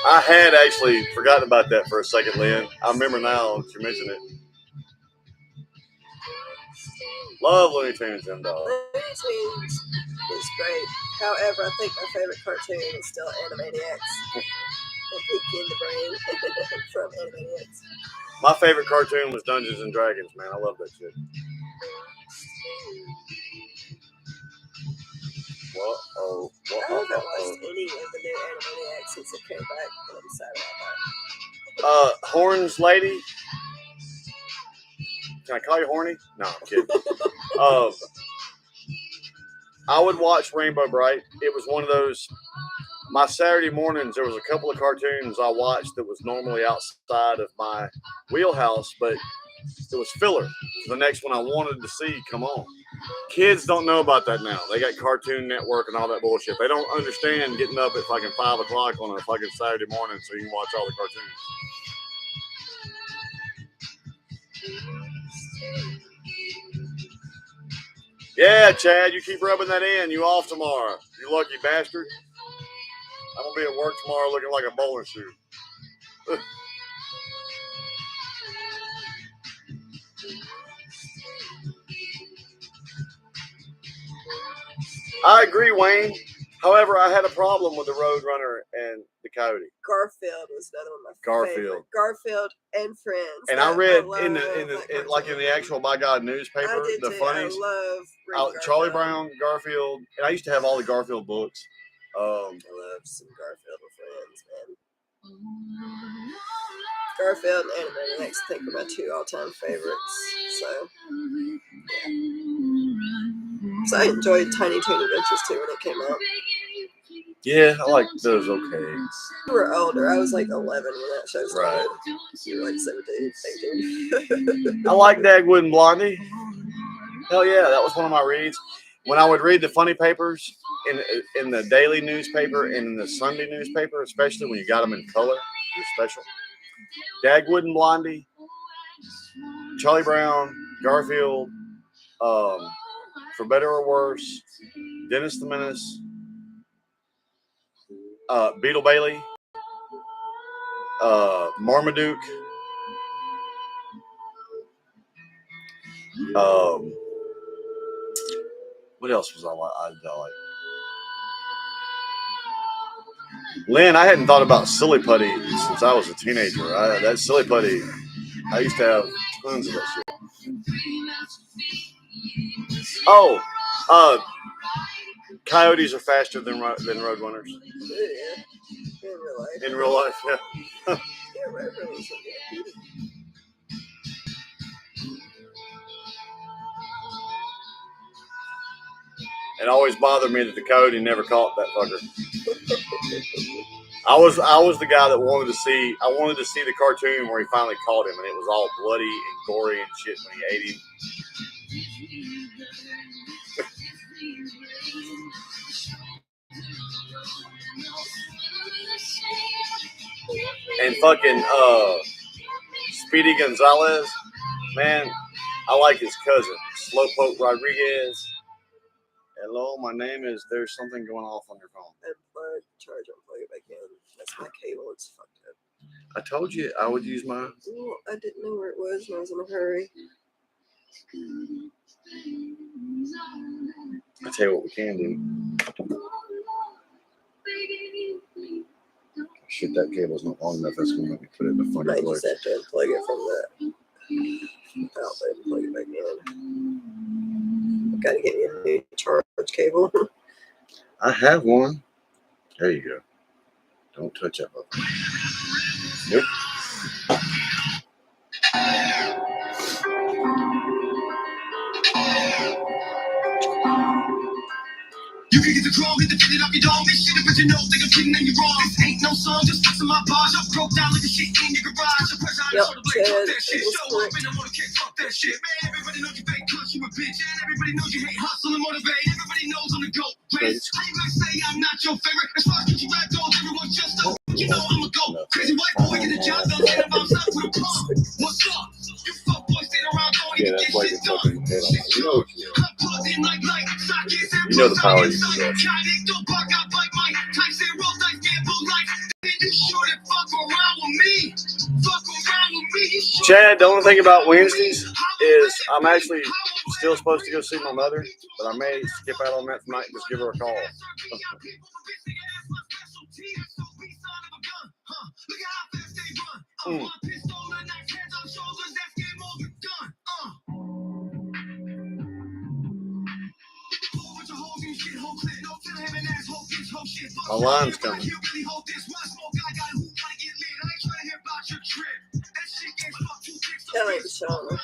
I had actually forgotten about that for a second, Lynn. I remember now that you mentioned it. Love Looney Tunes and dog. Looney Tunes is great. However, I think my favorite cartoon is still Animaniacs. And Pinky and the Brain from Animaniacs. My favorite cartoon was Dungeons and Dragons, man. I love that shit. Whoa. I haven't watched any of the new Animaniacs since it came back, and I'm sad about that. Horns Lady. Can I call you horny? No, I'm kidding. I would watch Rainbow Bright. It was one of those. My Saturday mornings, there was a couple of cartoons I watched that was normally outside of my wheelhouse, but it was filler. The next one I wanted to see come on. Kids don't know about that now. They got Cartoon Network and all that bullshit. They don't understand getting up at fucking 5 o'clock on a fucking Saturday morning so you can watch all the cartoons. Yeah, Chad, you keep rubbing that in. You off tomorrow. You lucky bastard. I'm going to be at work tomorrow looking like a bowling shoe. I agree, Wayne. However, I had a problem with the Roadrunner and the Coyote. Garfield was another one of my Garfield. favorite. Garfield and Friends. And I read in the actual By God newspaper, I did the too. funnies. I love Charlie Garfield. Brown, Garfield, and I used to have all the Garfield books. I love some Garfield and Friends, man. Garfield and Animaniacs, I think, are my two all-time favorites. So, yeah. So I enjoyed Tiny Toon Adventures too when it came out. Yeah, I like those. Okay. You were older. I was like 11 when that show started. Right. You were like 17, 18. I like Dagwood and Blondie. Hell yeah, that was one of my reads. When I would read the funny papers in the daily newspaper and in the Sunday newspaper, especially when you got them in color, you're special. Dagwood and Blondie, Charlie Brown, Garfield, For Better or Worse, Dennis the Menace, Beetle Bailey, Marmaduke, what else was I like? Lynn, I hadn't thought about Silly Putty since I was a teenager. That Silly Putty, I used to have tons of that shit. Oh, coyotes are faster than roadrunners. Yeah. In real life. In real life, yeah. Yeah, roadrunners are good. It always bothered me that the coyote never caught that fucker. I was the guy that wanted to see the cartoon where he finally caught him, and it was all bloody and gory and shit when he ate him. And fucking Speedy Gonzalez, man, I like his cousin, Slowpoke Rodriguez. Hello, my name is. There's something going off on your phone. Unplug, charge, unplug it back in. That's my cable. It's fucked up. I told you I would use mine. Ooh, I didn't know where it was, and I was in a hurry. I tell you what we can do. Shit, that cable's not long enough. That's gonna make me put it in the Might fucking just place. have to unplug it from the outlet and plug it back in. Gotta get me a new charge cable. I have one. There you go. Don't touch that button. Nope. You can get the drum, hit the beat up your dome. This shit, but you know, think I'm kidding and you're wrong. This ain't no song, just fixing my bars. I broke down like a shit in your garage. Yep, Chad, that shit. it was Show up and I wanna kick fuck that shit. Man, everybody knows you fake cause you a bitch. And everybody knows you hate hustle and motivate. Everybody knows I'm the GOAT. Race. How you gonna say I'm not your favorite? As far as get you rap goes, everyone's just a you know I'm a GOAT. Crazy white boy, get the job done, and I'm outside with a pump. What's up? You fuck boys staying around, don't even get shit done. You know the power you possess. Chad, the only thing about Wednesdays is I'm actually still supposed to go see my mother, but I may skip out on that tonight and just give her a call. My line's coming. That might be Shauna.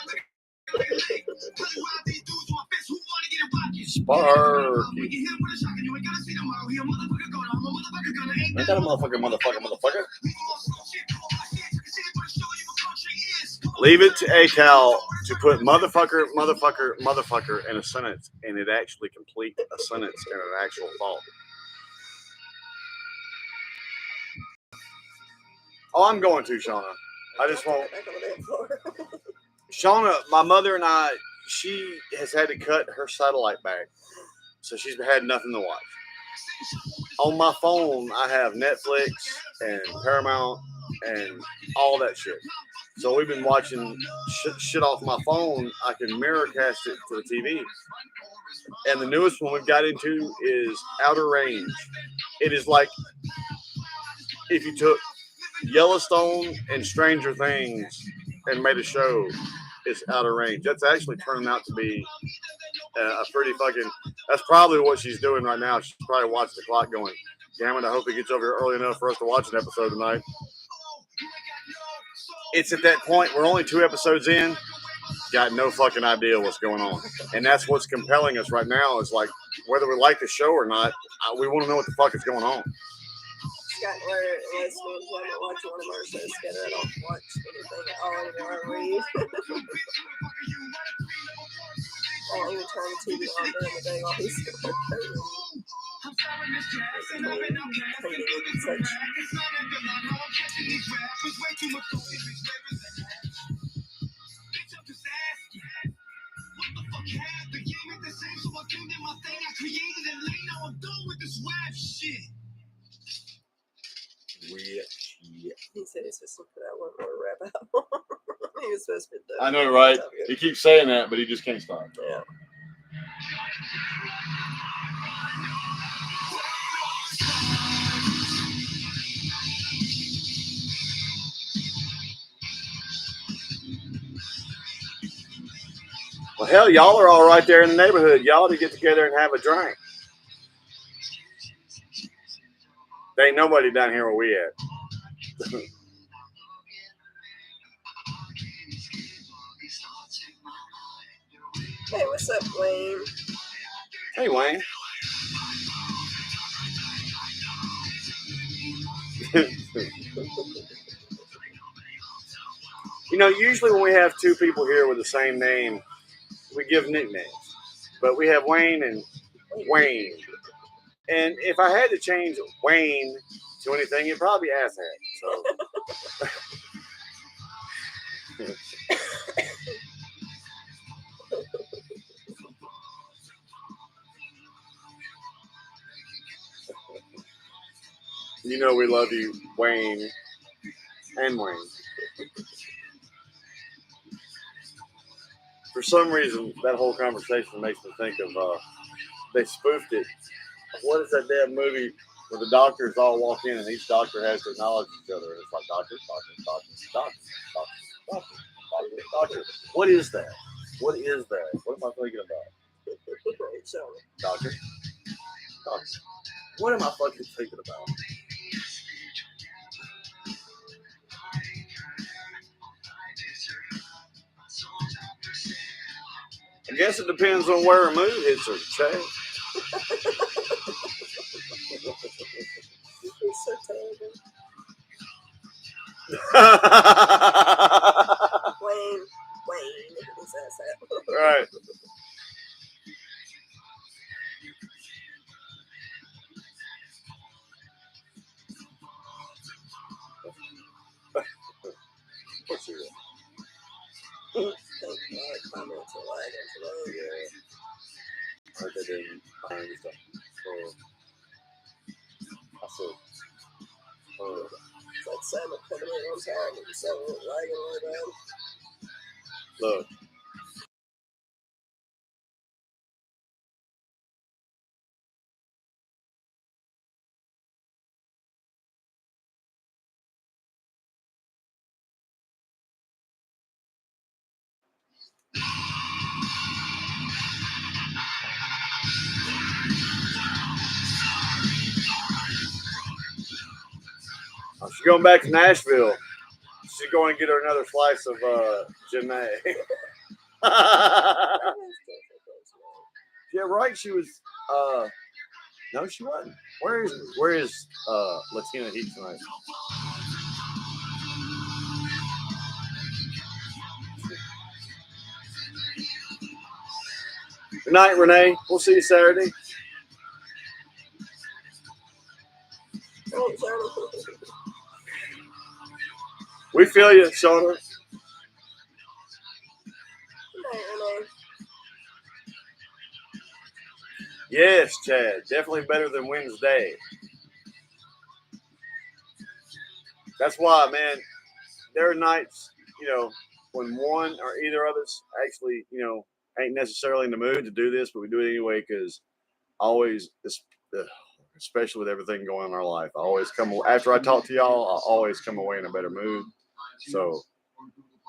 Sparky. I got a motherfucker. Leave it to ACAL to put motherfucker in a sentence, and it actually complete a sentence in an actual thought. Oh, I'm going to, Shauna. I just won't. Shauna, my mother and I, she has had to cut her satellite back, so she's had nothing to watch. On my phone, I have Netflix and Paramount and all that shit. So we've been watching shit off my phone. I can mirrorcast it to the TV. And the newest one we've got into is Outer Range. It is like if you took Yellowstone and Stranger Things and made a show. It's Outer Range. That's actually turning out to be a pretty fucking. That's probably what she's doing right now. She's probably watching the clock, going, "Damn it! I hope he gets over here early enough for us to watch an episode tonight." It's at that point. We're only 2 episodes in. Got no fucking idea what's going on, and that's what's compelling us right now. Is like whether we like the show or not, we want to know what the fuck is going on. Scott, where it was me and him watching one of our shows together. I don't watch anything at all anymore. I read. I don't even turn the TV on during the day while he's still coding. Such Yeah. He said he's supposed to put out one more rap album. He was supposed to be done. I know, right? He keeps saying that, but he just can't stop. Yeah. Well, hell, y'all are all right there in the neighborhood. Y'all to get together and have a drink. There ain't nobody down here where we at. Hey, what's up, Wayne? Hey, Wayne. You know, usually when we have two people here with the same name, we give nicknames. But we have Wayne and Wayne. And if I had to change Wayne to anything, it'd probably be asshat. So. You know we love you, Wayne and Wayne. For some reason, that whole conversation makes me think of, they spoofed it. What is that damn movie where the doctors all walk in and each doctor has to acknowledge each other? And it's like, doctor. What is that? What is that? What am I thinking about? Doctor. What am I fucking thinking about? I guess it depends on where a mood hits her, Chad. It's so terrible. Wayne. He says that. Right. What's your Thank God, comments are like it. I heard that in behind and stuff. I said, It's like Simon coming in on time and so lagging all down. look. She's going back to Nashville. She's going to get her another slice of Janae. Yeah, right. She was. No, she wasn't. Where is Latina Heat tonight? Good night, Renee. We'll see you Saturday. We feel you, Shauna. Yes, Chad. Definitely better than Wednesday. That's why, man, there are nights, when one or either of us actually, ain't necessarily in the mood to do this, but we do it anyway because always, especially with everything going on in our life, I always after I talk to y'all, I always come away in a better mood. So,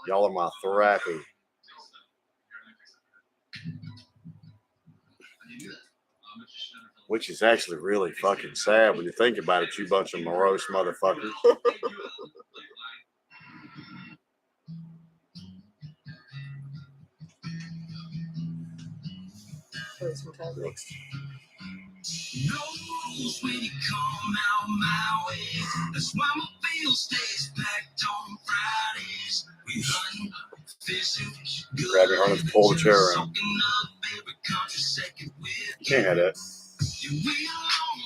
y'all are my therapy. Which is actually really fucking sad when you think about it, you bunch of morose motherfuckers. Some time next. Knows when you come out my way. That's why my bill stays packed on Fridays. We hunt, fishing, Grab your arm and pull the chair around. You can't have that. You be a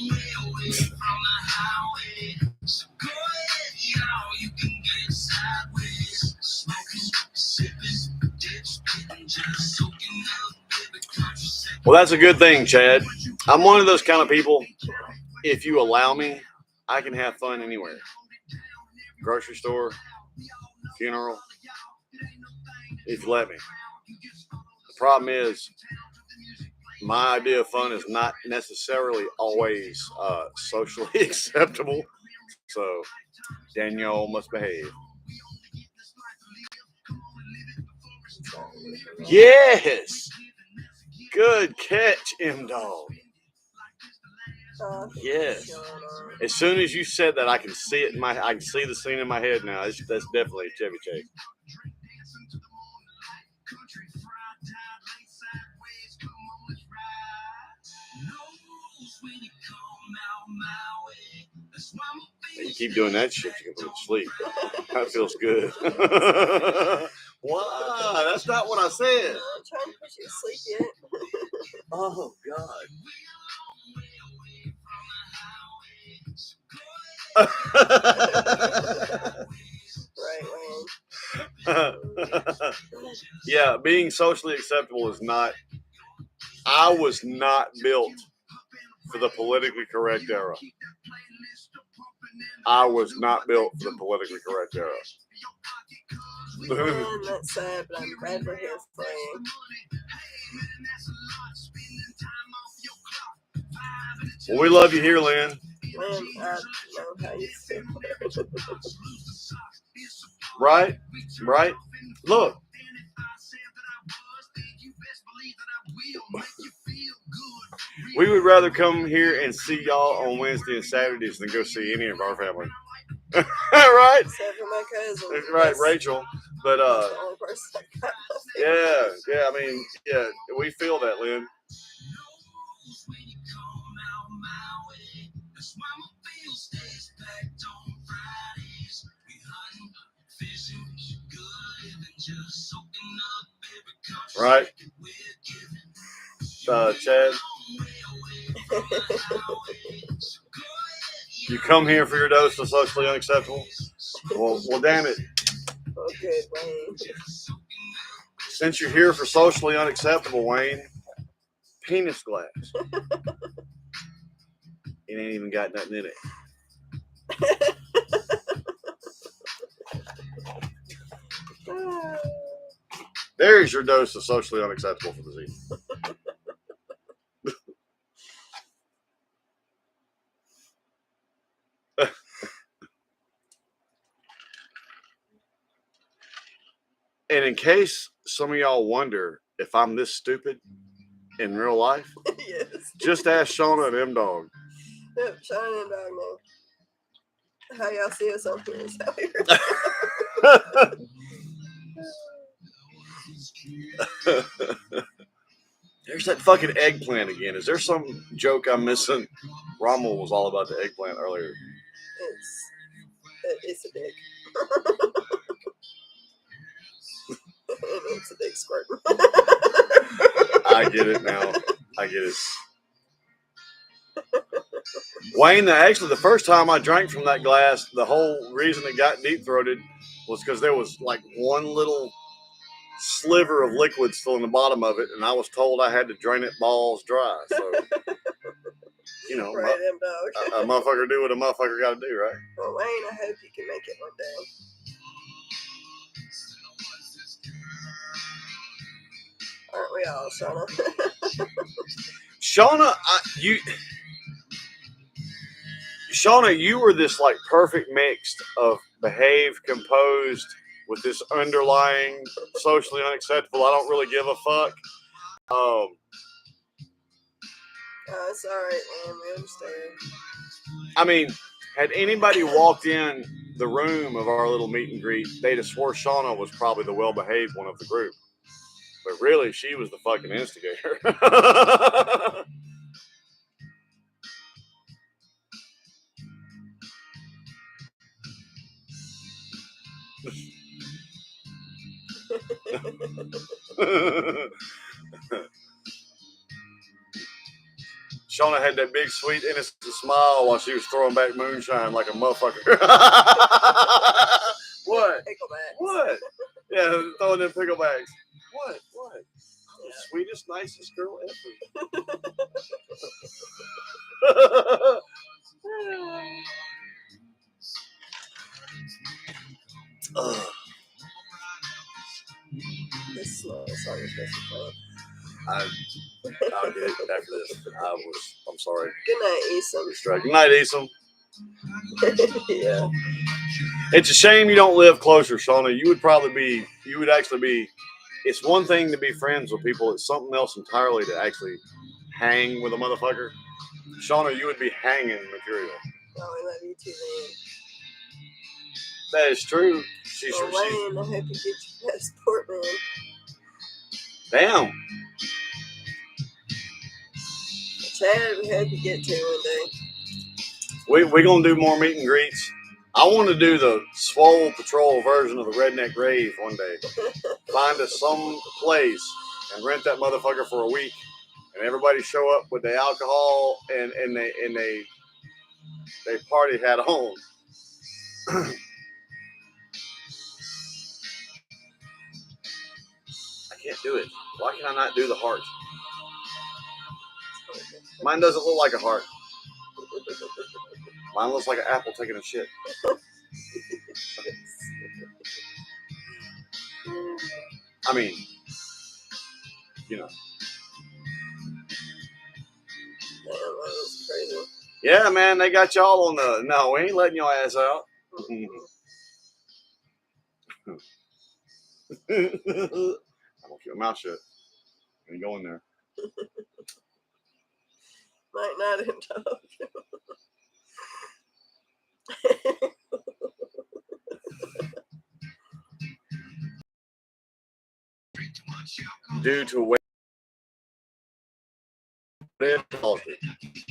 long way away from the highway. So go ahead, y'all, you can get sideways. Smoking, sipping, dip, spitting, just soaking up, baby, country second. Well, that's a good thing, Chad. I'm one of those kind of people. If you allow me, I can have fun anywhere. grocery store, funeral, if you let me. The problem is, my idea of fun is not necessarily always socially acceptable. So Danielle must behave. Yes. Good catch, M-Dog. Yes. As soon as you said that, I can see it I can see the scene in my head now. That's definitely Chevy Chase. You keep doing that shit, you can go to sleep. That feels good. Wow, that's not what I said. I'm trying to put you to sleep yet. Oh, God. Right, Yeah, being socially acceptable is not. I was not built for the politically correct era. I was not built for the politically correct era. Man, that's sad, but I'm glad we're here for you. Well, we love you here, Lynn. Man, I know how you feel. Right? Right? Look. We would rather come here and see y'all on Wednesday and Saturdays than go see any of our family. Right? Except for my cousin. Right, Rachel. But That's the only person I got. yeah, I mean, yeah, we feel that, Lynn. Right? Chad? You come here for your dose of socially unacceptable? Well, damn it. Oh, good, Wayne. Since you're here for socially unacceptable, Wayne, penis glass. It ain't even got nothing in it. There's your dose of socially unacceptable for the season. And in case some of y'all wonder if I'm this stupid in real life, Yes. just ask Shauna and M-Dog. Yep, Shauna and Dog know. How y'all see us on here is how we're There's that fucking eggplant again. Is there some joke I'm missing? Rommel was all about the eggplant earlier. It's a dick. It's a big squirt. I get it now. I get it. Wayne, actually, the first time I drank from that glass, the whole reason it got deep-throated was because there was like one little sliver of liquid still in the bottom of it, and I was told I had to drain it balls dry. So, you know, right, M-Dog. a motherfucker do what a motherfucker got to do, right? Well, Wayne, I hope you can make it one day. Aren't we all, Shauna? Shauna, you were this like perfect mix of behave, composed, with this underlying socially unacceptable. I don't really give a fuck. It's all right, man. We understand. I mean, had anybody walked in the room of our little meet and greet, they'd have swore Shauna was probably the well-behaved one of the group. But really, she was the fucking instigator. Shauna had that big, sweet, innocent smile while she was throwing back moonshine like a motherfucker. What? Picklebacks. What? Yeah, throwing them picklebacks. What? The sweetest, nicest girl ever. Ugh. This song is supposed to play. I'll get it after this. I'm sorry. Good night, Esom. Good night, Esom. Yeah. It's a shame you don't live closer, Shauna. You would actually be, it's one thing to be friends with people. It's something else entirely to actually hang with a motherfucker. Shauna, you would be hanging material. Oh, I love you too, man. That is true. Well, Wayne, I hope you get your passport, man. Damn. Chad, we hope you get to one day. We're going to do more meet and greets. I want to do the Swole Patrol version of the Redneck Rave one day. Find us some place and rent that motherfucker for a week. And everybody show up with the alcohol and they party hat on. I can't do it. Why can I not do the heart? Mine doesn't look like a heart. Mine looks like an apple taking a shit. I mean, you know. Damn, that was crazy. Yeah, man, they got y'all on the. No, we ain't letting your ass out. I'm gonna keep my mouth shut. Ain't going there. Might not have talked. Due to weight.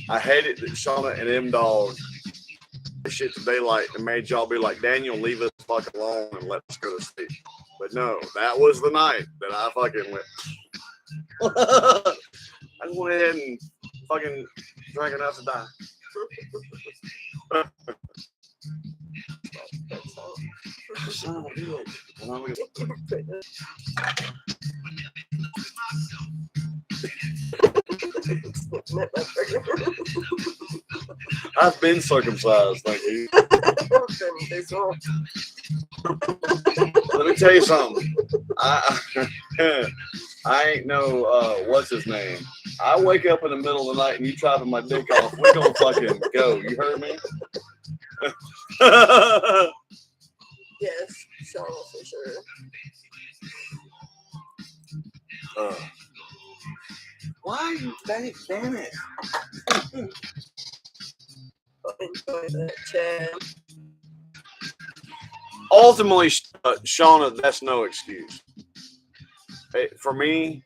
I hated that Shauna and them dogs shit to daylight and made y'all be like, Daniel, leave us fuck alone and let us go to sleep. But no, that was the night that I fucking went. I just went ahead and fucking drank enough to die. Son of a bitch. I've been circumcised, thank you. Let me tell you something. I ain't no what's his name. I wake up in the middle of the night and you chopping my dick off. We're gonna fucking go. You heard me? Yes, Shauna for sure. Why you damn it? Enjoy that, Chad. Ultimately, Shauna, that's no excuse. For me,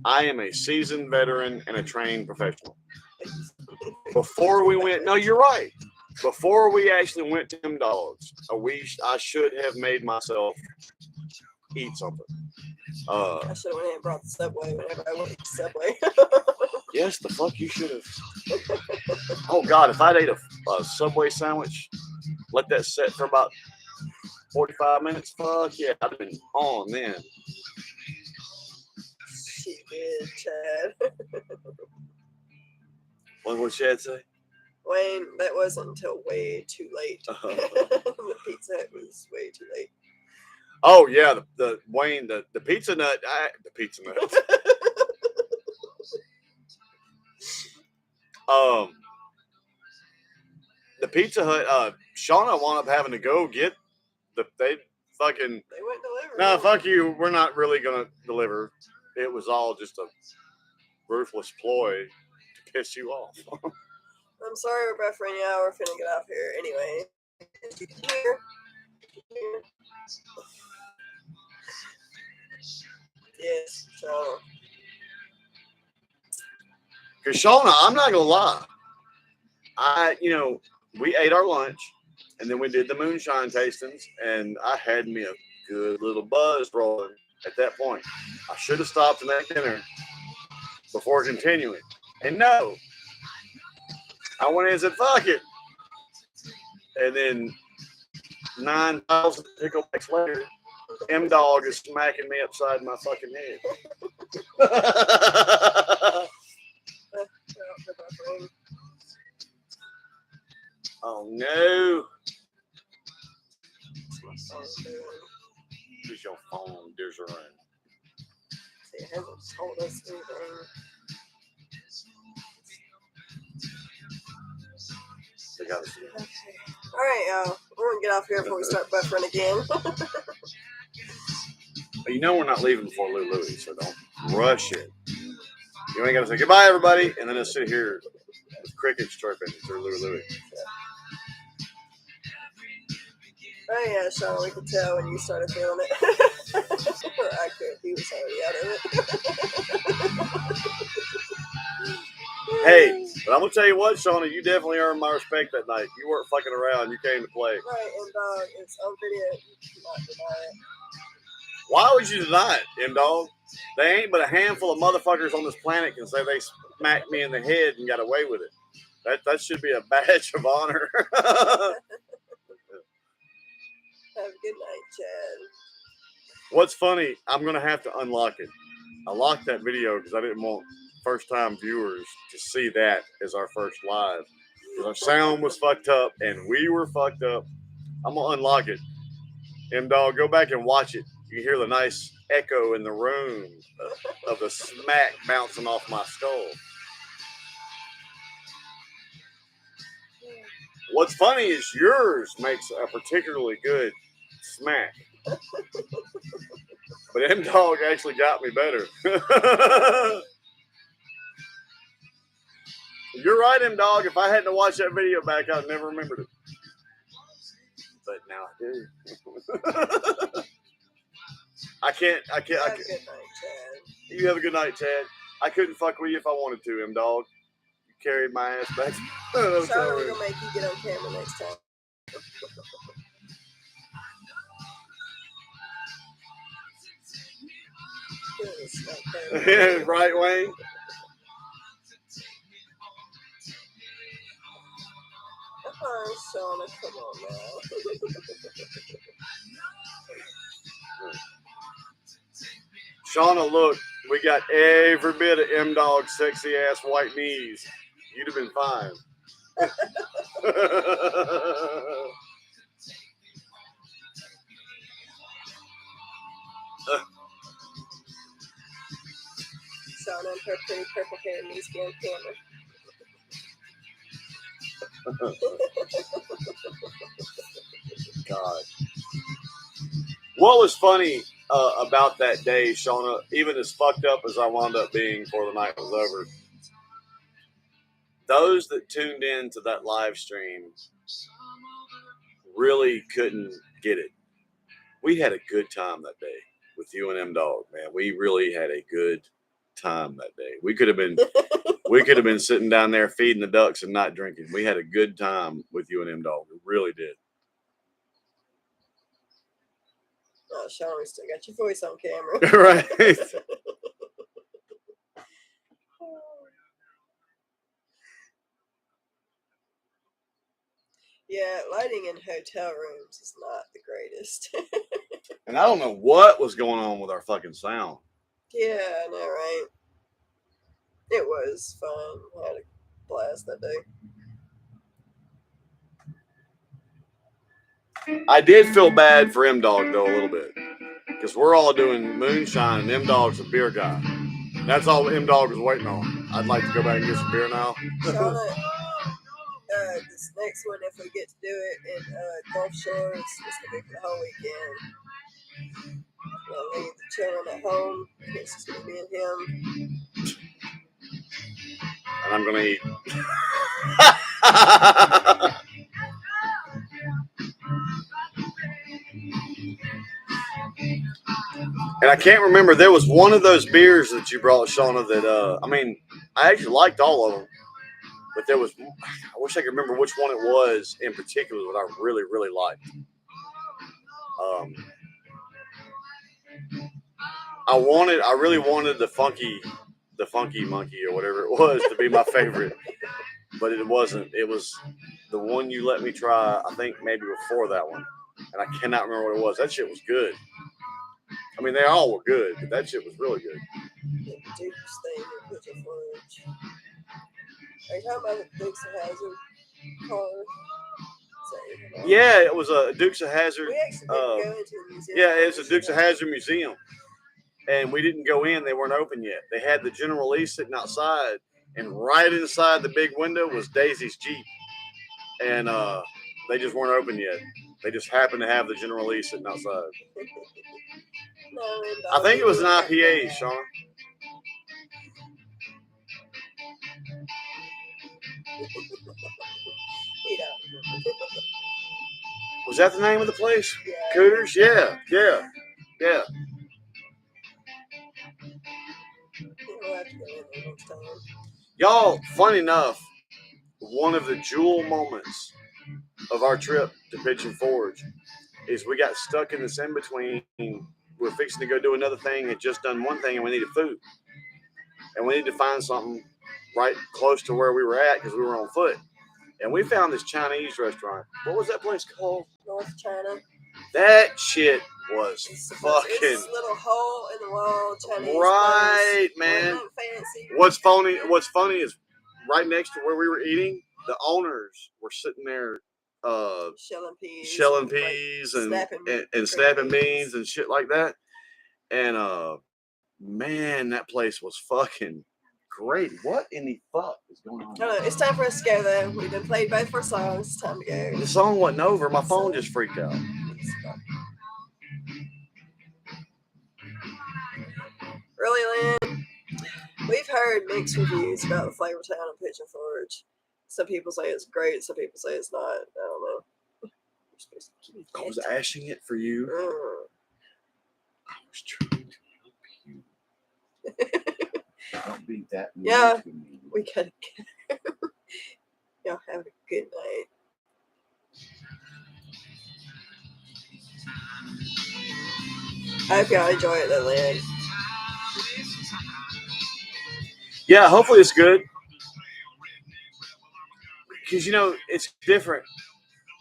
I am a seasoned veteran and a trained professional. Before we went, no, you're right. Before we actually went to them dogs, I should have made myself eat something. I should have went and brought the Subway whenever I went to Subway. Yes, the fuck you should have. Oh God, if I'd ate a Subway sandwich, let that set for about 45 minutes, fuck yeah, I'd have been on then. She did, Chad. What would Chad say? Wayne, that wasn't until way too late. The Pizza Hut was way too late. Oh yeah, the Wayne, the pizza nut, the pizza nut. The Pizza Hut, Shauna wound up having to go get they wouldn't deliver. No, fuck you. We're not really gonna deliver. It was all just a ruthless ploy to piss you off. I'm sorry we're buffering you out. We're finna get off here anyway. Here. Yes, Shauna. Cause Shauna, I'm not gonna lie. We ate our lunch and then we did the moonshine tastings and I had me a good little buzz rolling at that point. I should have stopped and ate dinner before continuing. And no, I went in and said, fuck it. And then 9,000 picklebacks later, M-Dog is smacking me upside my fucking head. Oh no. my phone doing? Who's your phone? There's your own. See, it hasn't told us anything. They got us. Okay. All right, y'all. We're gonna get off here before we start buffering again. But you know we're not leaving before Lou Louie, so don't rush it. You ain't got to say goodbye, everybody, and then just sit here with crickets chirping through Lou Louie. Oh yeah, Sean, we could tell when you started feeling it. I could. He was already out of it. Hey, but I'm gonna tell you what, Shauna, you definitely earned my respect that night. You weren't fucking around. You came to play. Right, and it's on video. You cannot deny it. Why would you deny it, M-Dog? They ain't but a handful of motherfuckers on this planet can say they smacked me in the head and got away with it. That should be a badge of honor. Have a good night, Chad. What's funny, I'm going to have to unlock it. I locked that video because I didn't want first-time viewers to see that as our first live. Because our sound was fucked up and we were fucked up. I'm going to unlock it. M-Dog, go back and watch it. You can hear the nice echo in the room of the smack bouncing off my skull. What's funny is yours makes a particularly good smack. But M-Dog actually got me better. You're right, M-Dog. If I hadn't watched that video back, I'd never remembered it. But now I do. I can't. Have a good night, Chad. You have a good night, Chad. I couldn't fuck with you if I wanted to, M-Dog. You carried my ass back. Sorry, we're gonna make you get on camera next time. Right, Wayne? Oh, Shauna, come on now. Shauna, look, we got every bit of M-Dog's sexy ass white knees. You'd have been fine. Shauna and her pretty purple hair needs to be on camera. God. What was funny about that day, Shauna, even as fucked up as I wound up being before the night was over, those that tuned in to that live stream really couldn't get it. We had a good time that day with you and M-Dog, man. We really had a good time that day. We could have been sitting down there feeding the ducks and not drinking. We had a good time with you and M-Dog. We really did. Oh, Shauna, we still got your voice on camera. Right. Yeah, lighting in hotel rooms is not the greatest. And I don't know what was going on with our fucking sound. Yeah, I know, right? It was fun. I had a blast that day. I did feel bad for M-Dog, though, a little bit. Because we're all doing moonshine, and M-Dog's a beer guy. That's all M-Dog was waiting on. I'd like to go back and get some beer now. Shauna, this next one, if we get to do it in Gulf Shores, it's going to be for the whole weekend. We'll leave the children at home. It's just going to be me and him. And I'm going to eat. And I can't remember. There was one of those beers that you brought, Shauna, that, I actually liked all of them. But there was, I wish I could remember which one it was in particular that I really, really liked. I really wanted the funky monkey or whatever it was to be my favorite, but it wasn't. It was the one you let me try, I think maybe before that one, and I cannot remember what it was. That shit was good. I mean, they all were good, but that shit was really good. The Dukes thing in Pigeon Forge. Are you talking about the Dukes of Hazzard car? that? Yeah, it was a Dukes of Hazzard. We actually didn't go into the museum. Yeah, it's a Dukes of Hazzard museum, and we didn't go in. They weren't open yet. They had the General Lee sitting outside, and right inside the big window was Daisy's Jeep, and they just weren't open yet. They just happened to have the General Lee sitting outside. No, I think it was an IPA, Sean. You know. Was that the name of the place? Yeah. Cooters? Yeah. We'll have to go in there next time. Y'all, funny enough, one of the jewel moments of our trip to Pigeon Forge is we got stuck in this in-between. We're fixing to go do another thing, had just done one thing, and we needed food. And we needed to find something right close to where we were at because we were on foot. And we found this Chinese restaurant. What was that place called? North China. That shit was It's fucking this little hole in the wall Chinese right, place. man. Wasn't fancy. What's funny is right next to where we were eating, the owners were sitting there Shelling peas. shelling like, peas and snapping snapping beans. beans and shit like that. And man, that place was fucking great. What in the fuck is going on? I don't know. It's time for us to go though. We've been played both of our songs. It's time to go. The song wasn't over. My phone just freaked out. Really, Lynn? We've heard mixed reviews about the Flavor Town and Pigeon Forge. Some people say it's great. Some people say it's not. I don't know. You're supposed to keep I was ashing it for you. I was trying to help you. Don't be that mean Yeah. to me. We gotta go. Y'all have a good night. I hope y'all enjoy it though, Lynn. Yeah, hopefully it's good. Because, you know, it's different.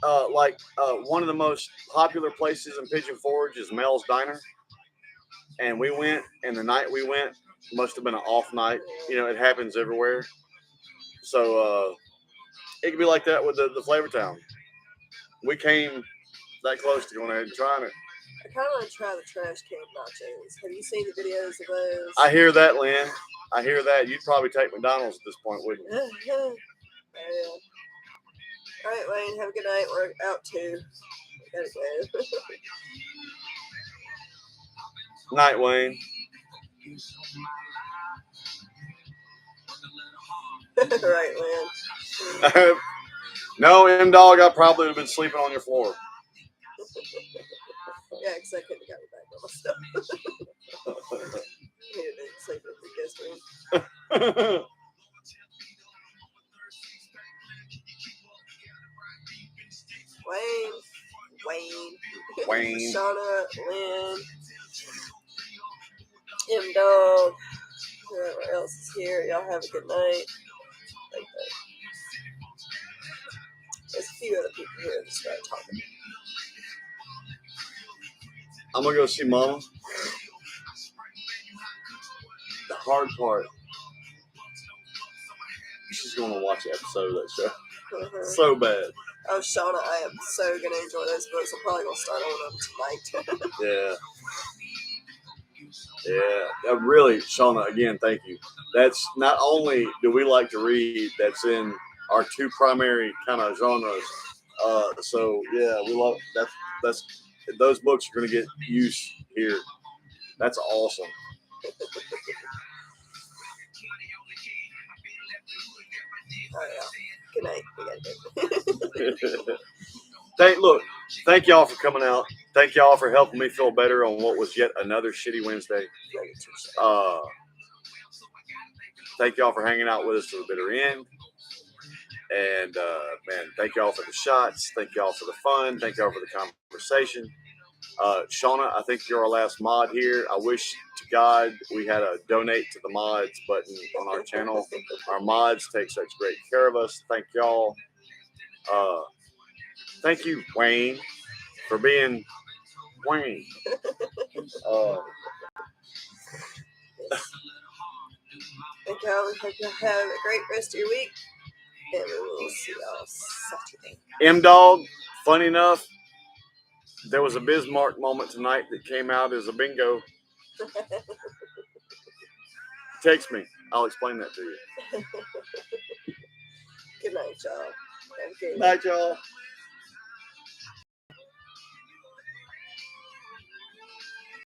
One of the most popular places in Pigeon Forge is Mel's Diner. And we went, and the night we went must have been an off night. You know, it happens everywhere. So it could be like that with the Flavor Town. We came that close to going ahead and trying it. I kind of want to try the trash can nachos. Have you seen the videos of those? I hear that, Lynn. I hear that. You'd probably take McDonald's at this point, wouldn't you? Yeah. All right, Wayne. Have a good night. We're out too. We gotta go. Night, Wayne. Right, Lynn. No, M-Dog, I probably would have been sleeping on your floor. Yeah, because I couldn't have got me back on my stuff. He had been sleeping in the guest room. Wayne. Shauna, Lynn, M-Dog, whoever else is here. Y'all have a good night. Like that. There's a few other people here that start talking. I'm going to go see Mama. The hard part, she's going to watch an episode of that show. So bad. Oh, Shauna, I am so going to enjoy those books. I'm probably going to start on them tonight. Yeah. Yeah. Really, Shauna, again, thank you. That's not only do we like to read, that's in our two primary kind of genres. So, yeah, we love that's those books are going to get used here. That's awesome. Oh, yeah. Good night. We gotta go. Thank y'all for coming out. Thank y'all for helping me feel better on what was yet another shitty Wednesday. Thank y'all for hanging out with us to the bitter end. And, man, thank y'all for the shots. Thank y'all for the fun. Thank y'all for the conversation. Shauna, I think you're our last mod here. I wish to God we had a donate to the mods button on our channel. Our mods take such great care of us. Thank y'all. Thank you, Wayne, for being Wayne. Thank y'all. Hope you have a great rest of your week. And we will see y'all Saturday. M Dog, funny enough, there was a Bismarck moment tonight that came out as a bingo. Text me. I'll explain that to you. Good night, y'all. Have a good Night, y'all.